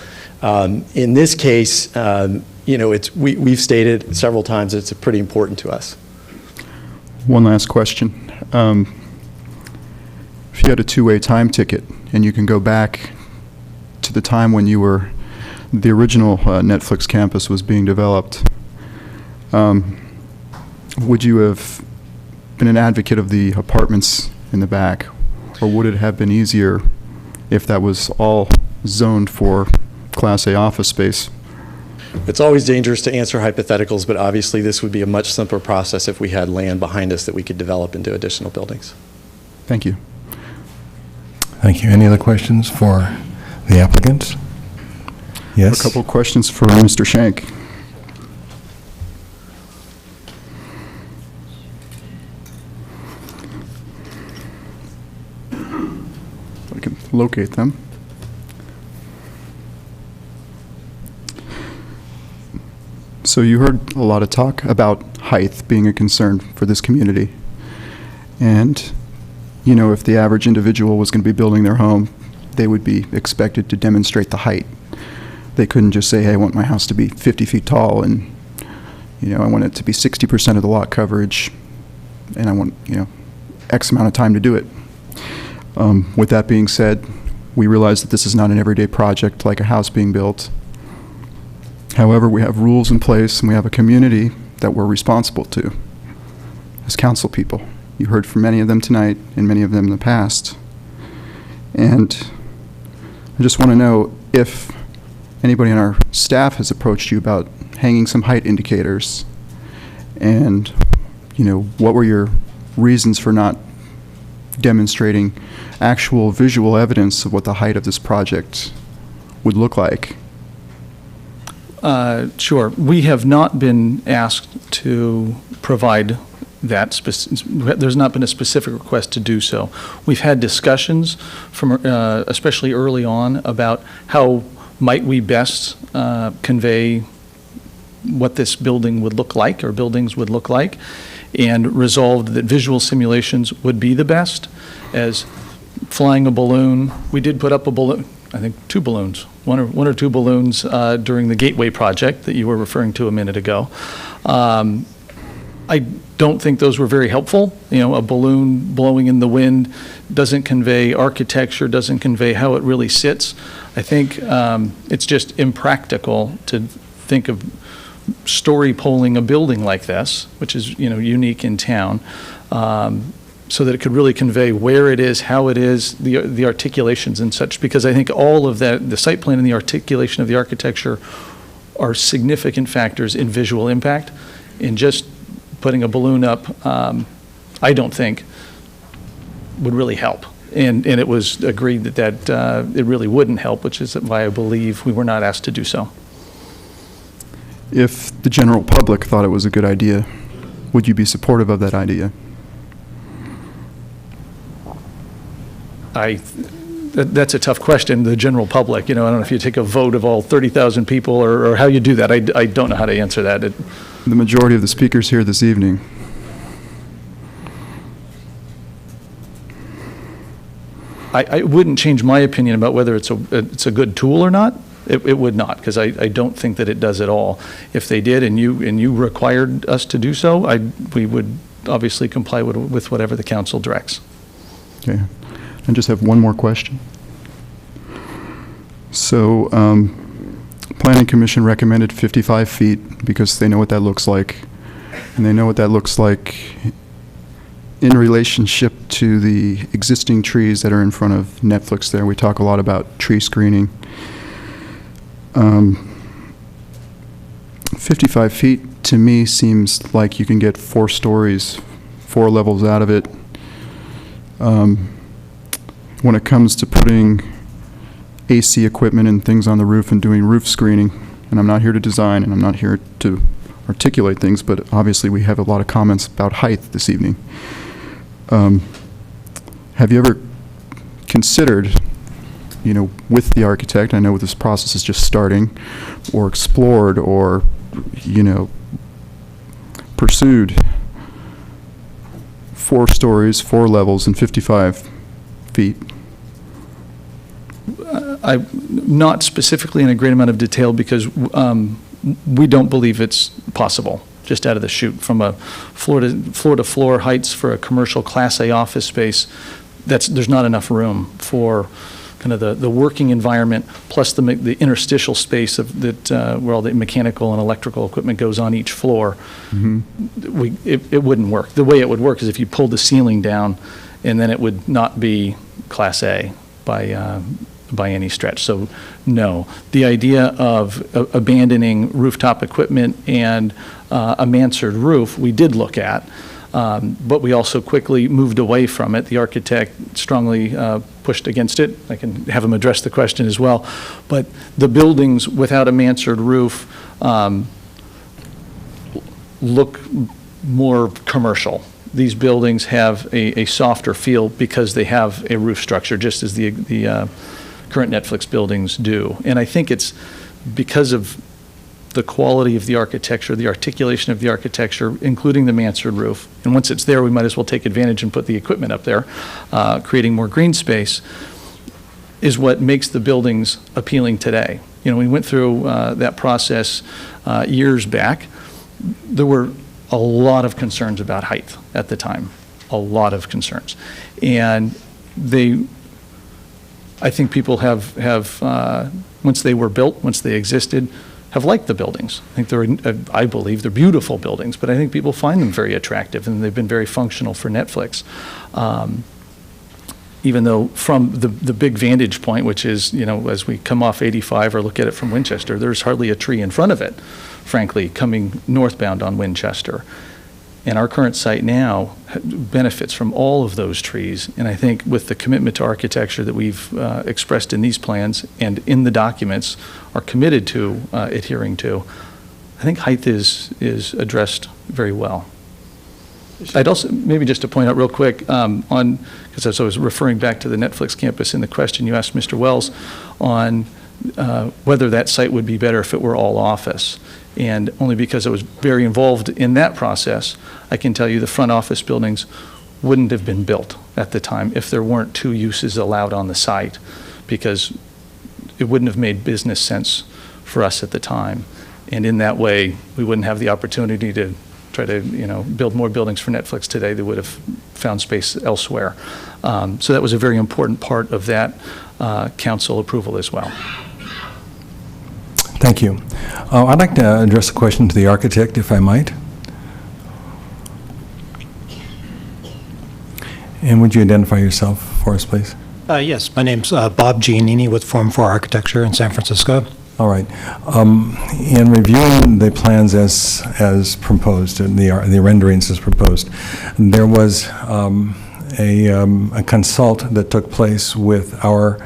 In this case, we've stated several times that it's pretty important to us. One last question. If you had a two-way time ticket and you can go back to the time when the original Netflix campus was being developed, would you have been an advocate of the apartments in the back, or would it have been easier if that was all zoned for Class A office space? It's always dangerous to answer hypotheticals, but obviously this would be a much simpler process if we had land behind us that we could develop into additional buildings. Thank you. Thank you. Any other questions for the applicant? Yes? A couple of questions for Mr. Shank. If I can locate them. So you heard a lot of talk about height being a concern for this community. And, if the average individual was going to be building their home, they would be expected to demonstrate the height. They couldn't just say, hey, I want my house to be 50 feet tall and, I want it to be 60% of the lot coverage and I want, X amount of time to do it. With that being said, we realize that this is not an everyday project like a house being built. However, we have rules in place and we have a community that we're responsible to as council people. You heard from many of them tonight and many of them in the past. And I just want to know if anybody on our staff has approached you about hanging some height indicators and, what were your reasons for not demonstrating actual visual evidence of what the height of this project would look like? Sure. We have not been asked to provide that. There's not been a specific request to do so. We've had discussions from, especially early on, about how might we best convey what this building would look like, or buildings would look like, and resolved that visual simulations would be the best. As flying a balloon, we did put up a balloon, I think 2 balloons, one or two balloons during the Gateway project that you were referring to a minute ago. I don't think those were very helpful. A balloon blowing in the wind doesn't convey architecture, doesn't convey how it really sits. I think it's just impractical to think of story polling a building like this, which is unique in town, so that it could really convey where it is, how it is, the articulations and such, because I think all of that, the site plan and the articulation of the architecture, are significant factors in visual impact. And just putting a balloon up, I don't think would really help. And it was agreed that it really wouldn't help, which is why I believe we were not asked to do so. If the general public thought it was a good idea, would you be supportive of that idea? That's a tough question, the general public. I don't know if you take a vote of all 30,000 people or how you do that. I don't know how to answer that. The majority of the speakers here this evening. I wouldn't change my opinion about whether it's a good tool or not. It would not, because I don't think that it does at all. If they did and you required us to do so, we would obviously comply with whatever the council directs. Okay. I just have one more question. So, Planning Commission recommended 55 feet because they know what that looks like. And they know what that looks like in relationship to the existing trees that are in front of Netflix there. We talk a lot about tree screening. 55 feet to me seems like you can get 4 stories, 4 levels out of it. When it comes to putting AC equipment and things on the roof and doing roof screening, and I'm not here to design and I'm not here to articulate things, but obviously we have a lot of comments about height this evening. Have you ever considered, with the architect, I know this process is just starting, or explored or, pursued 4 stories, 4 levels, and 55 feet? I'm not specifically in a great amount of detail because we don't believe it's possible, just out of the chute. From a floor-to-floor heights for a commercial Class A office space, there's not enough room for kind of the working environment, plus the interstitial space where all the mechanical and electrical equipment goes on each floor. Mm-hmm. It wouldn't work. The way it would work is if you pulled the ceiling down, and then it would not be Class A by any stretch. So no, the idea of abandoning rooftop equipment and a mansard roof, we did look at, but we also quickly moved away from it. The architect strongly pushed against it. I can have him address the question as well. But the buildings without a mansard roof look more commercial. These buildings have a softer feel because they have a roof structure, just as the current Netflix buildings do. And I think it's because of the quality of the architecture, the articulation of the architecture, including the mansard roof. And once it's there, we might as well take advantage and put the equipment up there, creating more green space, is what makes the buildings appealing today. We went through that process years back. There were a lot of concerns about height at the time, a lot of concerns. And I think people have once they were built, once they existed, have liked the buildings. I think I believe they're beautiful buildings, but I think people find them very attractive, and they've been very functional for Netflix. Even though from the big vantage point, which is, as we come off 85 or look at it from Winchester, there's hardly a tree in front of it, frankly, coming northbound on Winchester. And our current site now benefits from all of those trees. And I think with the commitment to architecture that we've expressed in these plans and in the documents are committed to adhering to, I think height is addressed very well. I'd also, maybe just to point out real quick, because as I was referring back to the Netflix campus in the question you asked Mr. Wells on whether that site would be better if it were all office. And only because I was very involved in that process, I can tell you the front office buildings wouldn't have been built at the time if there weren't 2 uses allowed on the site, because it wouldn't have made business sense for us at the time. And in that way, we wouldn't have the opportunity to try to build more buildings for Netflix today. They would have found space elsewhere. So that was a very important part of that council approval as well. Thank you. I'd like to address a question to the architect, if I might. And would you identify yourself for us, please? Yes, my name's Bob Giannini with Form 4 Architecture in San Francisco. All right. In reviewing the plans as proposed, the renderings as proposed, there was a consult that took place with our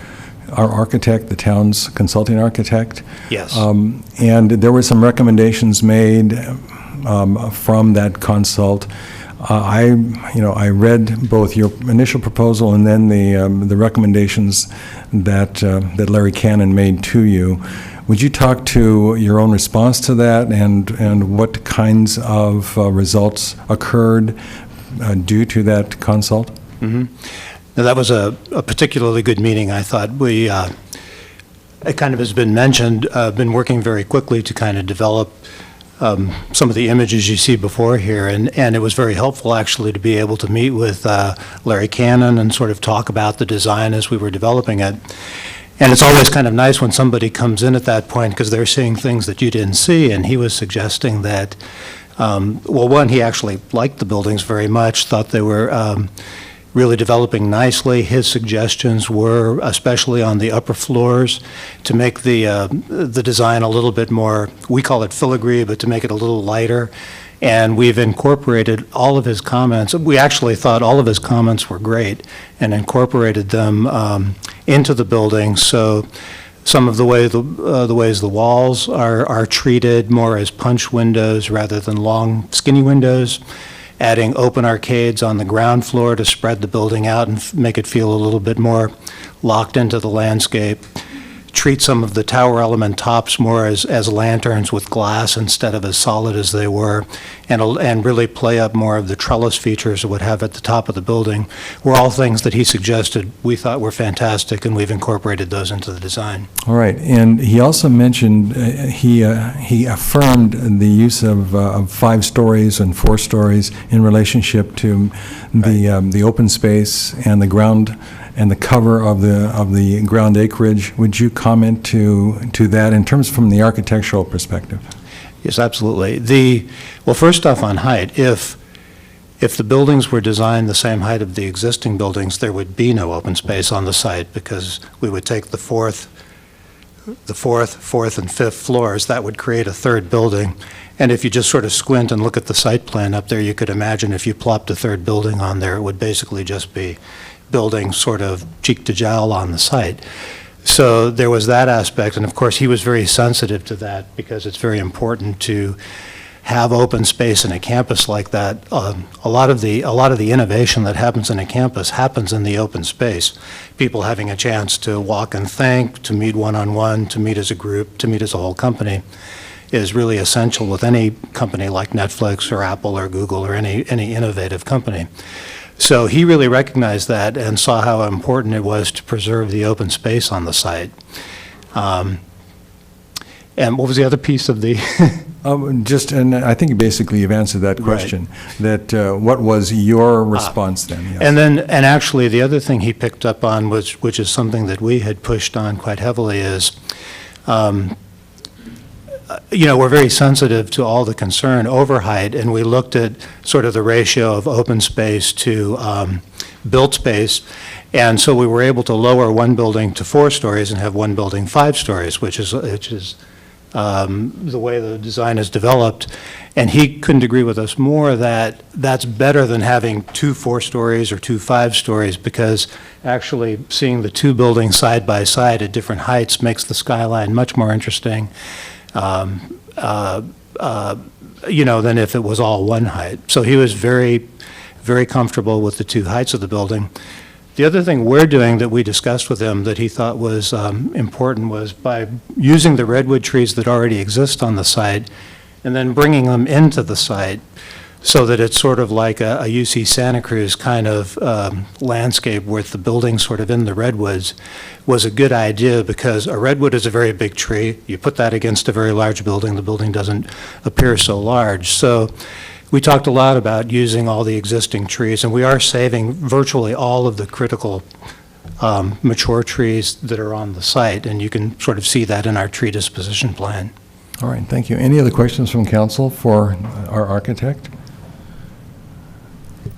architect, the town's consulting architect. Yes. And there were some recommendations made from that consult. I read both your initial proposal and then the recommendations that Larry Cannon made to you. Would you talk to your own response to that and what kinds of results occurred due to that consult? Mm-hmm. Now, that was a particularly good meeting. I thought it kind of has been mentioned, been working very quickly to kind of develop some of the images you see before here, and it was very helpful actually to be able to meet with Larry Cannon and sort of talk about the design as we were developing it. And it's always kind of nice when somebody comes in at that point because they're seeing things that you didn't see, and he was suggesting that, well, one, he actually liked the buildings very much, thought they were really developing nicely. His suggestions were, especially on the upper floors, to make the design a little bit more, we call it filigree, but to make it a little lighter. And we've incorporated all of his comments. We actually thought all of his comments were great and incorporated them into the building. So some of the ways the walls are treated more as punch windows rather than long, skinny windows, adding open arcades on the ground floor to spread the building out and make it feel a little bit more locked into the landscape. Treat some of the tower element tops more as lanterns with glass instead of as solid as they were, and really play up more of the trellis features it would have at the top of the building, were all things that he suggested we thought were fantastic, and we've incorporated those into the design. All right, and he also mentioned, he affirmed the use of 5 stories and 4 stories in relationship to the open space and the ground and the cover of the ground acreage. Would you comment to that in terms from the architectural perspective? Yes, absolutely. Well, first off, on height, if the buildings were designed the same height of the existing buildings, there would be no open space on the site because we would take the fourth, and fifth floors. That would create a third building. And if you just sort of squint and look at the site plan up there, you could imagine if you plopped a third building on there, it would basically just be building sort of cheek to jowl on the site. So there was that aspect, and of course he was very sensitive to that because it's very important to have open space in a campus like that. A lot of the innovation that happens in a campus happens in the open space. People having a chance to walk and think, to meet one-on-one, to meet as a group, to meet as a whole company is really essential with any company like Netflix or Apple or Google or any innovative company. So he really recognized that and saw how important it was to preserve the open space on the site. And what was the other piece of the? And I think basically you've answered that question. Right. That what was your response then? Yes. And actually the other thing he picked up on was, which is something that we had pushed on quite heavily, is we're very sensitive to all the concern over height, and we looked at sort of the ratio of open space to built space, and so we were able to lower one building to 4 stories and have one building 5 stories, which is the way the design is developed. And he couldn't agree with us more that that's better than having 2 4 stories or 2 5 stories, because actually seeing the 2 buildings side by side at different heights makes the skyline much more interesting. Than if it was all one height. So he was very, very comfortable with the 2 heights of the building. The other thing we're doing that we discussed with him that he thought was important was by using the redwood trees that already exist on the site and then bringing them into the site so that it's sort of like a UC Santa Cruz kind of landscape with the building sort of in the redwoods was a good idea, because a redwood is a very big tree. You put that against a very large building, the building doesn't appear so large. So we talked a lot about using all the existing trees, and we are saving virtually all of the critical mature trees that are on the site, and you can sort of see that in our tree disposition plan. All right, thank you. Any other questions from council for our architect?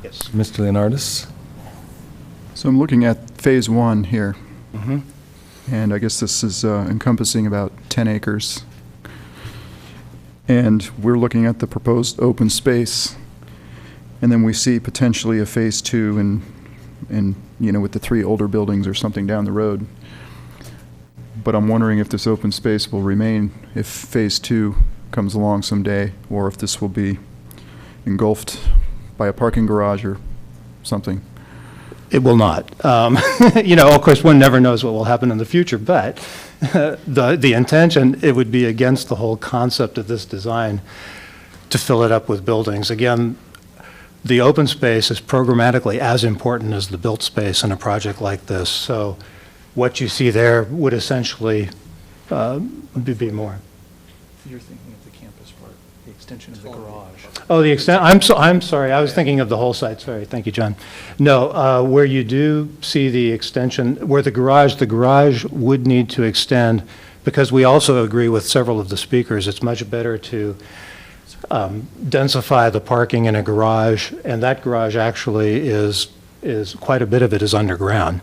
Yes. Mr. Leonardis? So I'm looking at phase 1 here. Mm-hmm. And I guess this is encompassing about 10 acres. And we're looking at the proposed open space. And then we see potentially a phase 2 and with the 3 older buildings or something down the road. But I'm wondering if this open space will remain if phase 2 comes along someday, or if this will be engulfed by a parking garage or something. It will not. Of course, one never knows what will happen in the future, but the intention, it would be against the whole concept of this design to fill it up with buildings. Again, the open space is programmatically as important as the built space in a project like this. So what you see there would essentially be more. You're thinking of the campus part, the extension of the garage. Oh, I'm sorry, I was thinking of the whole site, sorry, thank you, John. No, where you do see the extension, where the garage would need to extend, because we also agree with several of the speakers, it's much better to densify the parking in a garage, and that garage actually is quite a bit of it is underground.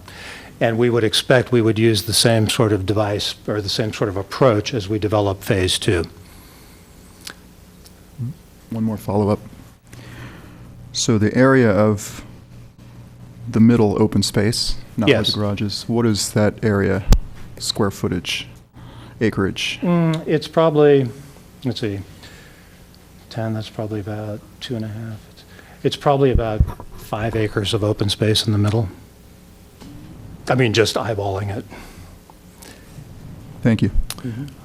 And we would expect we would use the same sort of device or the same sort of approach as we develop Phase 2. One more follow-up. So the area of the middle open space, not where Yes. the garage is, what is that area, square footage, acreage? It's probably, let's see, 10, that's probably about 2.5. It's probably about 5 acres of open space in the middle. I mean, just eyeballing it. Thank you.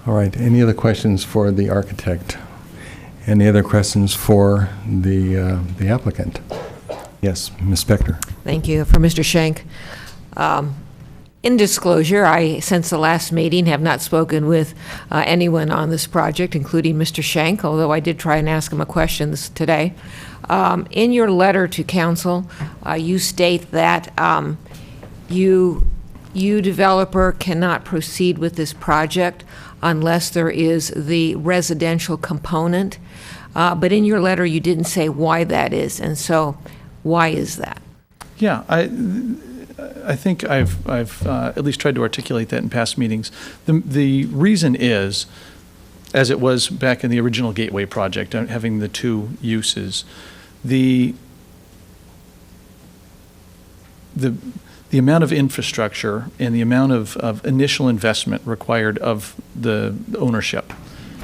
All right, any other questions for the architect? Any other questions for the applicant? Yes, Ms. Spector. Thank you. For Mr. Schenk. In disclosure, I, since the last meeting, have not spoken with anyone on this project, including Mr. Schenk, although I did try and ask him a question today. In your letter to council, you state that you developer cannot proceed with this project unless there is the residential component. But in your letter, you didn't say why that is, and so why is that? Yeah, I think I've at least tried to articulate that in past meetings. The reason is, as it was back in the original Gateway project, having the two uses, the amount of infrastructure and the amount of initial investment required of the ownership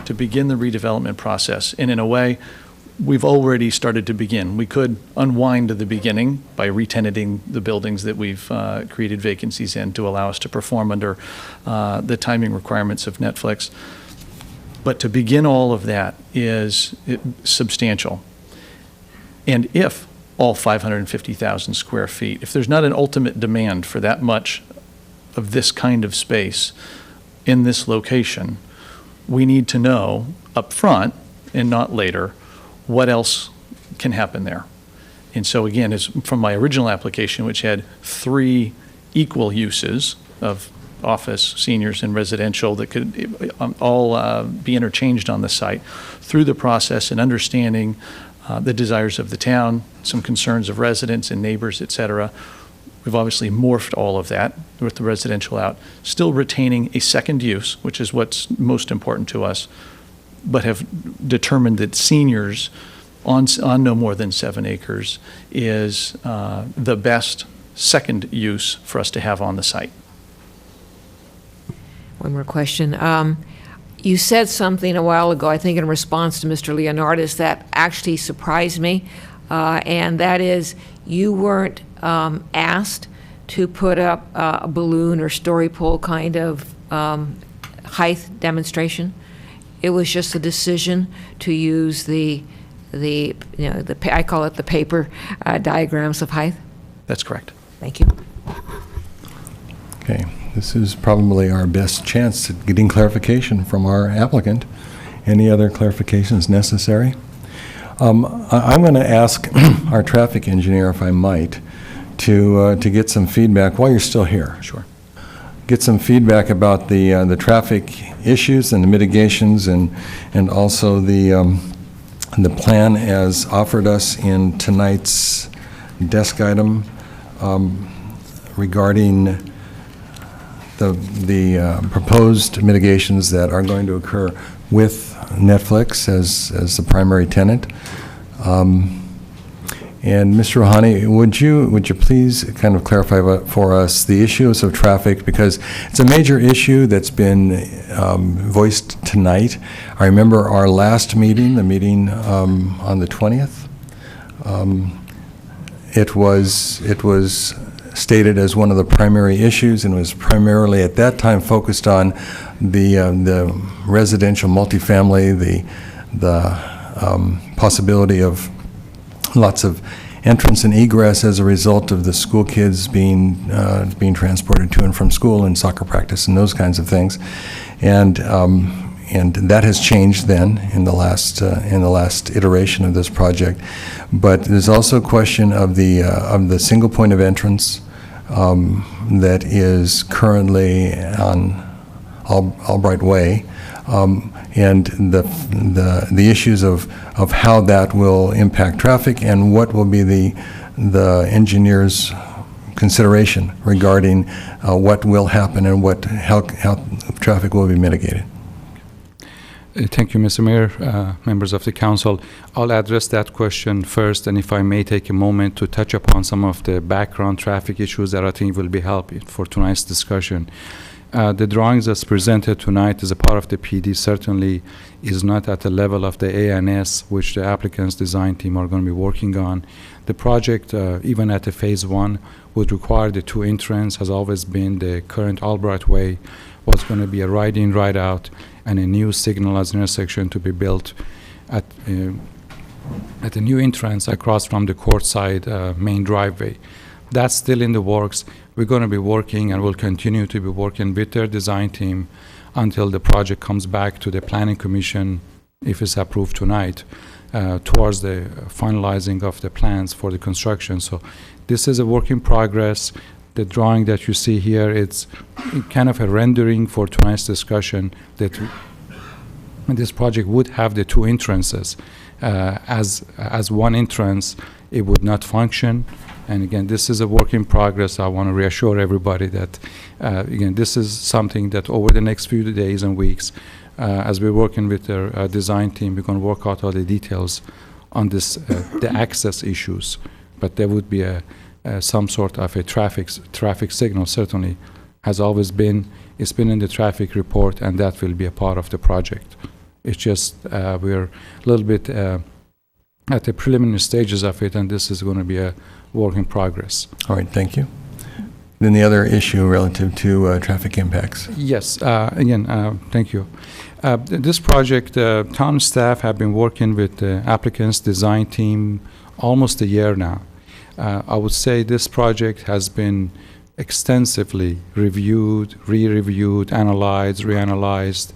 to begin the redevelopment process. And in a way, we've already started to begin. We could unwind the beginning by re-tenanting the buildings that we've created vacancies in to allow us to perform under the timing requirements of Netflix. But to begin all of that is substantial. And if all 550,000 square feet, if there's not an ultimate demand for that much of this kind of space in this location, we need to know up front and not later what else can happen there. And so again, as from my original application, which had 3 equal uses of office, seniors, and residential that could all be interchanged on the site, through the process and understanding the desires of the town, some concerns of residents and neighbors, et cetera. We've obviously morphed all of that with the residential out, still retaining a second use, which is what's most important to us, but have determined that seniors on no more than 7 acres is the best second use for us to have on the site. One more question. You said something a while ago, I think in response to Mr. Leonardis, that actually surprised me, and that is you weren't asked to put up a balloon or story pole kind of height demonstration. It was just a decision to use the I call it the paper diagrams of height. That's correct. Thank you. Okay, this is probably our best chance at getting clarification from our applicant. Any other clarifications necessary? I'm going to ask our traffic engineer, if I might, to get some feedback while you're still here. Sure. Get some feedback about the traffic issues and the mitigations, and also the plan as offered us in tonight's desk item regarding the proposed mitigations that are going to occur with Netflix as the primary tenant. And Mr. Rouhani, would you please kind of clarify for us the issues of traffic, because it's a major issue that's been voiced tonight. I remember our last meeting, the meeting on the 20th. It was stated as one of the primary issues, and was primarily at that time focused on the residential multifamily, the possibility of lots of entrance and egress as a result of the school kids being transported to and from school and soccer practice and those kinds of things, and that has changed then in the last iteration of this project. But there's also a question of the single point of entrance that is currently on Albright Way. And the issues of how that will impact traffic, and what will be the engineer's consideration regarding what will happen and how traffic will be mitigated. Thank you, Mr. Mayor, members of the council. I'll address that question first, and if I may take a moment to touch upon some of the background traffic issues that I think will be helpful for tonight's discussion. The drawings that's presented tonight as a part of the PD certainly is not at the level of the ANS, which the applicant's design team are going to be working on. The project, even at the phase 1, would require the 2 entrance, has always been the current Albright Way, was going to be a right-in, right-out, and a new signalized intersection to be built at the new entrance across from the courtside main driveway. That's still in the works. We're going to be working, and will continue to be working with their design team until the project comes back to the Planning Commission, if it's approved tonight, towards the finalizing of the plans for the construction. So this is a work in progress. The drawing that you see here, it's kind of a rendering for tonight's discussion that this project would have the 2 entrances. As one entrance, it would not function. And again, this is a work in progress. I want to reassure everybody that, again, this is something that over the next few days and weeks, as we're working with their design team, we're going to work out all the details on this, the access issues. But there would be some sort of a traffic signal, certainly has always been. It's been in the traffic report, and that will be a part of the project. It's just we're a little bit at the preliminary stages of it, and this is going to be a work in progress. All right, thank you. Then the other issue relative to traffic impacts. Yes, again, thank you. This project, town staff have been working with the applicant's design team almost a year now. I would say this project has been extensively reviewed, re-reviewed, analyzed, reanalyzed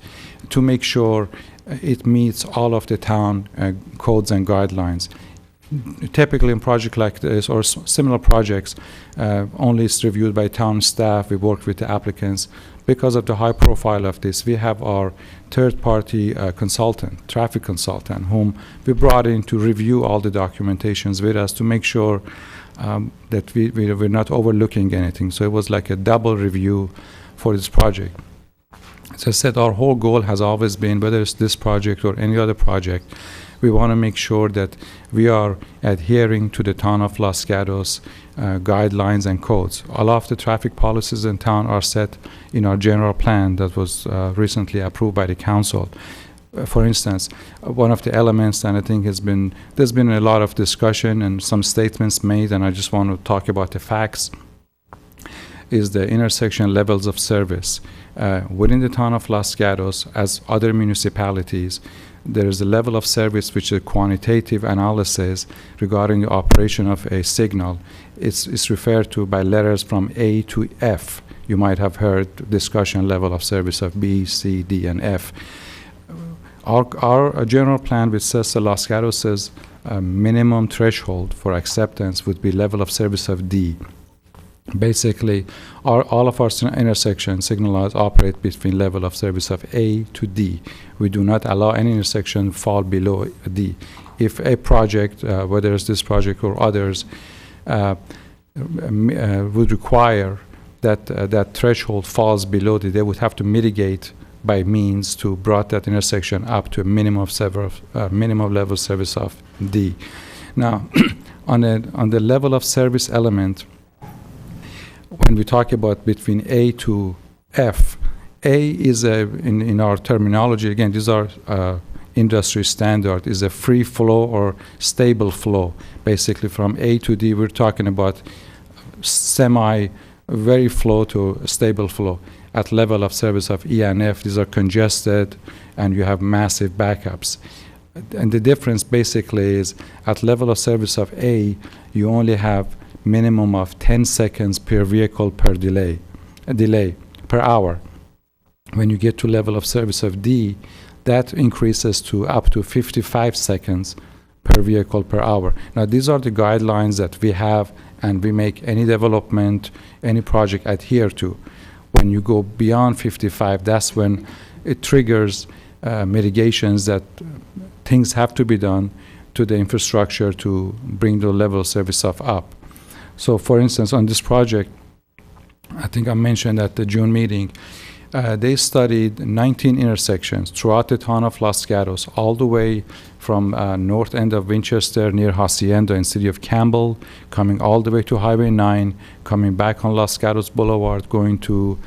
to make sure it meets all of the town codes and guidelines. Typically in projects like this or similar projects, only it's reviewed by town staff. We work with the applicants. Because of the high profile of this, we have our third-party consultant, traffic consultant, whom we brought in to review all the documentations with us to make sure that we're not overlooking anything. So it was like a double review for this project. As I said, our whole goal has always been, whether it's this project or any other project, we want to make sure that we are adhering to the town of Los Gatos guidelines and codes. All of the traffic policies in town are set in our general plan that was recently approved by the council. For instance, one of the elements that I think there's been a lot of discussion and some statements made, and I just want to talk about the facts, is the intersection levels of service. Within the town of Los Gatos, as other municipalities, there is a level of service which is a quantitative analysis regarding the operation of a signal. It's referred to by letters from A to F. You might have heard discussion level of service of B, C, D, and F. Our general plan, which says Los Gatos' minimum threshold for acceptance would be level of service of D. Basically, all of our intersections signalized operate between level of service of A to D. We do not allow any intersection fall below D. If a project, whether it's this project or others, would require that threshold falls below D, they would have to mitigate by means to brought that intersection up to a minimum level service of D. Now, On the level of service element, when we talk about between A to F, A is in our terminology, again, these are industry standard, is a free flow or stable flow. Basically from A to D, we're talking about very flow to stable flow. At level of service of E and F, these are congested and you have massive backups. And the difference basically is at level of service of A, you only have minimum of 10 seconds per vehicle per delay per hour. When you get to level of service of D, that increases to up to 55 seconds per vehicle per hour. Now, these are the guidelines that we have and we make any development, any project adhere to. When you go beyond 55, that's when it triggers mitigations that things have to be done to the infrastructure to bring the level of service up. So, for instance, on this project, I think I mentioned at the June meeting, they studied 19 intersections throughout the town of Los Gatos, all the way from north end of Winchester near Hacienda in city of Campbell, coming all the way to Highway 9, coming back on Los Gatos Boulevard, going to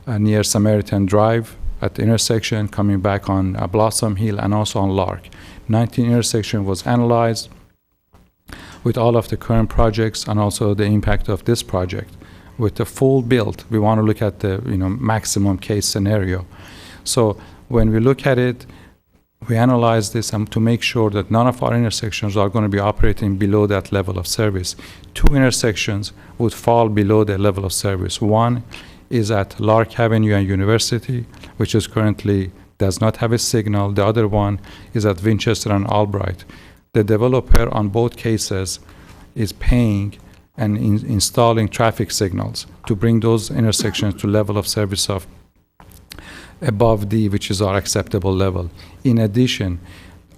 near Samaritan Drive at the intersection, coming back on Blossom Hill, and also on Lark. 19 intersection was analyzed with all of the current projects and also the impact of this project. With the full build, we want to look at the maximum case scenario. So when we look at it, we analyze this to make sure that none of our intersections are going to be operating below that level of service. 2 intersections would fall below the level of service. One is at Lark Avenue and University, which is currently does not have a signal. The other one is at Winchester and Albright. The developer on both cases is paying and installing traffic signals to bring those intersections to level of service of above D, which is our acceptable level. In addition,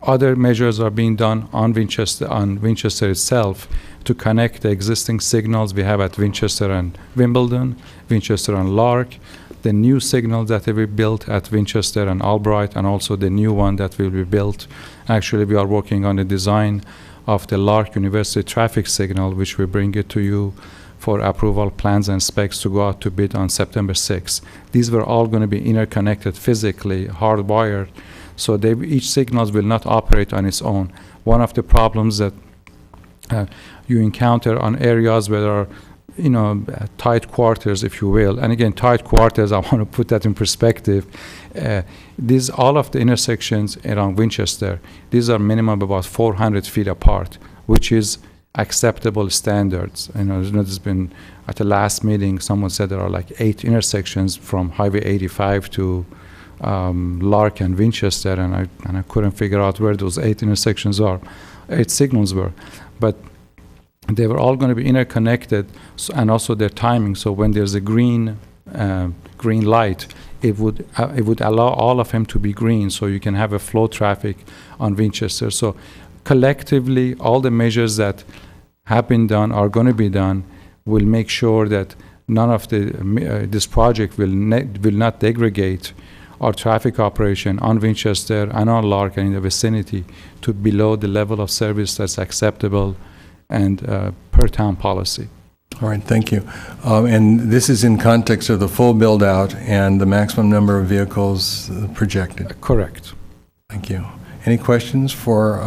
other measures are being done on Winchester itself to connect the existing signals we have at Winchester and Wimbledon, Winchester and Lark, the new signals that will be built at Winchester and Albright, and also the new one that will be built. Actually, we are working on the design of the Lark University traffic signal, which we bring it to you for approval plans and specs to go out to bid on September 6th. These were all going to be interconnected physically, hardwired, so each signal will not operate on its own. One of the problems that you encounter on areas where there are tight quarters, if you will. And again, tight quarters, I want to put that in perspective. All of the intersections around Winchester, these are minimum about 400 feet apart, which is acceptable standards. There's been, at the last meeting, someone said there are like 8 intersections from Highway 85 to Lark and Winchester, and I couldn't figure out where those 8 intersections are, 8 signals were. But they were all going to be interconnected, and also their timing. So when there's a green light, it would allow all of them to be green, so you can have a flow traffic on Winchester. So collectively, all the measures that have been done are going to be done will make sure that none of this project will not degrade our traffic operation on Winchester and on Lark and in the vicinity to below the level of service that's acceptable and per town policy. All right, thank you. And this is in context of the full build-out and the maximum number of vehicles projected? Correct. Thank you. Any questions for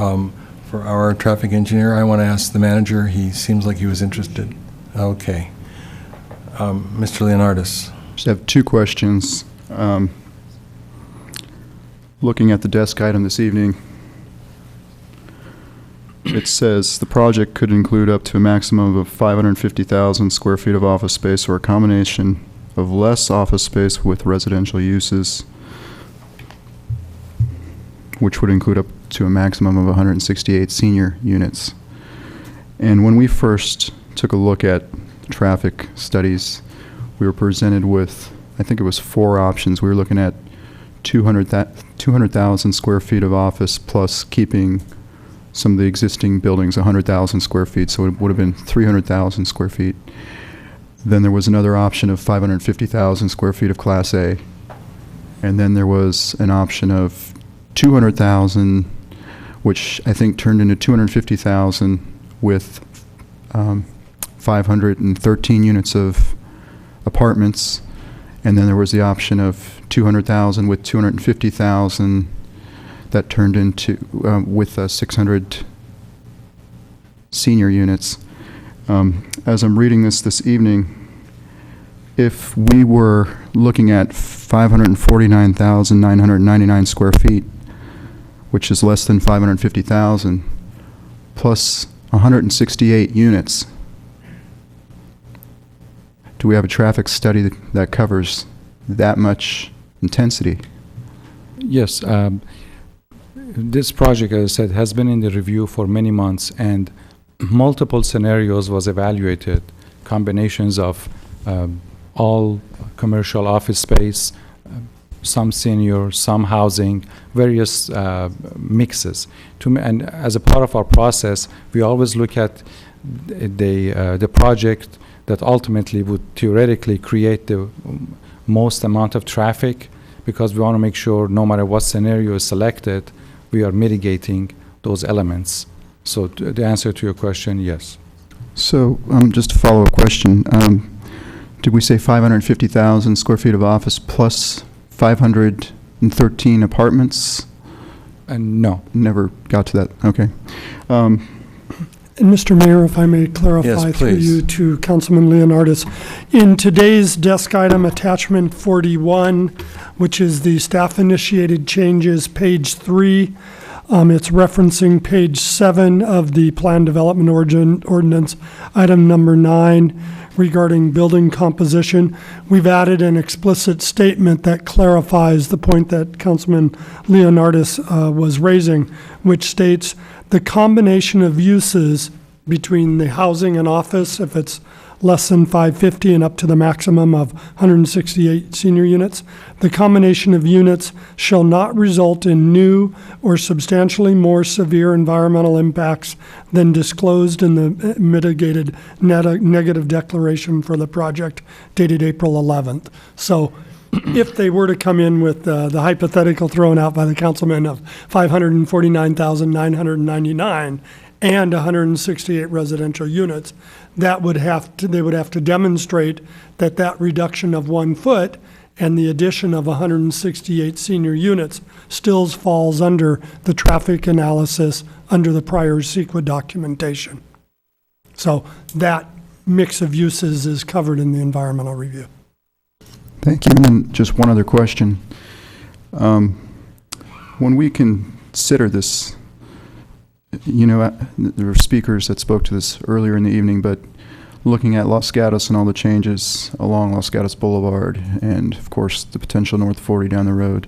our traffic engineer? I want to ask the manager. He seems like he was interested. Okay. Mr. Leonardis. Just have 2 questions. Looking at the desk item this evening, it says the project could include up to a maximum of 550,000 square feet of office space or a combination of less office space with residential uses, which would include up to a maximum of 168 senior units. And when we first took a look at traffic studies, we were presented with, I think it was 4 options. We were looking at 200,000 square feet of office plus keeping some of the existing buildings 100,000 square feet, so it would have been 300,000 square feet. Then there was another option of 550,000 square feet of Class A, and then there was an option of 200,000, which I think turned into 250,000 with 513 units of apartments, and then there was the option of 200,000 with 250,000 that turned into, with 600 senior units. As I'm reading this evening, if we were looking at 549,999 square feet, which is less than 550,000, plus 168 units, do we have a traffic study that covers that much intensity? Yes. This project, as I said, has been in the review for many months, and multiple scenarios was evaluated, combinations of all commercial office space, some senior, some housing, various mixes. And as a part of our process, we always look at the project that ultimately would theoretically create the most amount of traffic, because we want to make sure no matter what scenario is selected, we are mitigating those elements. So the answer to your question, yes. So just a follow-up question. Did we say 550,000 square feet of office plus 513 apartments? No. Never got to that. Okay. And Mr. Mayor, if I may clarify Yes, through please. you to Councilman Leonardis, in today's desk item attachment 41, which is the staff-initiated changes, page 3, it's referencing page 7 of the Plan Development Ordinance, item number 9, regarding building composition. We've added an explicit statement that clarifies the point that Councilman Leonardis was raising, which states the combination of uses between the housing and office, if it's less than 550 and up to the maximum of 168 senior units, the combination of units shall not result in new or substantially more severe environmental impacts than disclosed in the mitigated negative declaration for the project dated April 11th. So if they were to come in with the hypothetical thrown out by the councilman of 549,999 and 168 residential units, they would have to demonstrate that reduction of 1 foot and the addition of 168 senior units still falls under the traffic analysis under the prior CEQA documentation. So that mix of uses is covered in the environmental review. Thank you. And then just one other question. When we consider this, there were speakers that spoke to this earlier in the evening, but looking at Los Gatos and all the changes along Los Gatos Boulevard and, of course, the potential North 40 down the road,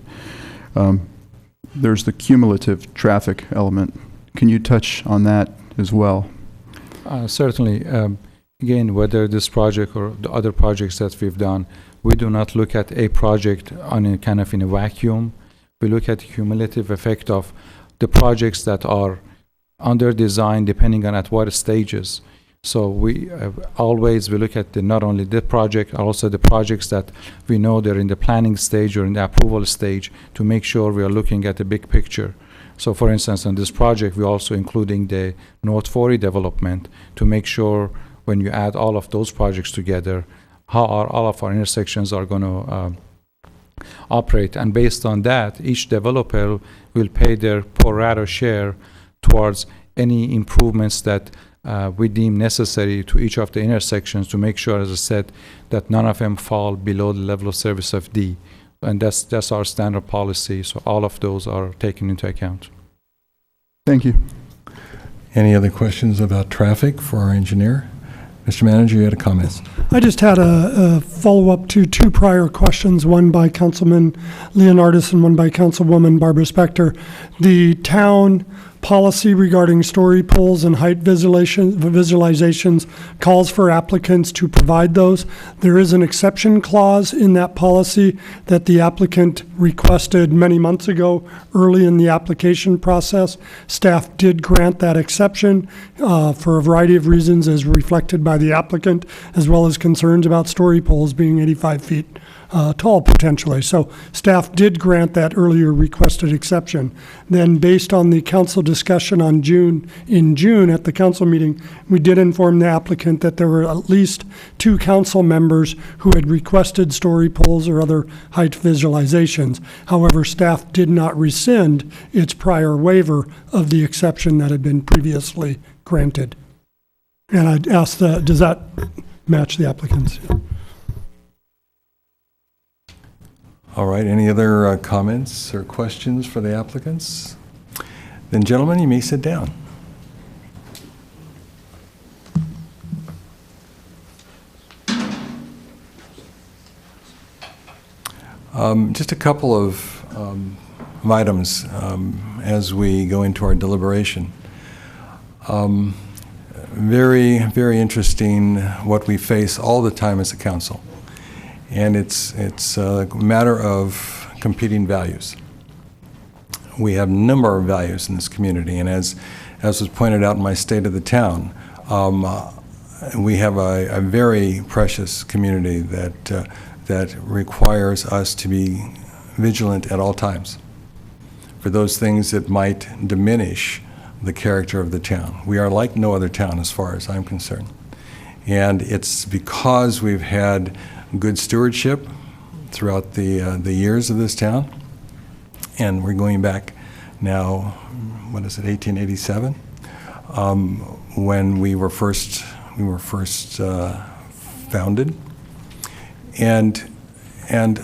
there's the cumulative traffic element. Can you touch on that as well? Certainly. Again, whether this project or the other projects that we've done, we do not look at a project on a kind of in a vacuum. We look at the cumulative effect of the projects that are under design, depending on at what stages. So we always look at not only the project, also the projects that we know they're in the planning stage or in the approval stage, to make sure we are looking at the big picture. So for instance, on this project, we're also including the North 40 development to make sure when you add all of those projects together, how all of our intersections are going to operate. And based on that, each developer will pay their pro rata share towards any improvements that we deem necessary to each of the intersections, to make sure, as I said, that none of them fall below the level of service of D. And that's our standard policy. So all of those are taken into account. Thank you. Any other questions about traffic for our engineer? Mr. Manager, you had a comment. I just had a follow-up to 2 prior questions, one by Councilman Leonardis and one by Councilwoman Barbara Spector. The town policy regarding story poles and height visualizations calls for applicants to provide those. There is an exception clause in that policy that the applicant requested many months ago, early in the application process. Staff did grant that exception for a variety of reasons, as reflected by the applicant, as well as concerns about story poles being 85 feet tall potentially. So staff did grant that earlier requested exception. Then based on the council discussion in June at the council meeting, we did inform the applicant that there were at least 2 council members who had requested story poles or other height visualizations. However, staff did not rescind its prior waiver of the exception that had been previously granted. And I'd ask does that match the applicants? All right, any other comments or questions for the applicants? Then, gentlemen, you may sit down. Just a couple of items as we go into our deliberation. Very, very interesting what we face all the time as a council. And it's a matter of competing values. We have a number of values in this community, and as was pointed out in my State of the Town, we have a very precious community that requires us to be vigilant at all times for those things that might diminish the character of the town. We are like no other town as far as I'm concerned. And it's because we've had good stewardship throughout the years of this town, and we're going back now, 1887, when we were first founded, and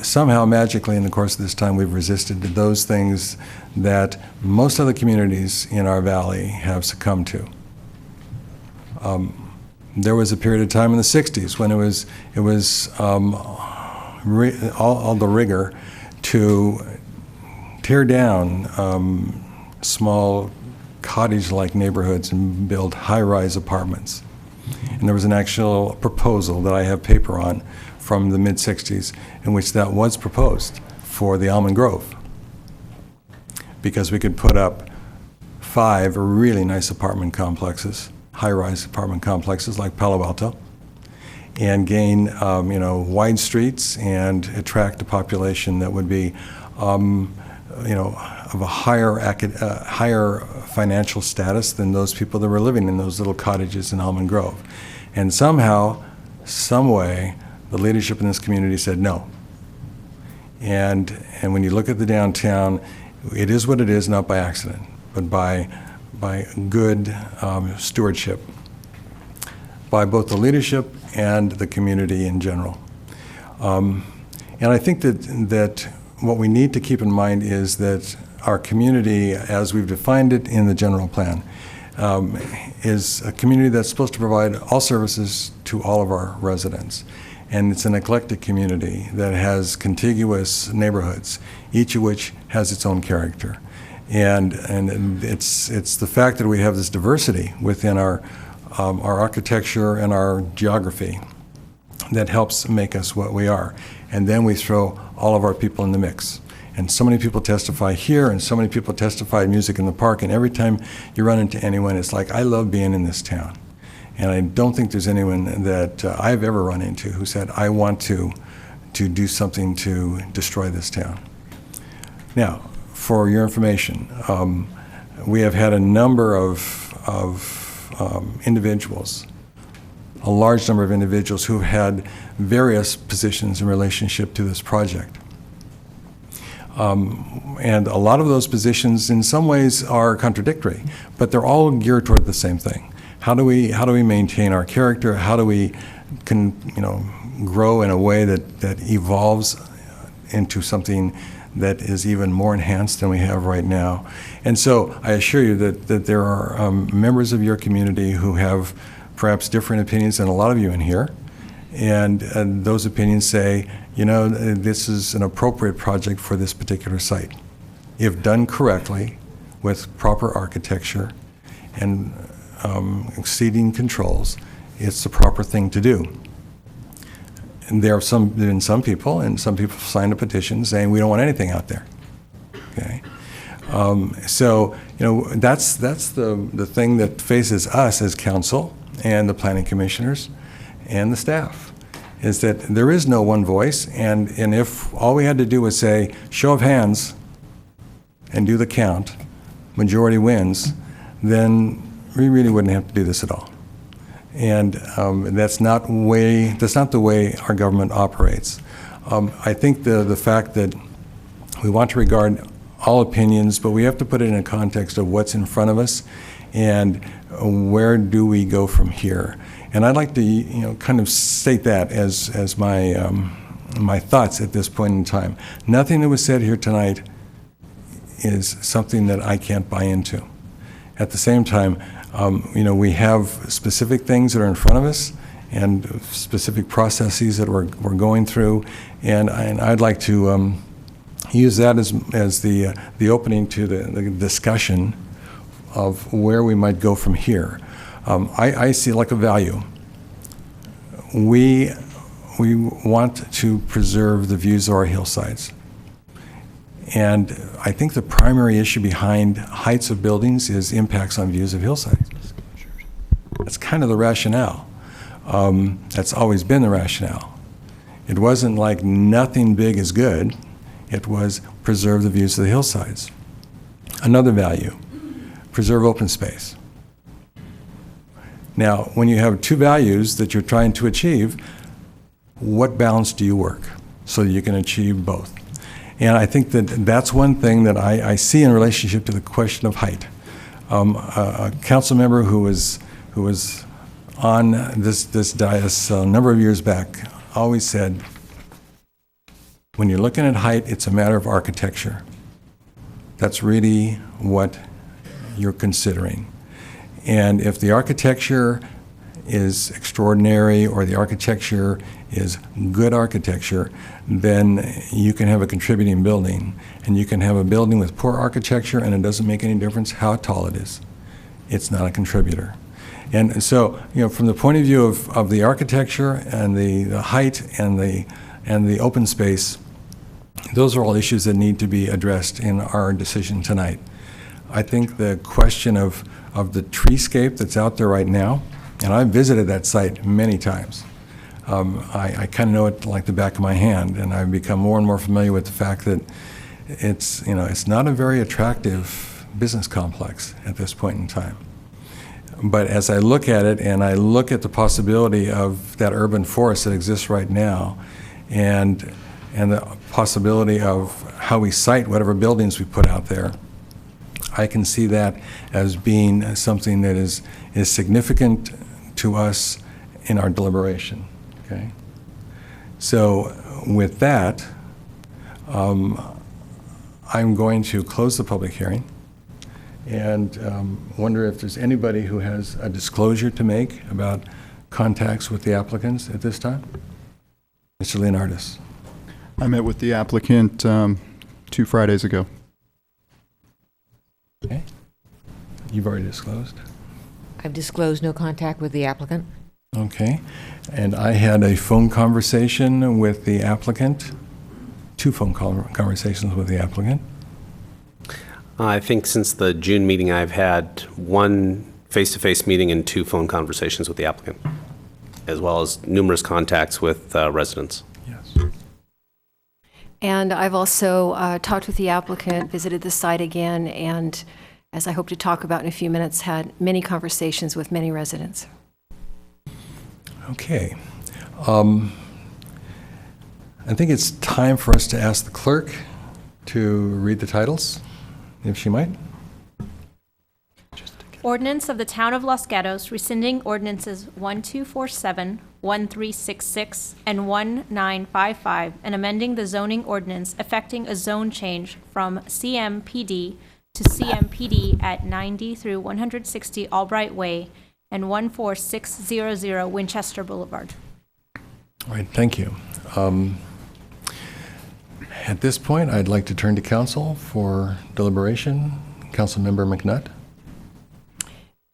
somehow magically in the course of this time we've resisted those things that most other communities in our valley have succumbed to. There was a period of time in the 60s when it was all the rigor to tear down small cottage-like neighborhoods and build high-rise apartments. And there was an actual proposal that I have paper on from the mid-60s in which that was proposed for the Almond Grove, because we could put up 5 really nice apartment complexes, high-rise apartment complexes like Palo Alto, and gain wide streets and attract a population that would be of a higher financial status than those people that were living in those little cottages in Almond Grove. And somehow, some way, the leadership in this community said no. And when you look at the downtown, it is what it is, not by accident, but by good stewardship by both the leadership and the community in general. And I think that what we need to keep in mind is that our community, as we've defined it in the general plan, is a community that's supposed to provide all services to all of our residents. And it's an eclectic community that has contiguous neighborhoods, each of which has its own character. And it's the fact that we have this diversity within our architecture and our geography that helps make us what we are. And then we throw all of our people in the mix. And so many people testify here, and so many people testify at Music in the Park, and every time you run into anyone, it's like, I love being in this town. And I don't think there's anyone that I've ever run into who said, I want to do something to destroy this town. Now, for your information, we have had a number of individuals, a large number of individuals who had various positions in relationship to this project. And a lot of those positions in some ways are contradictory, but they're all geared toward the same thing. How do we maintain our character? How do we grow in a way that evolves into something that is even more enhanced than we have right now? And so I assure you that there are members of your community who have perhaps different opinions than a lot of you in here. And those opinions say, this is an appropriate project for this particular site. If done correctly, with proper architecture and exceeding controls, it's the proper thing to do. And there have been some people signed a petition saying we don't want anything out there. Okay, so that's the thing that faces us as council and the planning commissioners and the staff, is that there is no one voice, and if all we had to do was say, show of hands, and do the count, majority wins, then we really wouldn't have to do this at all. And that's not the way our government operates. I think the fact that we want to regard all opinions, but we have to put it in a context of what's in front of us and where do we go from here. And I'd like to kind of state that as my thoughts at this point in time. Nothing that was said here tonight is something that I can't buy into. At the same time, we have specific things that are in front of us and specific processes that we're going through, and I'd like to use that as the opening to the discussion of where we might go from here. I see like a value. We want to preserve the views of our hillsides. And I think the primary issue behind heights of buildings is impacts on views of hillsides. That's kind of the rationale. That's always been the rationale. It wasn't like nothing big is good. It was preserve the views of the hillsides. Another value, preserve open space. Now, when you have two values that you're trying to achieve, what balance do you work so that you can achieve both? And I think that that's one thing that I see in relationship to the question of height. A council member who was on this dais a number of years back always said, when you're looking at height, it's a matter of architecture. That's really what you're considering. And if the architecture is extraordinary or the architecture is good architecture, then you can have a contributing building. And you can have a building with poor architecture and it doesn't make any difference how tall it is. It's not a contributor. And so, from the point of view of the architecture and the height and the open space, those are all issues that need to be addressed in our decision tonight. I think the question of the treescape that's out there right now, and I've visited that site many times. I kind of know it like the back of my hand, and I've become more and more familiar with the fact that it's not a very attractive business complex at this point in time. But as I look at it, and I look at the possibility of that urban forest that exists right now, and the possibility of how we site whatever buildings we put out there, I can see that as being something that is significant to us in our deliberation. Okay. So with that, I'm going to close the public hearing and wonder if there's anybody who has a disclosure to make about contacts with the applicants at this time. Mr. Leonardis. I met with the applicant 2 Fridays ago. Okay. You've already disclosed. I've disclosed no contact with the applicant. Okay. And I had a phone conversation with the applicant, 2 phone conversations with the applicant. I think since the June meeting, I've had 1 face-to-face meeting and 2 phone conversations with the applicant, as well as numerous contacts with residents. Yes. And I've also talked with the applicant, visited the site again, and as I hope to talk about in a few minutes, had many conversations with many residents. Okay. I think it's time for us to ask the clerk to read the titles, if she might. Ordinance of the Town of Los Gatos rescinding ordinances 1247, 1366, and 1955, and amending the zoning ordinance affecting a zone change from CMPD to CMPD at 90 through 160 Albright Way and 14600 Winchester Boulevard. All right, thank you. At this point, I'd like to turn to council for deliberation. Councilmember McNutt.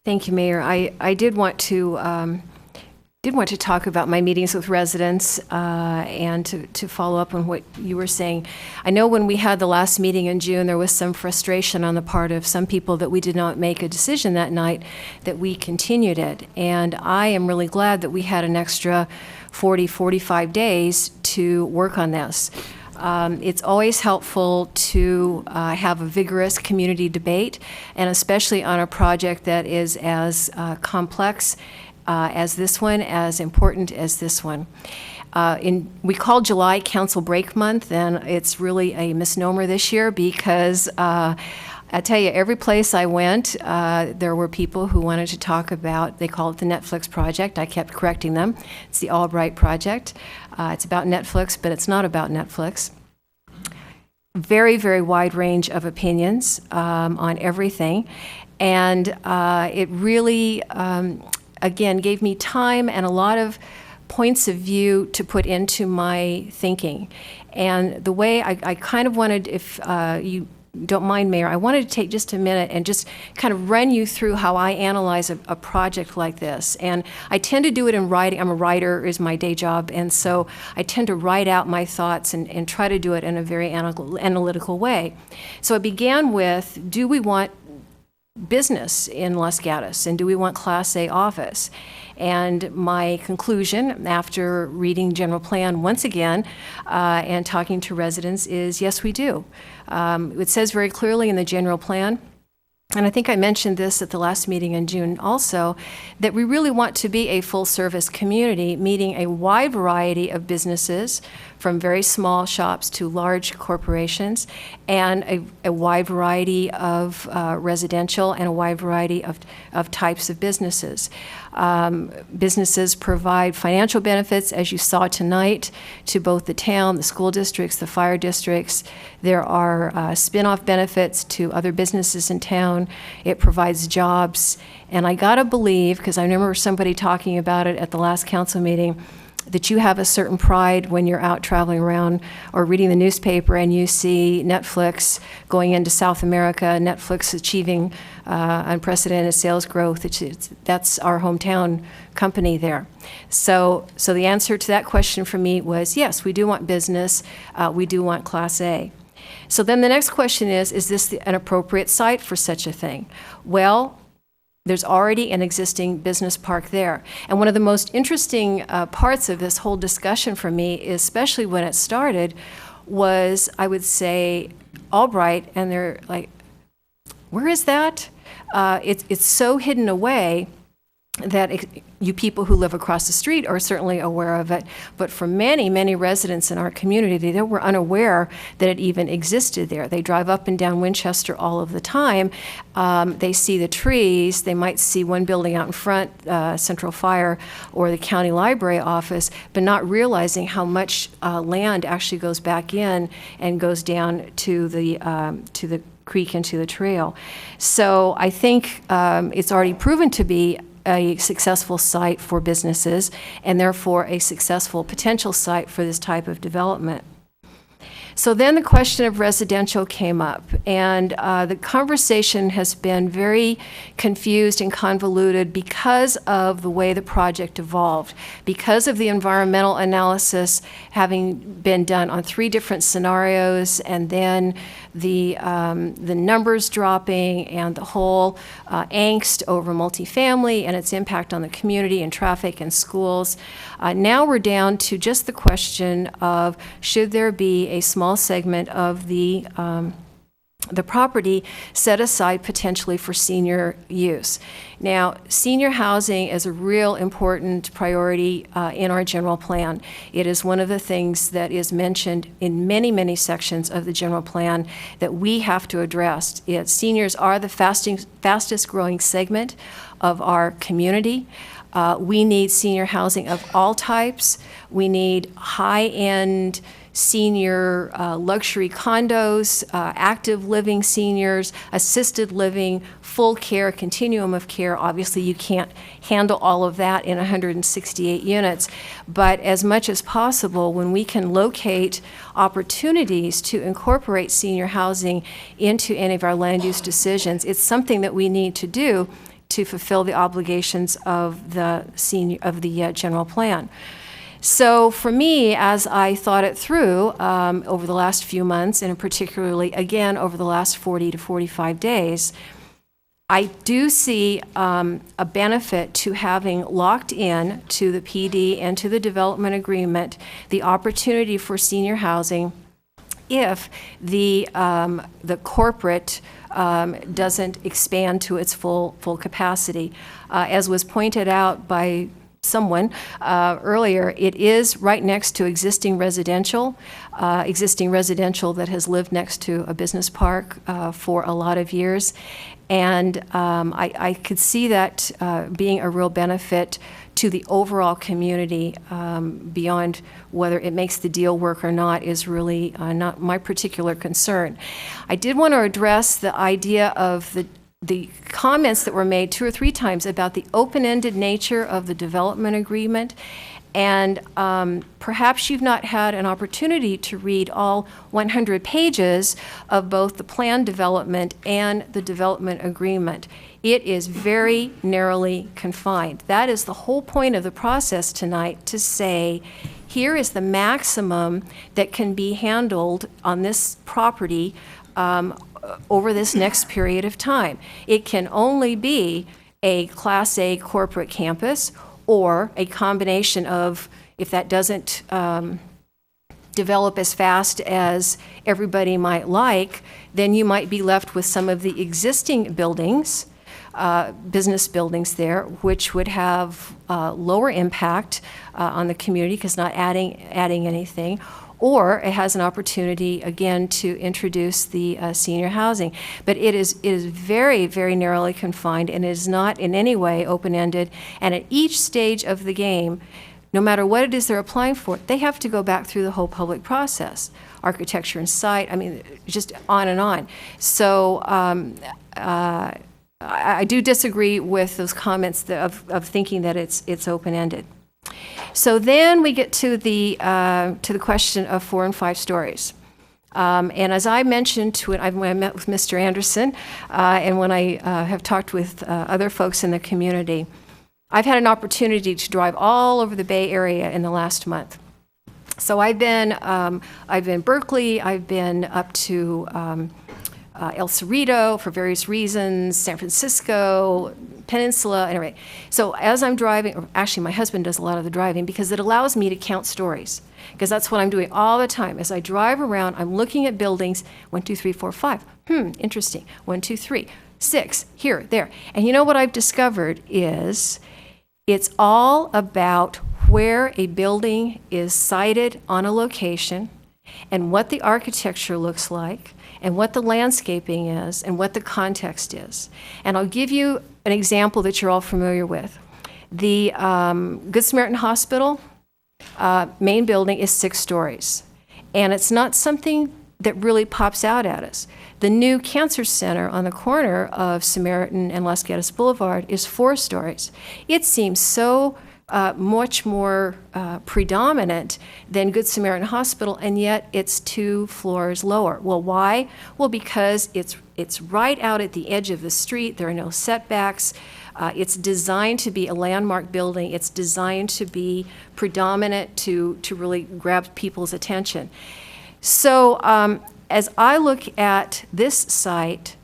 Thank you, Mayor. I did want to did want to talk about my meetings with residents and to follow up on what you were saying. I know when we had the last meeting in June, there was some frustration on the part of some people that we did not make a decision that night, that we continued it. And I am really glad that we had an extra 40, 45 days to work on this. It's always helpful to have a vigorous community debate, and especially on a project that is as complex as this one, as important as this one. We call July Council Break Month, and it's really a misnomer this year because I tell you, every place I went, there were people who wanted to talk about, they call it the Netflix project. I kept correcting them. It's the Albright project. It's about Netflix, but it's not about Netflix. Very, very wide range of opinions on everything. And it really, again, gave me time and a lot of points of view to put into my thinking. And the way I kind of wanted, if you don't mind, Mayor, I wanted to take just a minute and just kind of run you through how I analyze a project like this. And I tend to do it in writing. I'm a writer, is my day job, and so I tend to write out my thoughts and try to do it in a very analytical way. So I began with, do we want business in Los Gatos, and do we want Class A office? And my conclusion, after reading general plan once again and talking to residents, is yes, we do. It says very clearly in the general plan, and I think I mentioned this at the last meeting in June also, that we really want to be a full-service community, meeting a wide variety of businesses, from very small shops to large corporations, and a wide variety of residential and a wide variety of types of businesses. Businesses provide financial benefits, as you saw tonight, to both the town, the school districts, the fire districts. There are spin-off benefits to other businesses in town. It provides jobs. And I gotta believe, because I remember somebody talking about it at the last council meeting, that you have a certain pride when you're out traveling around or reading the newspaper and you see Netflix going into South America, Netflix achieving unprecedented sales growth. That's our hometown company there. So the answer to that question for me was, yes, we do want business, we do want Class A. So then the next question is this an appropriate site for such a thing? Well, there's already an existing business park there. And one of the most interesting parts of this whole discussion for me, especially when it started, was, I would say, Albright, and they're like, where is that? It's so hidden away that you people who live across the street are certainly aware of it, but for many, many residents in our community, they were unaware that it even existed there. They drive up and down Winchester all of the time. They see the trees. They might see one building out in front, Central Fire or the county library office, but not realizing how much land actually goes back in and goes down to the creek and to the trail. So I think it's already proven to be a successful site for businesses, and therefore a successful potential site for this type of development. So then the question of residential came up, and the conversation has been very confused and convoluted because of the way the project evolved, because of the environmental analysis having been done on 3 different scenarios, and then the numbers dropping and the whole angst over multifamily and its impact on the community and traffic and schools. Now we're down to just the question of, should there be a small segment of the property set aside potentially for senior use. Now, senior housing is a real important priority in our general plan. It is one of the things that is mentioned in many, many sections of the general plan that we have to address. Seniors are the fastest growing segment of our community. We need senior housing of all types. We need high-end senior luxury condos, active living seniors, assisted living, full care, continuum of care. Obviously, you can't handle all of that in 168 units, but as much as possible, when we can locate opportunities to incorporate senior housing into any of our land use decisions, it's something that we need to do to fulfill the obligations of the general plan. So for me, as I thought it through over the last few months, and particularly, again, over the last 40 to 45 days, I do see a benefit to having locked in to the PD and to the development agreement the opportunity for senior housing if the corporate doesn't expand to its full capacity. As was pointed out by someone earlier, it is right next to existing residential that has lived next to a business park for a lot of years. And I could see that being a real benefit to the overall community beyond whether it makes the deal work or not is really not my particular concern. I did want to address the idea of the comments that were made 2 or 3 times about the open-ended nature of the development agreement. And perhaps you've not had an opportunity to read all 100 pages of both the plan development and the development agreement. It is very narrowly confined. That is the whole point of the process tonight, to say, here is the maximum that can be handled on this property over this next period of time. It can only be a Class A corporate campus, or a combination of, if that doesn't develop as fast as everybody might like, then you might be left with some of the existing buildings, business buildings there, which would have lower impact on the community because not adding anything. Or it has an opportunity, again, to introduce the senior housing. But it is very, very narrowly confined, and it is not in any way open-ended. And at each stage of the game, no matter what it is they're applying for, they have to go back through the whole public process. Architecture and site, I mean, just on and on. So I do disagree with those comments of thinking that it's open-ended. So then we get to the question of 4 and 5 stories. And as I mentioned when I met with Mr. Anderson, and when I have talked with other folks in the community, I've had an opportunity to drive all over the Bay Area in the last month. So I've been Berkeley, I've been up to El Cerrito for various reasons, San Francisco, Peninsula, anyway. So as I'm driving, or actually my husband does a lot of the driving because it allows me to count stories, because that's what I'm doing all the time. As I drive around, I'm looking at buildings, 1, 2, 3, 4, 5. Interesting. 1, 2, 3, 6, here, there. And you know what I've discovered is it's all about where a building is sited on a location and what the architecture looks like, and what the landscaping is, and what the context is. And I'll give you an example that you're all familiar with. The Good Samaritan Hospital main building is 6 stories. And it's not something that really pops out at us. The new cancer center on the corner of Samaritan and Las Gatos Boulevard is 4 stories. It seems so much more predominant than Good Samaritan Hospital, and yet it's 2 floors lower. Well, why? Well, because it's right out at the edge of the street. There are no setbacks. It's designed to be a landmark building. It's designed to be predominant to really grab people's attention. So as I look at this site,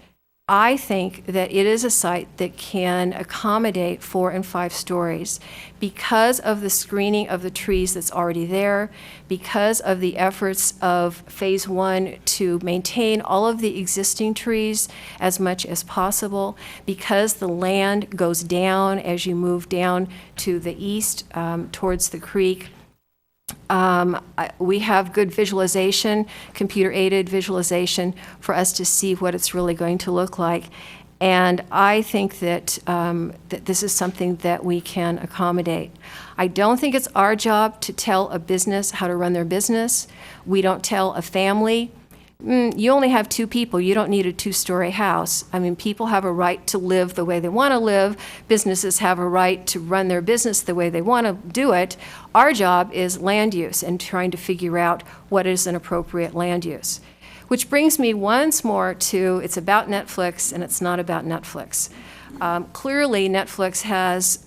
I think that it is a site that can accommodate 4 and 5 stories because of the screening of the trees that's already there, because of the efforts of Phase 1 to maintain all of the existing trees as much as possible, because the land goes down as you move down to the east towards the creek. We have good visualization, computer-aided visualization, for us to see what it's really going to look like. And I think that, that this is something that we can accommodate. I don't think it's our job to tell a business how to run their business. We don't tell a family, you only have 2 people, you don't need a 2-story house. I mean, people have a right to live the way they want to live. Businesses have a right to run their business the way they want to do it. Our job is land use and trying to figure out what is an appropriate land use. Which brings me once more to, it's about Netflix and it's not about Netflix. Clearly, Netflix has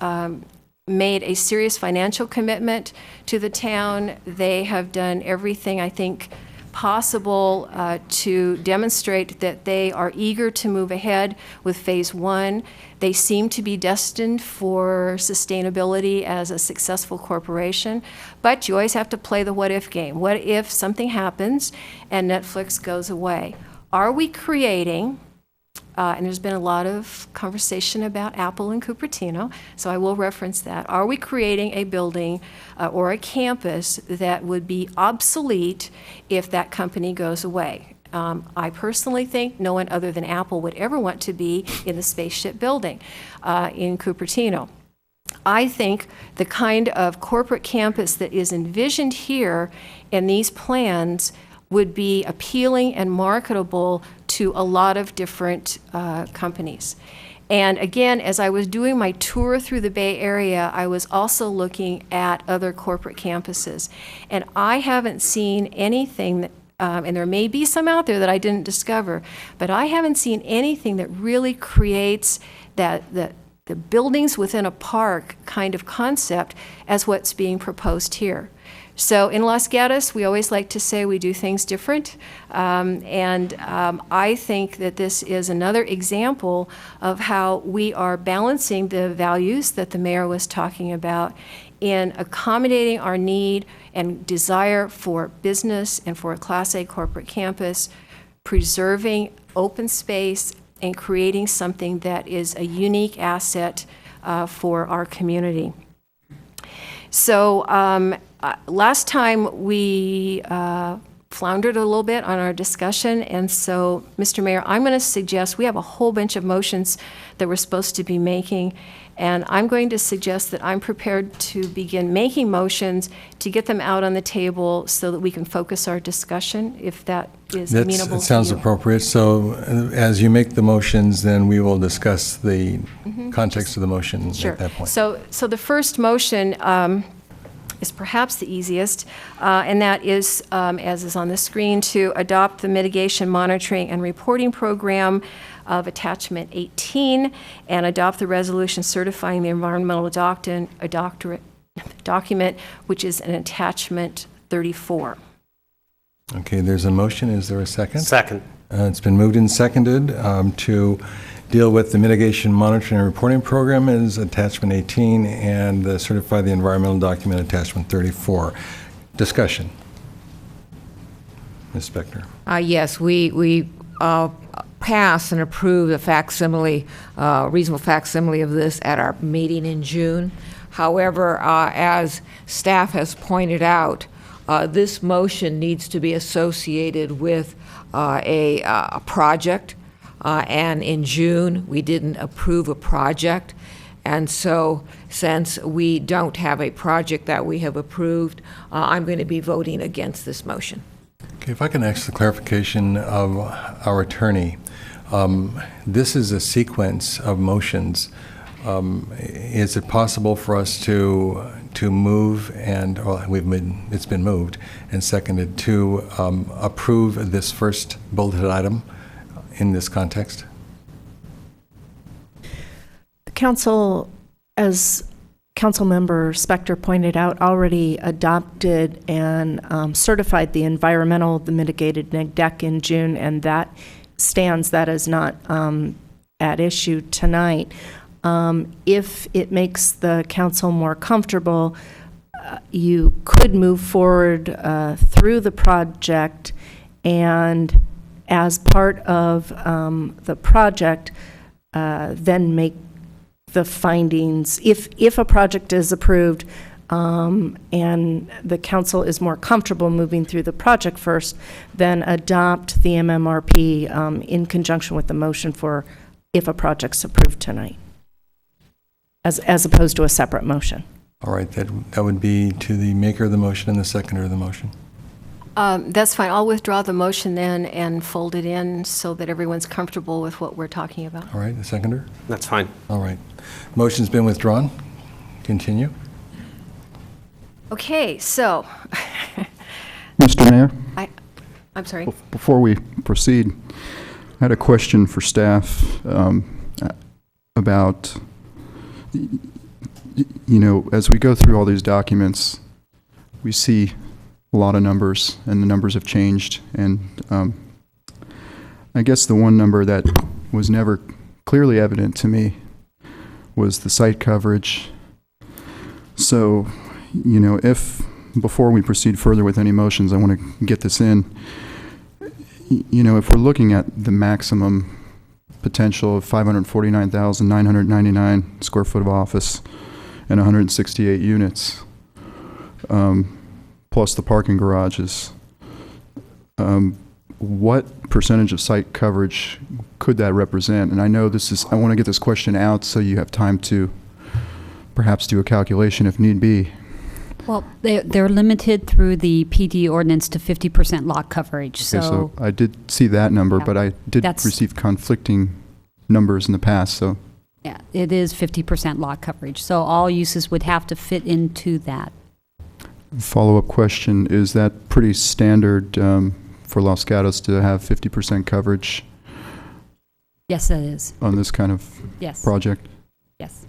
made a serious financial commitment to the town. They have done everything, I think, possible to demonstrate that they are eager to move ahead with Phase 1. They seem to be destined for sustainability as a successful corporation, but you always have to play the what-if game. What if something happens and Netflix goes away? Are we creating, and there's been a lot of conversation about Apple and Cupertino, so I will reference that. Are we creating a building or a campus that would be obsolete if that company goes away? I personally think no one other than Apple would ever want to be in the spaceship building in Cupertino. I think the kind of corporate campus that is envisioned here in these plans would be appealing and marketable to a lot of different companies. And again, as I was doing my tour through the Bay Area, I was also looking at other corporate campuses. And I haven't seen anything that, and there may be some out there that I didn't discover, but I haven't seen anything that really creates the buildings within a park kind of concept as what's being proposed here. So in Los Gatos, we always like to say we do things different, and I think that this is another example of how we are balancing the values that the mayor was talking about in accommodating our need and desire for business and for a Class A corporate campus, preserving open space and creating something that is a unique asset for our community. So last time we floundered a little bit on our discussion, and so, Mr. Mayor, I'm going to suggest we have a whole bunch of motions that we're supposed to be making, and I'm going to suggest that I'm prepared to begin making motions to get them out on the table so that we can focus our discussion, if that is amenable to you. That sounds appropriate. So as you make the motions, then we will discuss the context of the motion Sure. at that point. So the first motion is perhaps the easiest, and that is, as is on the screen, to adopt the mitigation monitoring and reporting program of attachment 18 and adopt the resolution certifying the environmental document, which is an attachment 34. Okay, there's a motion. Is there a second? Second. It's been moved and seconded to deal with the mitigation monitoring and reporting program as attachment 18 and certify the environmental document attachment 34. Discussion. Ms. Spector. Yes, we pass and approve the facsimile, reasonable facsimile of this at our meeting in June. However, as staff has pointed out, this motion needs to be associated with a project. And in June, we didn't approve a project. And so since we don't have a project that we have approved, I'm going to be voting against this motion. Okay, if I can ask the clarification of our attorney. This is a sequence of motions. Is it possible for us to move and, well, it's been moved and seconded to approve this first bulleted item in this context? The council, as Councilmember Spector pointed out, already adopted and certified the mitigated neg deck in June, and that stands. That is not at issue tonight. If it makes the council more comfortable, you could move forward through the project, and as part of the project, then make the findings. If a project is approved and the council is more comfortable moving through the project first, then adopt the MMRP in conjunction with the motion for if a project's approved tonight, as opposed to a separate motion. All right, that would be to the maker of the motion and the seconder of the motion. That's fine. I'll withdraw the motion then and fold it in so that everyone's comfortable with what we're talking about. All right, the seconder? That's fine. All right. Motion's been withdrawn. Continue. Okay, so. Mr. Mayor? I'm sorry. Before we proceed, I had a question for staff. about, as we go through all these documents, we see a lot of numbers, and the numbers have changed. And I guess the one number that was never clearly evident to me was the site coverage. So, if, before we proceed further with any motions, I want to get this in. If we're looking at the maximum potential of 549,999 square foot of office and 168 units, plus the parking garages, what percentage of site coverage could that represent? And I know I want to get this question out so you have time to perhaps do a calculation if need be. Well, they're limited through the PD ordinance to 50% lot coverage, Okay, so I did see that number, Yeah, but I did receive conflicting numbers in the past, so. yeah, it is 50% lot coverage. So all uses would have to fit into that. Follow-up question, is that pretty standard for Los Gatos to have 50% coverage Yes, that is. on this kind of Yes. project? Yes.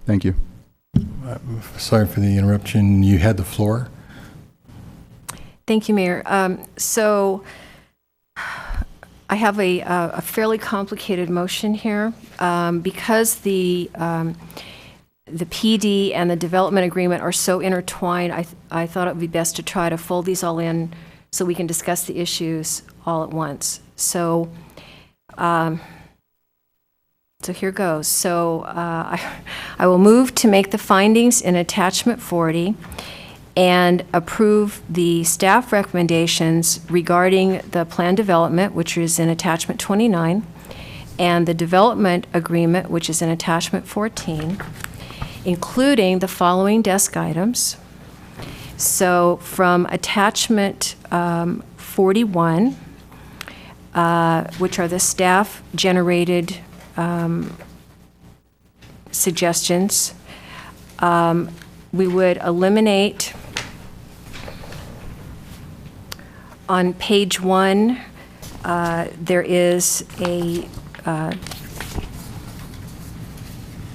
Thank you. Sorry for the interruption. You had the floor. Thank you, Mayor. So I have a fairly complicated motion here. Because the PD and the development agreement are so intertwined, I thought it would be best to try to fold these all in so we can discuss the issues all at once. So here goes. So I will move to make the findings in attachment 40 and approve the staff recommendations regarding the plan development, which is in attachment 29, and the development agreement, which is in attachment 14, including the following desk items. So from attachment 41, which are the staff-generated suggestions, we would eliminate on page 1, there is a,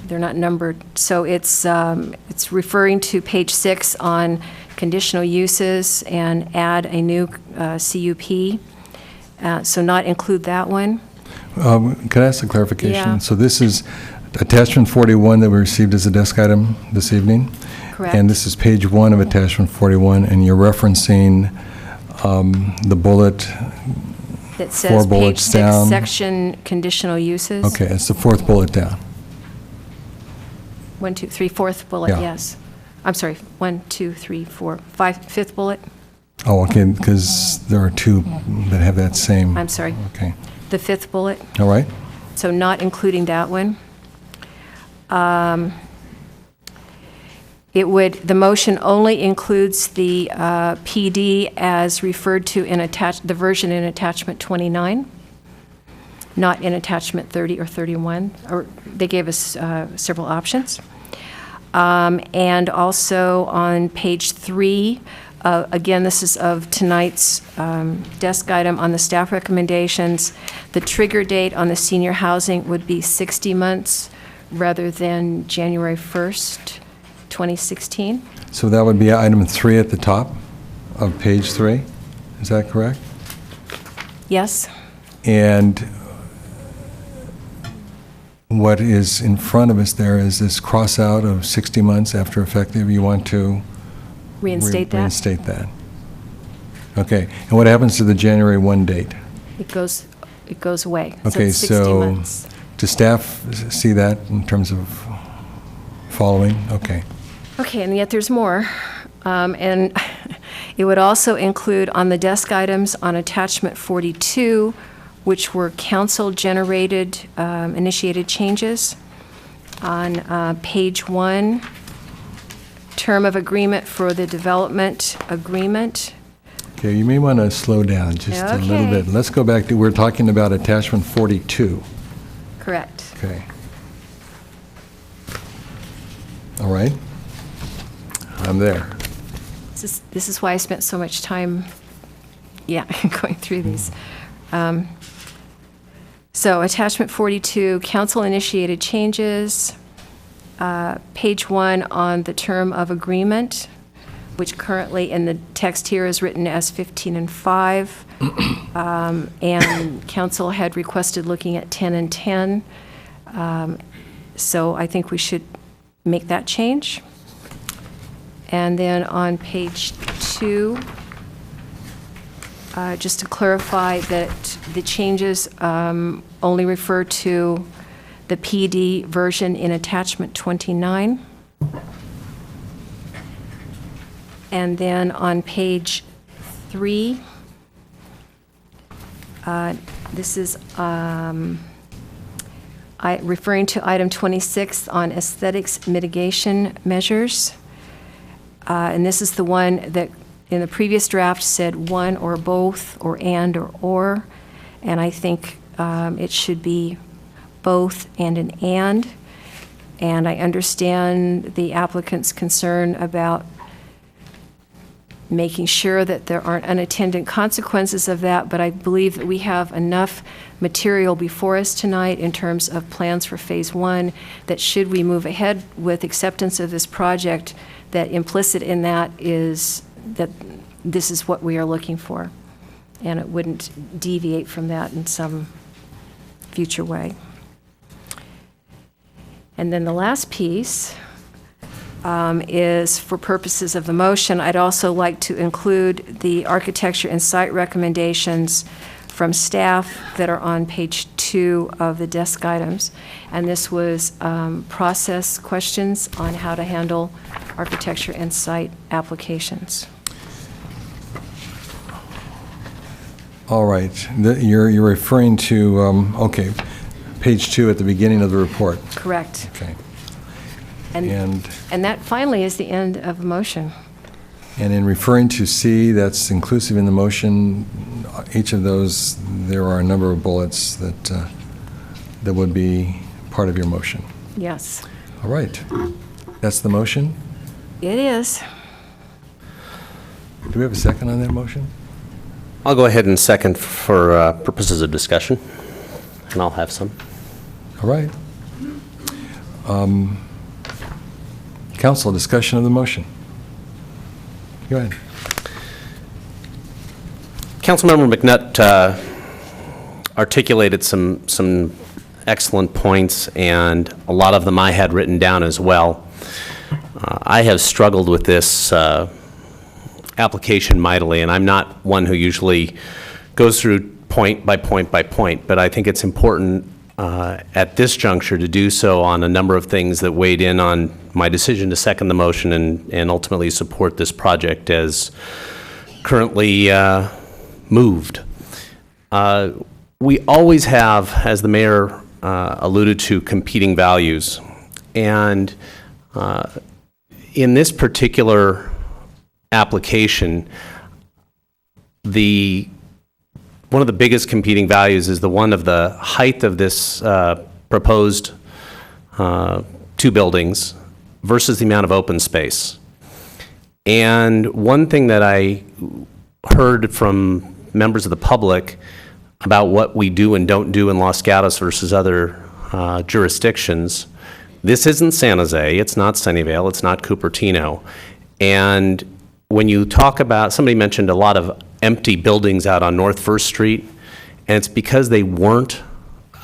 they're not numbered, so it's referring to page 6 on conditional uses and add a new CUP, so not include that one. Could I ask a clarification? Yeah. So this is attachment 41 that we received as a desk item this evening? Correct. And this is page 1 of attachment 41, and you're referencing the bullet, That 4 says page bullets 6, down? section conditional uses. Okay, it's the 4th bullet down. 1, 2, 3, 4th bullet, Yeah. yes. I'm sorry, 1, 2, 3, 4, 5, 5th bullet. Oh, okay, because there are 2 that have that same. I'm sorry. Okay, The 5th bullet, all right. so not including that one. The motion only includes the PD as referred to in the version in attachment 29, not in attachment 30 or 31, or they gave us several options. And also on page 3, again, this is of tonight's desk item on the staff recommendations. The trigger date on the senior housing would be 60 months rather than January 1st, 2016. So that would be item 3 at the top of page 3, is that correct? Yes? And what is in front of us there is this cross-out of 60 months after effective. You want to Reinstate that? reinstate that. Okay, and what happens to the January 1 date? It goes away. Okay, it's 60 so months. does staff see that in terms of following? Okay. Okay, and yet there's more. And it would also include on the desk items on attachment 42, which were council-generated, initiated changes. On page 1, term of agreement for the development agreement. Okay, you may want to slow down just a little Okay. bit. Let's go back to, we're talking about attachment 42. Correct. Okay. All right. I'm there. This is why I spent so much time, going through these. So attachment 42, council-initiated changes. Page 1 on the term of agreement, which currently in the text here is written as 15 and 5. And council had requested looking at 10 and 10. So I think we should make that change. And then on page 2, just to clarify that the changes only refer to the PD version in attachment 29. And then on page 3, this is referring to item 26 on aesthetics mitigation measures. And this is the one that in the previous draft said one or both or and or. And I think it should be both and an and. And I understand the applicant's concern about making sure that there aren't unintended consequences of that, but I believe that we have enough material before us tonight in terms of plans for Phase 1 that should we move ahead with acceptance of this project, that implicit in that is that this is what we are looking for, and it wouldn't deviate from that in some future way. And then the last piece is for purposes of the motion. I'd also like to include the architecture and site recommendations from staff that are on page 2 of the desk items. And this was process questions on how to handle architecture and site applications. All right. You're referring to, okay, page 2 at the beginning of the report. Correct. Okay. And that finally is the end of the motion. And in referring to C, that's inclusive in the motion, each of those, there are a number of bullets that would be part of your motion. Yes. All right. That's the motion. It is. Do we have a second on that motion? I'll go ahead and second for purposes of discussion, and I'll have some. All right. Council, discussion of the motion. Go ahead. Councilmember McNutt articulated some excellent points, and a lot of them I had written down as well. I have struggled with this application mightily, and I'm not one who usually goes through point by point by point, but I think it's important at this juncture to do so on a number of things that weighed in on my decision to second the motion and ultimately support this project as currently moved. We always have, as the mayor alluded to, competing values. And in this particular application, one of the biggest competing values is the one of the height of this proposed 2 buildings versus the amount of open space. And one thing that I heard from members of the public about what we do and don't do in Los Gatos versus other jurisdictions, this isn't San Jose, it's not Sunnyvale, it's not Cupertino. And when you talk about, somebody mentioned a lot of empty buildings out on North First Street, and it's because they weren't,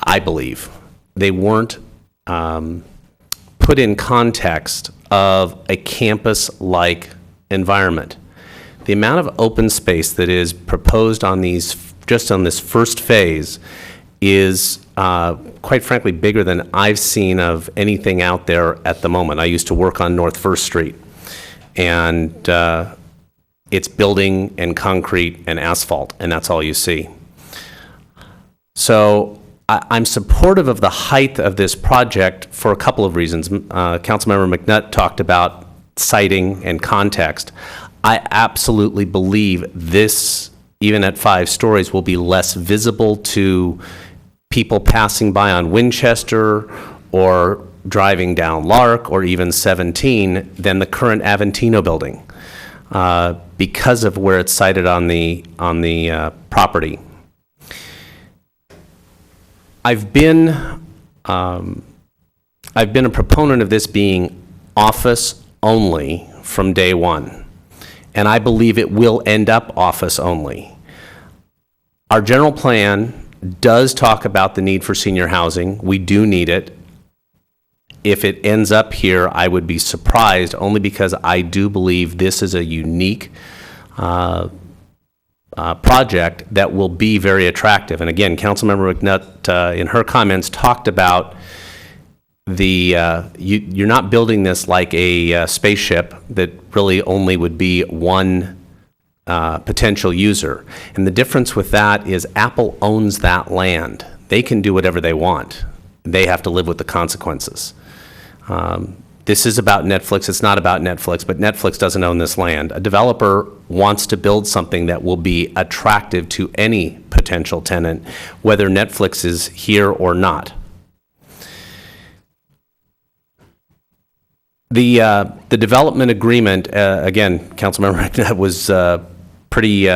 I believe, they weren't put in context of a campus-like environment. The amount of open space that is proposed on these, just on this first phase, is quite frankly bigger than I've seen of anything out there at the moment. I used to work on North First Street, and it's building and concrete and asphalt, and that's all you see. So I'm supportive of the height of this project for a couple of reasons. Councilmember McNutt talked about siting and context. I absolutely believe this, even at 5 stories, will be less visible to people passing by on Winchester or driving down Lark or even 17 than the current Aventino building because of where it's sited on the property. I've been a proponent of this being office only from day one, and I believe it will end up office only. Our general plan does talk about the need for senior housing. We do need it. If it ends up here, I would be surprised, only because I do believe this is a unique project that will be very attractive. And again, Councilmember McNutt, in her comments, talked about you're not building this like a spaceship that really only would be one potential user. And the difference with that is Apple owns that land. They can do whatever they want. They have to live with the consequences. This is about Netflix. It's not about Netflix, but Netflix doesn't own this land. A developer wants to build something that will be attractive to any potential tenant, whether Netflix is here or not. The development agreement, again, Councilmember McNutt was pretty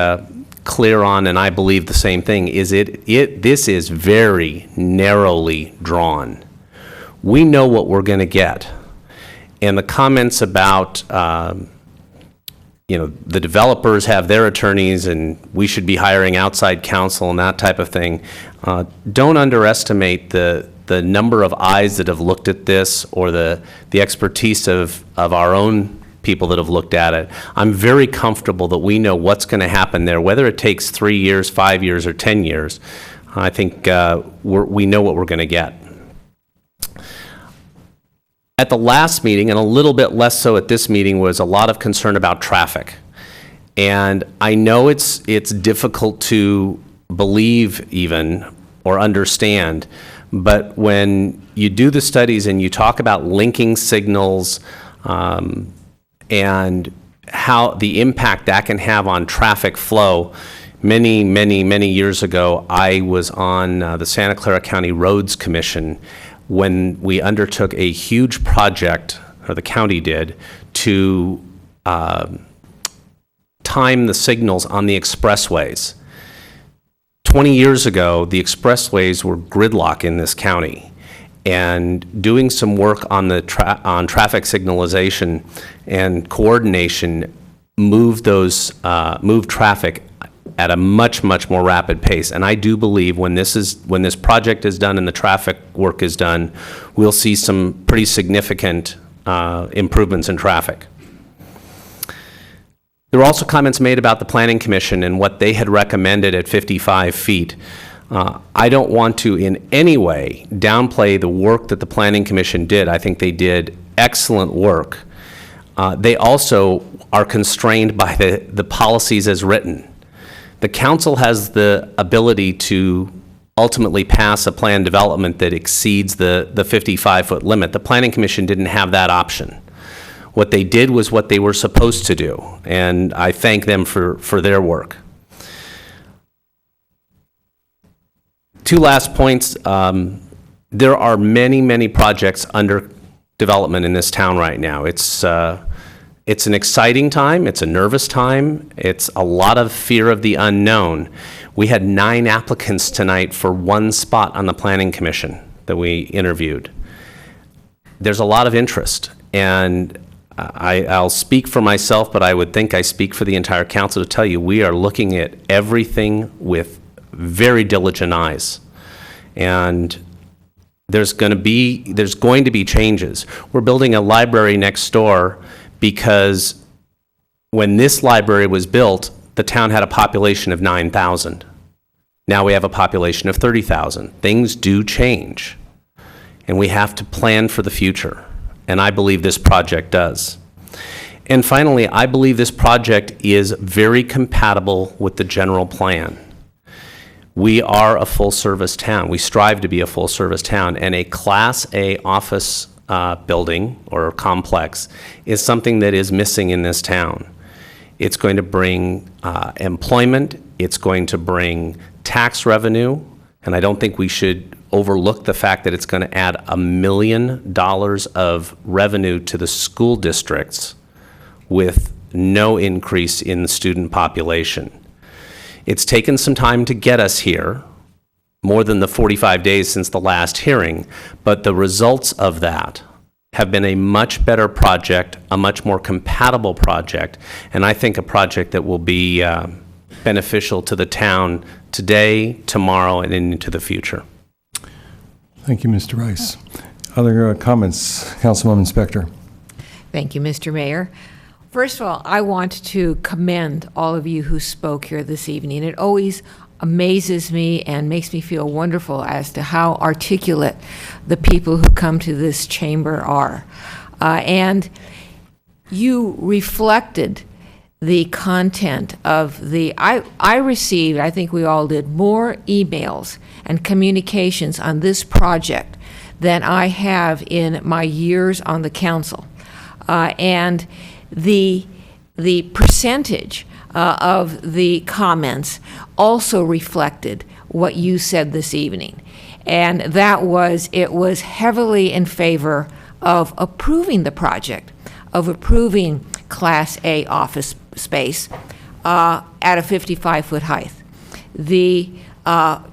clear on, and I believe the same thing, this is very narrowly drawn. We know what we're going to get. And the comments about, the developers have their attorneys and we should be hiring outside counsel and that type of thing, don't underestimate the number of eyes that have looked at this, or the expertise of our own people that have looked at it. I'm very comfortable that we know what's going to happen there, whether it takes 3 years, 5 years, or 10 years. I think we know what we're going to get. At the last meeting, and a little bit less so at this meeting, was a lot of concern about traffic. And I know it's difficult to believe even or understand, but when you do the studies and you talk about linking signals and how the impact that can have on traffic flow, many years ago, I was on the Santa Clara County Roads Commission when we undertook a huge project, or the county did, to time the signals on the expressways. 20 years ago, the expressways were gridlock in this county, and doing some work on on traffic signalization and coordination moved traffic at a much more rapid pace. And I do believe when this project is done and the traffic work is done, we'll see some pretty significant improvements in traffic. There were also comments made about the Planning Commission and what they had recommended at 55 feet. I don't want to in any way downplay the work that the Planning Commission did. I think they did excellent work. They also are constrained by the policies as written. The council has the ability to ultimately pass a planned development that exceeds the 55-foot limit. The Planning Commission didn't have that option. What they did was what they were supposed to do, and I thank them for their work. Two last points. There are many projects under development in this town right now. It's an exciting time, it's a nervous time, it's a lot of fear of the unknown. We had 9 applicants tonight for 1 spot on the Planning Commission that we interviewed. There's a lot of interest, and I'll speak for myself, but I would think I speak for the entire council to tell you we are looking at everything with very diligent eyes. And there's going to be changes. We're building a library next door because when this library was built, the town had a population of 9,000. Now we have a population of 30,000. Things do change, and we have to plan for the future, and I believe this project does. And finally, I believe this project is very compatible with the general plan. We are a full-service town. We strive to be a full-service town, and a Class A office building or complex is something that is missing in this town. It's going to bring employment, it's going to bring tax revenue, and I don't think we should overlook the fact that it's going to add $1 million of revenue to the school districts with no increase in the student population. It's taken some time to get us here, more than the 45 days since the last hearing, but the results of that have been a much better project, a much more compatible project, and I think a project that will be beneficial to the town today, tomorrow, and into the future. Thank you, Mr. Rice. Other comments, Councilwoman Spector? Thank you, Mr. Mayor. First of all, I want to commend all of you who spoke here this evening. It always amazes me and makes me feel wonderful as to how articulate the people who come to this chamber are. And you reflected the content of the, I received, I think we all did, more emails and communications on this project than I have in my years on the council. And the percentage of the comments also reflected what you said this evening. And that was, it was heavily in favor of approving the project, of approving Class A office space at a 55-foot height. The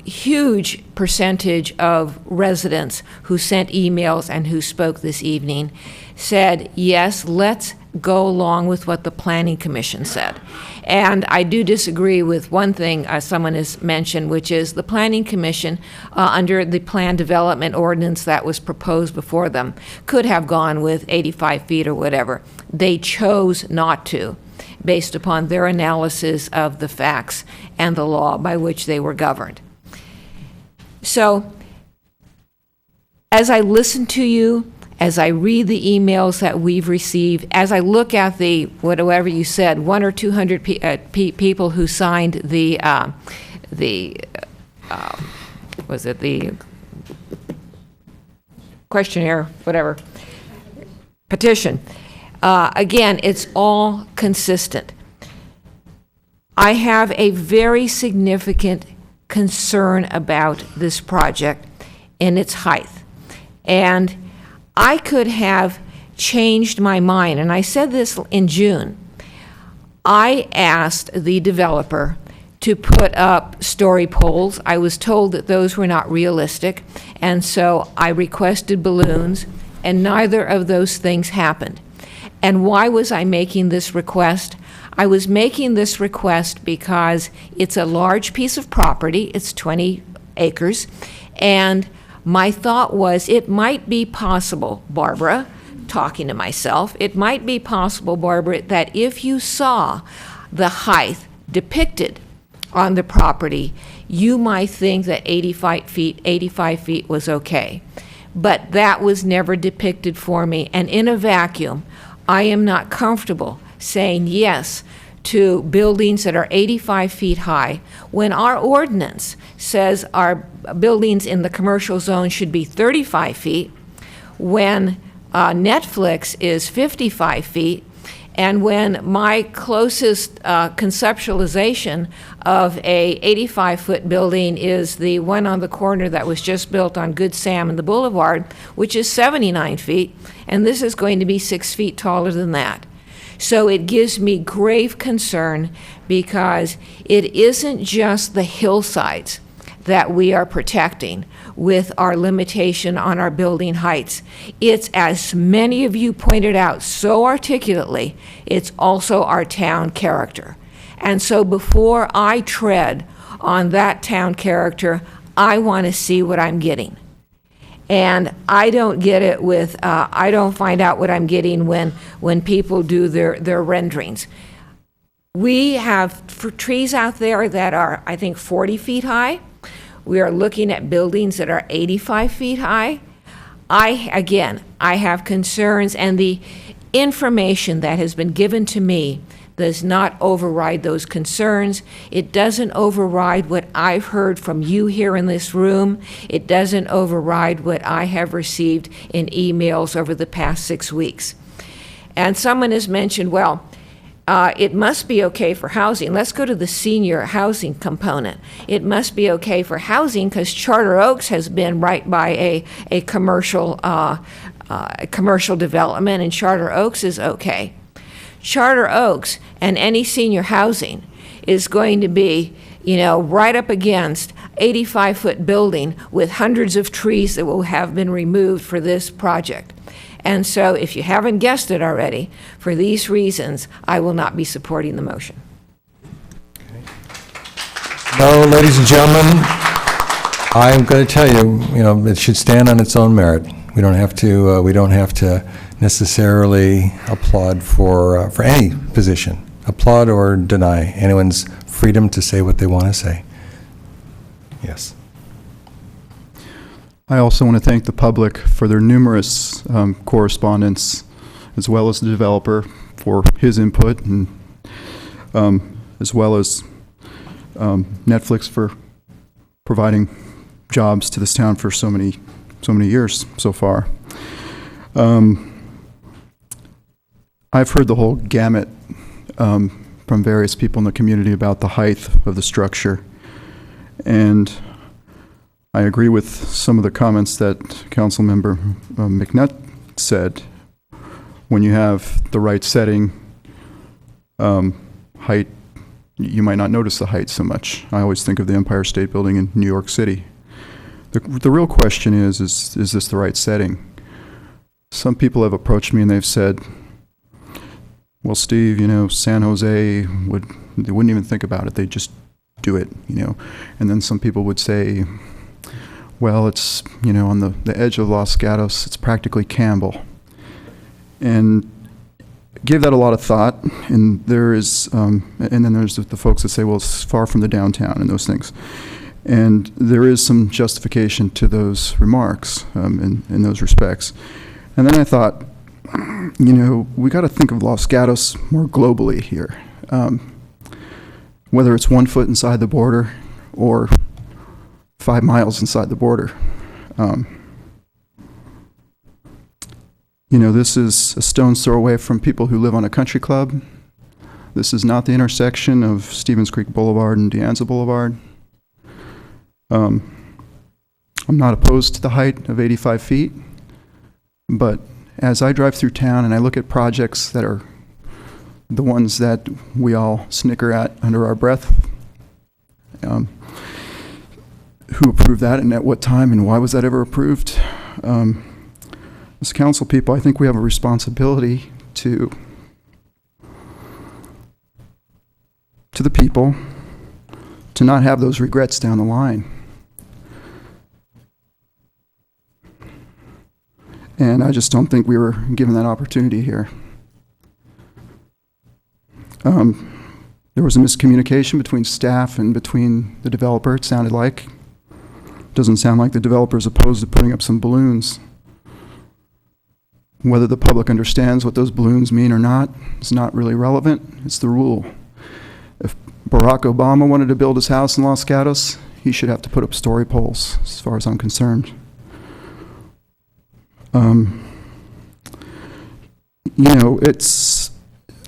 huge percentage of residents who sent emails and who spoke this evening said, yes, let's go along with what the Planning Commission said. And I do disagree with one thing someone has mentioned, which is the Planning Commission, under the plan development ordinance that was proposed before them, could have gone with 85 feet or whatever. They chose not to, based upon their analysis of the facts and the law by which they were governed. So, as I listen to you, as I read the emails that we've received, as I look at the, whatever you said, 100 or 200 people who signed the was it the questionnaire, whatever, petition. Again, it's all consistent. I have a very significant concern about this project and its height. And I could have changed my mind, and I said this in June. I asked the developer to put up story poles. I was told that those were not realistic, and so I requested balloons, and neither of those things happened. And why was I making this request? I was making this request because it's a large piece of property, it's 20 acres, and my thought was it might be possible, Barbara, talking to myself, it might be possible, Barbara, that if you saw the height depicted on the property, you might think that 85 feet was okay. But that was never depicted for me, and in a vacuum, I am not comfortable saying yes to buildings that are 85 feet high when our ordinance says our buildings in the commercial zone should be 35 feet, when Netflix is 55 feet, and when my closest conceptualization of a 85-foot building is the one on the corner that was just built on Good Sam and the Boulevard, which is 79 feet, and this is going to be 6 feet taller than that. So it gives me grave concern because it isn't just the hillsides that we are protecting with our limitation on our building heights. It's, as many of you pointed out so articulately, it's also our town character. And so before I tread on that town character, I want to see what I'm getting. And I don't get it with, I don't find out what I'm getting when people do their renderings. We have trees out there that are, I think, 40 feet high. We are looking at buildings that are 85 feet high. I have concerns, and the information that has been given to me does not override those concerns. It doesn't override what I've heard from you here in this room. It doesn't override what I have received in emails over the past 6 weeks. And someone has mentioned, well, it must be okay for housing. Let's go to the senior housing component. It must be okay for housing because Charter Oaks has been right by a commercial development, and Charter Oaks is okay. Charter Oaks and any senior housing is going to be right up against 85-foot building with hundreds of trees that will have been removed for this project. And so, if you haven't guessed it already, for these reasons, I will not be supporting the motion. No, ladies and gentlemen, I'm going to tell you, it should stand on its own merit. We don't have to necessarily applaud for any position, applaud or deny anyone's freedom to say what they want to say. Yes. I also want to thank the public for their numerous correspondence, as well as the developer for his input, and as well as Netflix for providing jobs to this town for so many years so far. I've heard the whole gamut from various people in the community about the height of the structure, and I agree with some of the comments that Councilmember McNutt said. When you have the right setting, height, you might not notice the height so much. I always think of the Empire State Building in New York City. The real question is this the right setting? Some people have approached me and they've said, well, Steve, San Jose they wouldn't even think about it. They'd just do it, And then some people would say, well, it's, on the edge of Los Gatos, it's practically Campbell. And gave that a lot of thought, and then there's the folks that say, well, it's far from the downtown and those things. And there is some justification to those remarks in those respects. And then I thought, we got to think of Los Gatos more globally here. Whether it's 1 foot inside the border or 5 miles inside the border. This is a stone's throw away from people who live on a country club. This is not the intersection of Stevens Creek Boulevard and De Anza Boulevard. I'm not opposed to the height of 85 feet, but as I drive through town and I look at projects that are the ones that we all snicker at under our breath, who approved that and at what time and why was that ever approved? As council people, I think we have a responsibility to the people to not have those regrets down the line. And I just don't think we were given that opportunity here. There was a miscommunication between staff and between the developer, it sounded like. Doesn't sound like the developer is opposed to putting up some balloons. Whether the public understands what those balloons mean or not is not really relevant. It's the rule. If Barack Obama wanted to build his house in Los Gatos, he should have to put up story poles, as far as I'm concerned. It's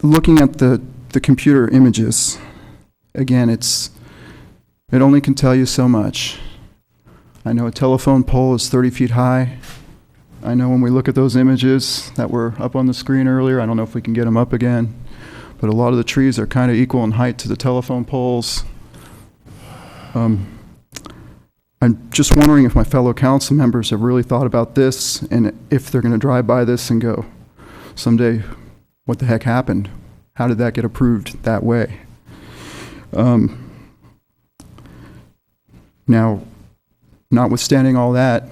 looking at the computer images. Again, it only can tell you so much. I know a telephone pole is 30 feet high. I know when we look at those images that were up on the screen earlier, I don't know if we can get them up again, but a lot of the trees are kind of equal in height to the telephone poles. I'm just wondering if my fellow council members have really thought about this and if they're going to drive by this and go, someday, what the heck happened? How did that get approved that way? Now, notwithstanding all that,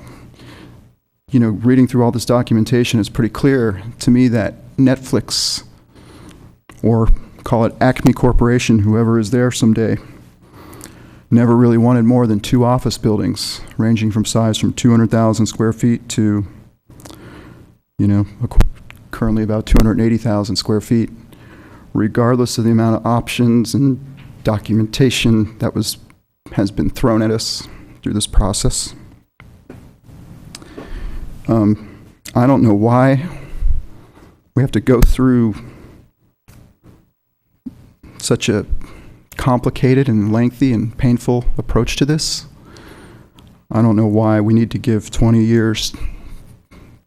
reading through all this documentation, it's pretty clear to me that Netflix, or call it Acme Corporation, whoever is there someday, never really wanted more than 2 office buildings, ranging from size from 200,000 square feet to, currently about 280,000 square feet, regardless of the amount of options and documentation that has been thrown at us through this process. I don't know why we have to go through such a complicated and lengthy and painful approach to this. I don't know why we need to give 20 years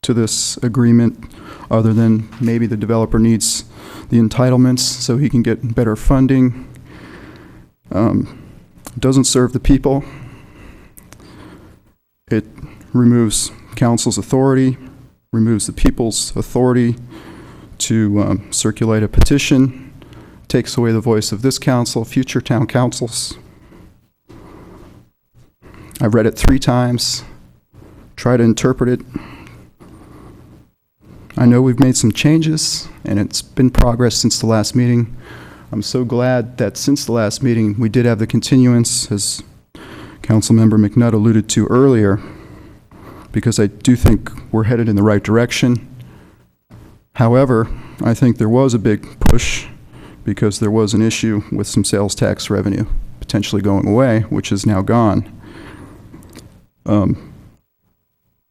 to this agreement, other than maybe the developer needs the entitlements so he can get better funding. doesn't serve the people. It removes council's authority, removes the people's authority to circulate a petition, takes away the voice of this council, future town councils. I've read it 3 times, tried to interpret it. I know we've made some changes, and it's been progress since the last meeting. I'm so glad that since the last meeting, we did have the continuance, as Councilmember McNutt alluded to earlier, because I do think we're headed in the right direction. However, I think there was a big push because there was an issue with some sales tax revenue potentially going away, which is now gone.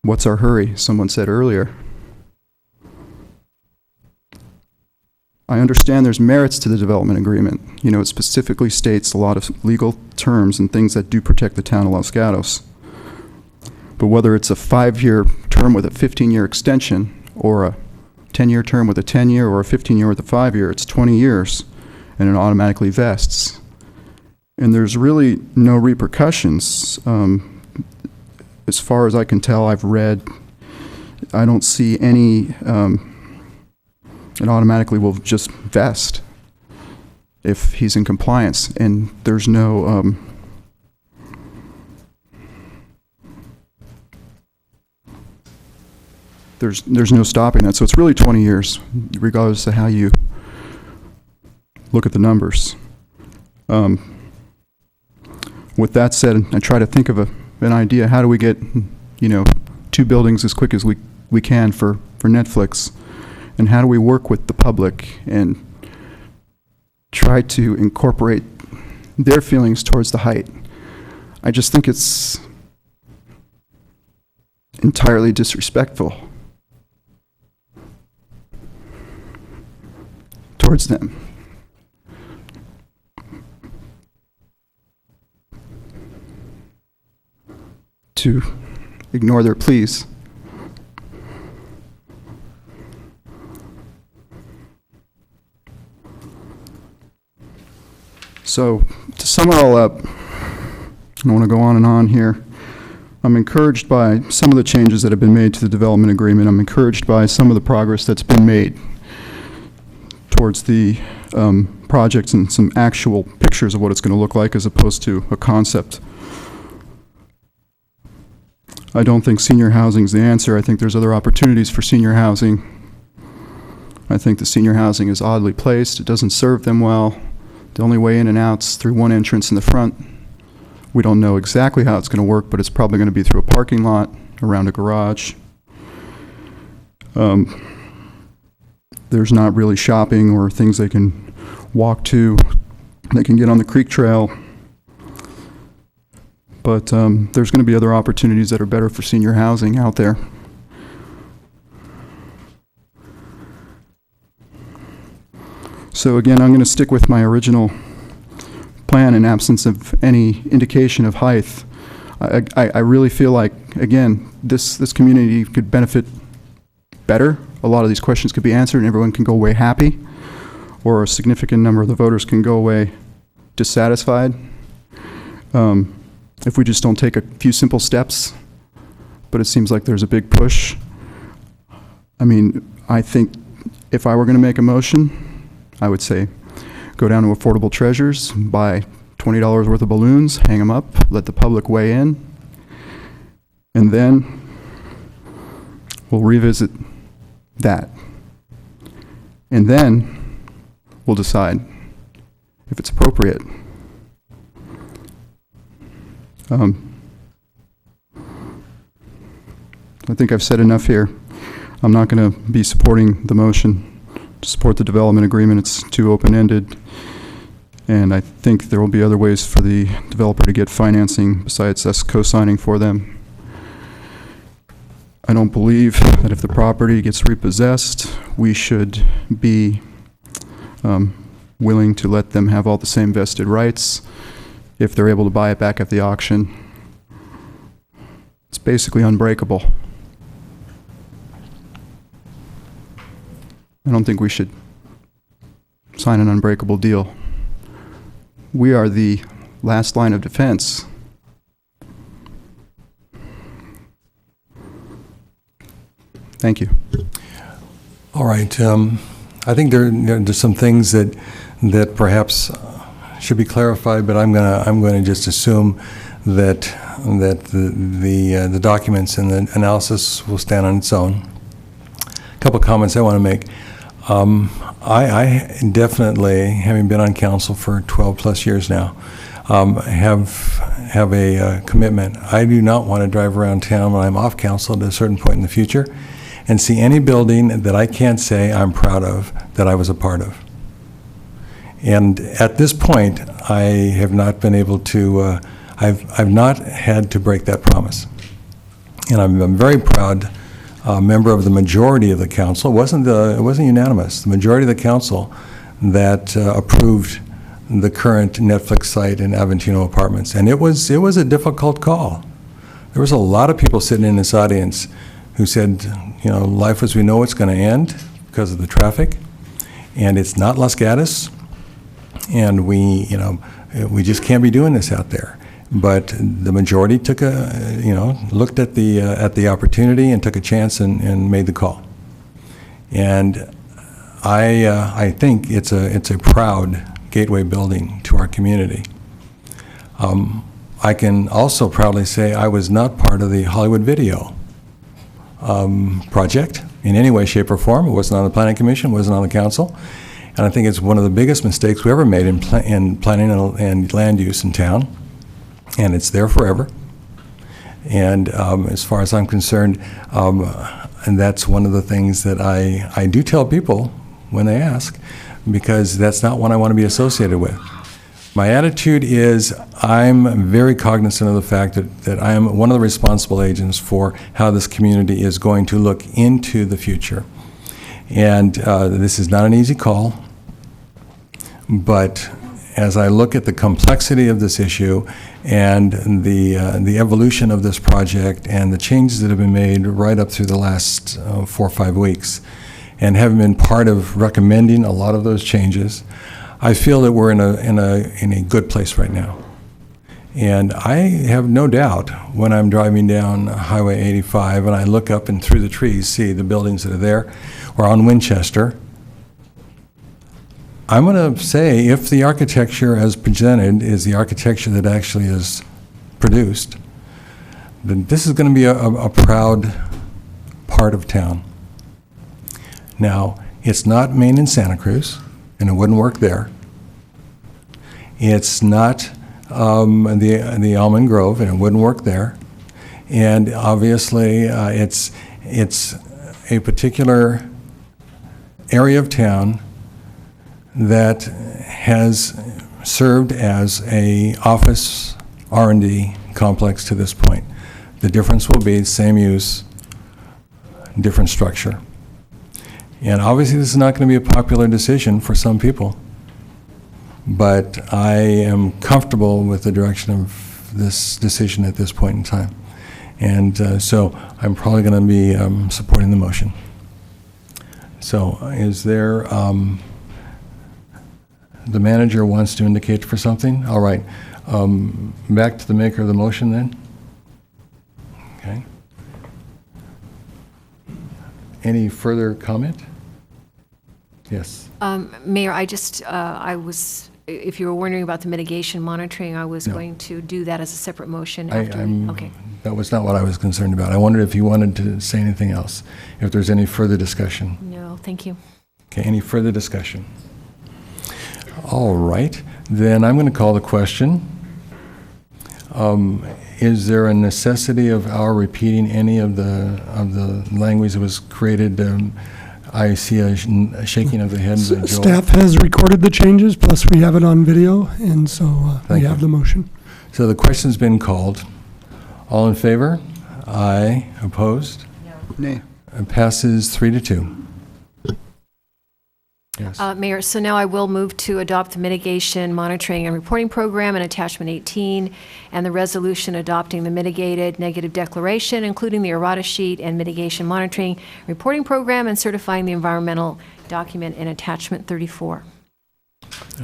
What's our hurry? Someone said earlier. I understand there's merits to the development agreement. You know, it specifically states a lot of legal terms and things that do protect the town of Los Gatos. But whether it's a 5-year term with a 15-year extension, or a 10-year term with a 10-year, or a 15-year with a 5-year, it's 20 years, and it automatically vests. And there's really no repercussions. As far as I can tell, I've read, I don't see any, it automatically will just vest if he's in compliance, and there's no, there's no stopping that. So it's really 20 years, regardless of how you look at the numbers. With that said, I try to think of an idea. How do we get, 2 buildings as quick as we can for Netflix? And how do we work with the public and try to incorporate their feelings towards the height? I just think it's entirely disrespectful towards them. To ignore their pleas. So, to sum it all up, I don't want to go on and on here. I'm encouraged by some of the changes that have been made to the development agreement. I'm encouraged by some of the progress that's been made towards the projects and some actual pictures of what it's going to look like as opposed to a concept. I don't think senior housing is the answer. I think there's other opportunities for senior housing. I think the senior housing is oddly placed. It doesn't serve them well. The only way in and out's through one entrance in the front. We don't know exactly how it's going to work, but it's probably going to be through a parking lot, around a garage. There's not really shopping or things they can walk to. They can get on the creek trail. But there's going to be other opportunities that are better for senior housing out there. So again, I'm going to stick with my original plan in absence of any indication of height. I really feel like, again, this community could benefit better. A lot of these questions could be answered and everyone can go away happy, or a significant number of the voters can go away dissatisfied. If we just don't take a few simple steps, but it seems like there's a big push. I mean, I think if I were going to make a motion, I would say go down to Affordable Treasures, buy $20 worth of balloons, hang them up, let the public weigh in, and then we'll revisit that. And then we'll decide if it's appropriate. I think I've said enough here. I'm not going to be supporting the motion to support the development agreement. It's too open-ended, and I think there will be other ways for the developer to get financing besides us co-signing for them. I don't believe that if the property gets repossessed, we should be willing to let them have all the same vested rights if they're able to buy it back at the auction. It's basically unbreakable. I don't think we should sign an unbreakable deal. We are the last line of defense. Thank you. All right. I think there's some things that perhaps should be clarified, but I'm going to just assume that the documents and the analysis will stand on its own. A couple comments I want to make. I definitely, having been on council for 12 plus years now, have a commitment. I do not want to drive around town when I'm off council at a certain point in the future and see any building that I can't say I'm proud of that I was a part of. And at this point, I have not been able to, I've not had to break that promise. And I'm very proud member of the majority of the council. It wasn't unanimous. The majority of the council that approved the current Netflix site in Aventino Apartments. And it was a difficult call. There was a lot of people sitting in this audience who said, you know, life as we know it's going to end because of the traffic, and it's not Los Gatos, and we just can't be doing this out there. But the majority took looked at the opportunity and took a chance and made the call. And I think it's a proud gateway building to our community. I can also proudly say I was not part of the Hollywood Video project in any way, shape, or form. It wasn't on the Planning Commission, wasn't on the council. And I think it's one of the biggest mistakes we ever made in planning and land use in town. And it's there forever. And as far as I'm concerned, and that's one of the things that I do tell people when they ask, because that's not one I want to be associated with. My attitude is I'm very cognizant of the fact that I am one of the responsible agents for how this community is going to look into the future. And this is not an easy call, but as I look at the complexity of this issue and the evolution of this project and the changes that have been made right up through the last 4 or 5 weeks, and having been part of recommending a lot of those changes, I feel that we're in a good place right now. And I have no doubt when I'm driving down Highway 85 and I look up and through the trees see the buildings that are there, or on Winchester, I'm going to say if the architecture as presented is the architecture that actually is produced, then this is going to be a proud part of town. Now, it's not Maine and Santa Cruz, and it wouldn't work there. It's not the Almond Grove, and it wouldn't work there. And obviously, it's a particular area of town that has served as a office R&D complex to this point. The difference will be same use, different structure. And obviously this is not going to be a popular decision for some people, but I am comfortable with the direction of this decision at this point in time. And so I'm probably going to be supporting the motion. So is there, the manager wants to indicate for something? All right. Back to the maker of the motion then. Okay. Any further comment? Yes. Mayor, if you were wondering about the mitigation monitoring, I was going to do that as a separate motion after. Okay. That was not what I was concerned about. I wondered if you wanted to say anything else, if there's any further discussion. No, thank you. Okay, any further discussion? All right, then I'm going to call the question. Is there a necessity of our repeating any of the language that was created? I see a shaking of the head. Joel. Staff has recorded the changes, plus we have it on video, and so we have the motion. So the question's been called. All in favor? Aye. Opposed? No. Nay. It passes 3-2. Yes. Mayor, so now I will move to adopt the mitigation monitoring and reporting program in attachment 18 and the resolution adopting the mitigated negative declaration, including the errata sheet and mitigation monitoring reporting program, and certifying the environmental document in attachment 34.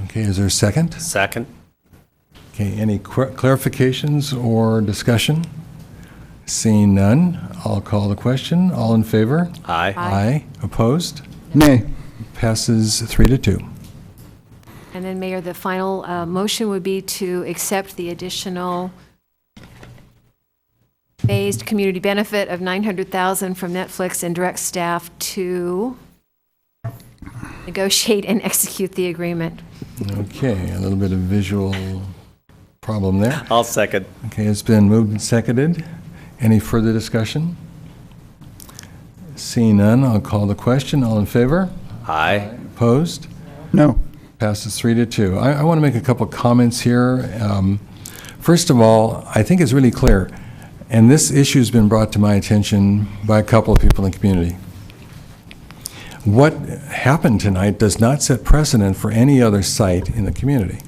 Okay, is there a second? Second. Okay, Okay, any clarifications or discussion? Seeing none, I'll call the question. All in favor? Aye. Aye. Opposed? Nay. Passes 3-2. And then, Mayor, the final motion would be to accept the additional phased community benefit of $900,000 from Netflix and direct staff to negotiate and execute the agreement. Okay, a little bit of visual problem there. I'll second. Okay, it's been moved and seconded. Any further discussion? Seeing none, I'll call the question. All in favor? Aye. Opposed? No. Passes 3-2. I want to make a couple comments here. First of all, I think it's really clear, and this issue has been brought to my attention by a couple of people in the community. What happened tonight does not set precedent for any other site in the community.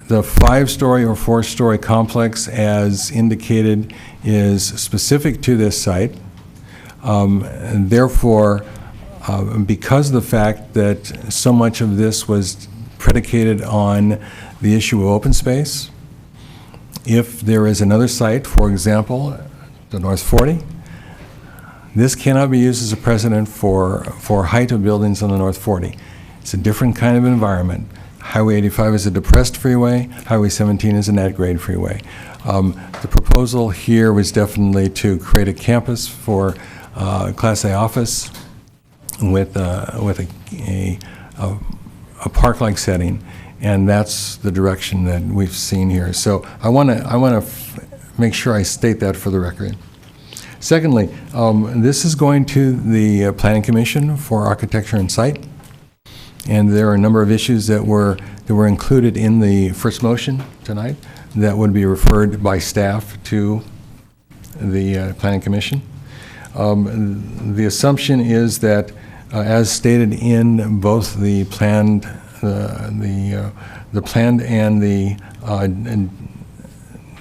The 5-story or 4-story complex, as indicated, is specific to this site. And therefore, because of the fact that so much of this was predicated on the issue of open space, if there is another site, for example, the North 40, this cannot be used as a precedent for height of buildings on the North 40. It's a different kind of environment. Highway 85 is a depressed freeway. Highway 17 is an at-grade freeway. The proposal here was definitely to create a campus for Class A office with a park-like setting, and that's the direction that we've seen here. So I want to make sure I state that for the record. Secondly, this is going to the Planning Commission for Architecture and Site, and there are a number of issues that were included in the first motion tonight that would be referred by staff to the Planning Commission. The assumption is that, as stated in both the planned, the planned and the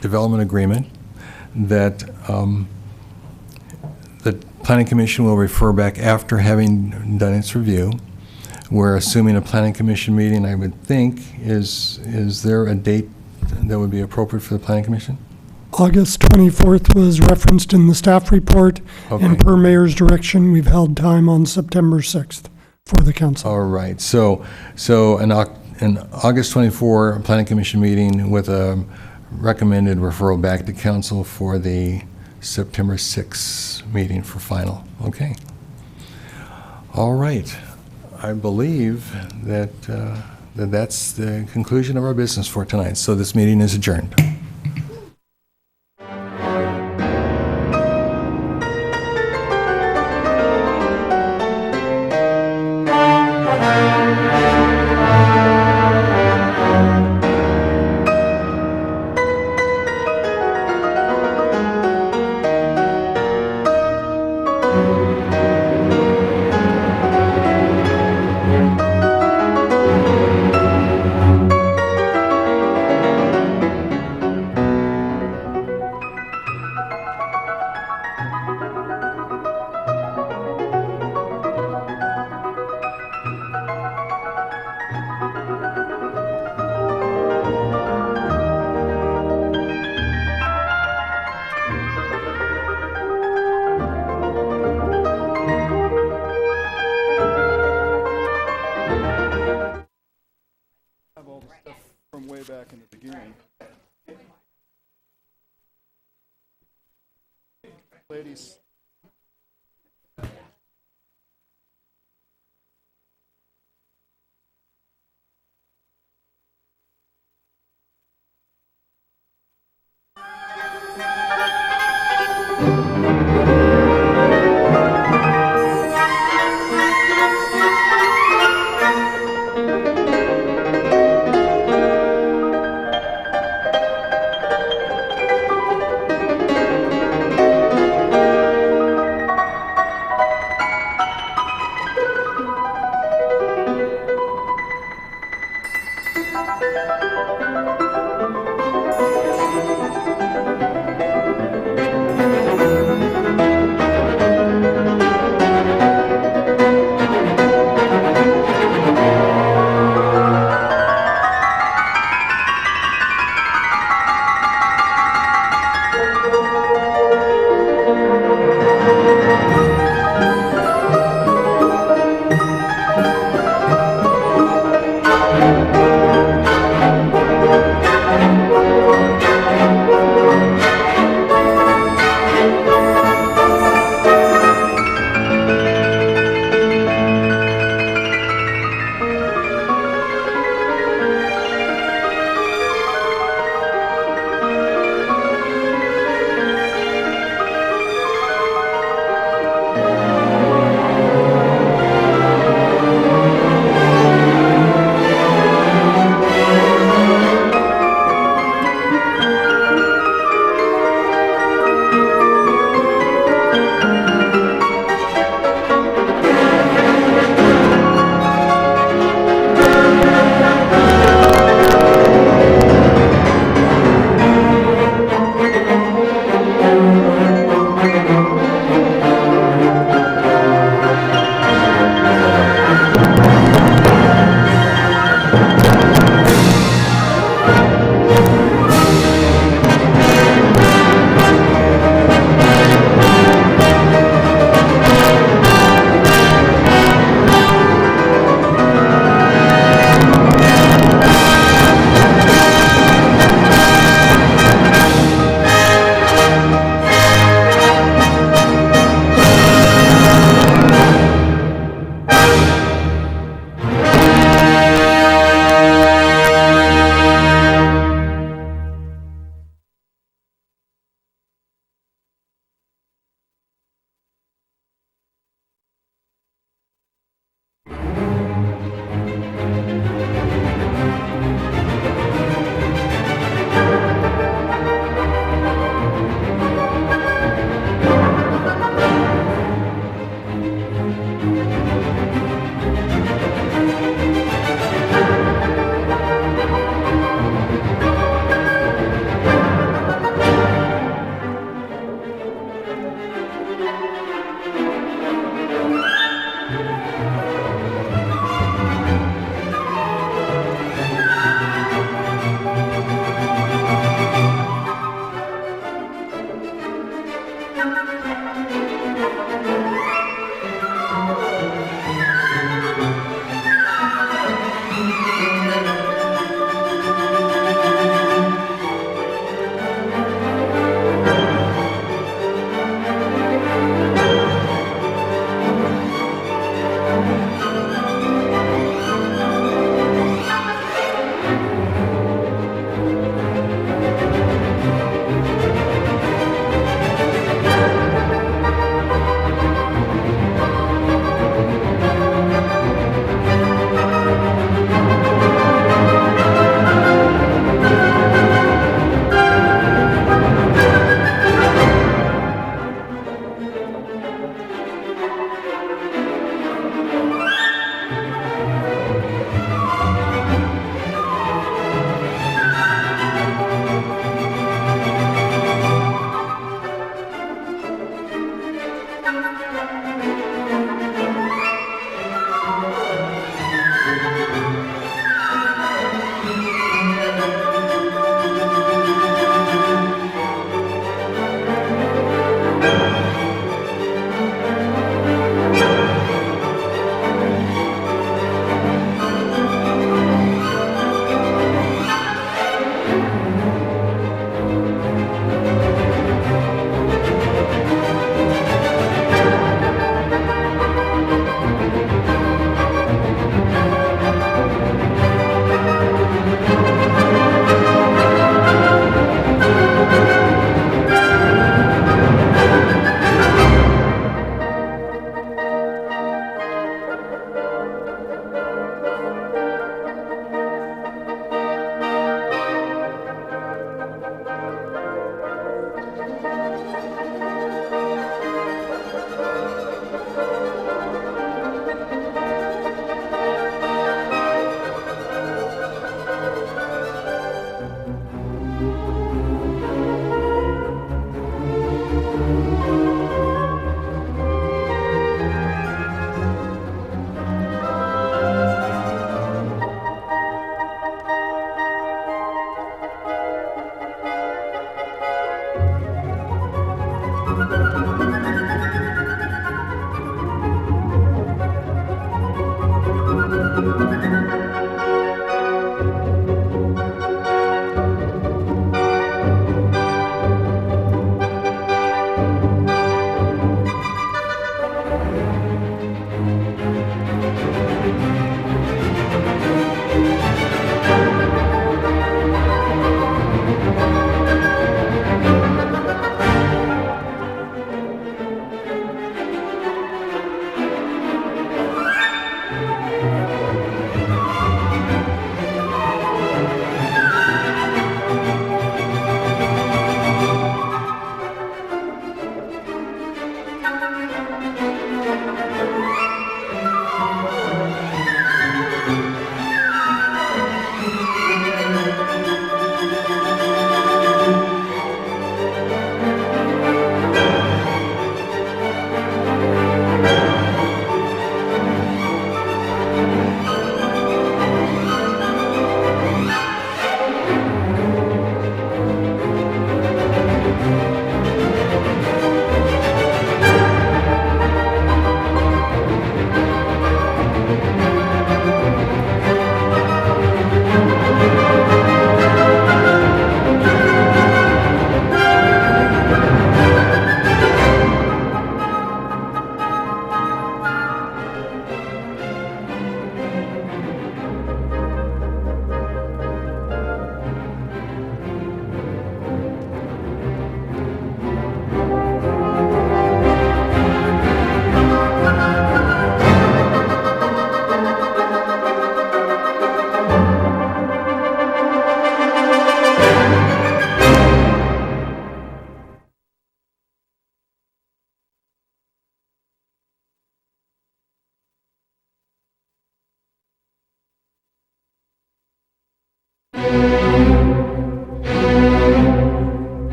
development agreement, that the Planning Commission will refer back after having done its review. We're assuming a Planning Commission meeting, I would think. Is there a date that would be appropriate for the Planning Commission? August 24th was referenced in the staff report, and per mayor's direction, we've held time on September 6th for the council. All right, so an August 24 Planning Commission meeting with a recommended referral back to council for the September 6th meeting for final. Okay. All right. I believe that that's the conclusion of our business for tonight. So this meeting is adjourned. From way back in the beginning. Ladies. Thank you.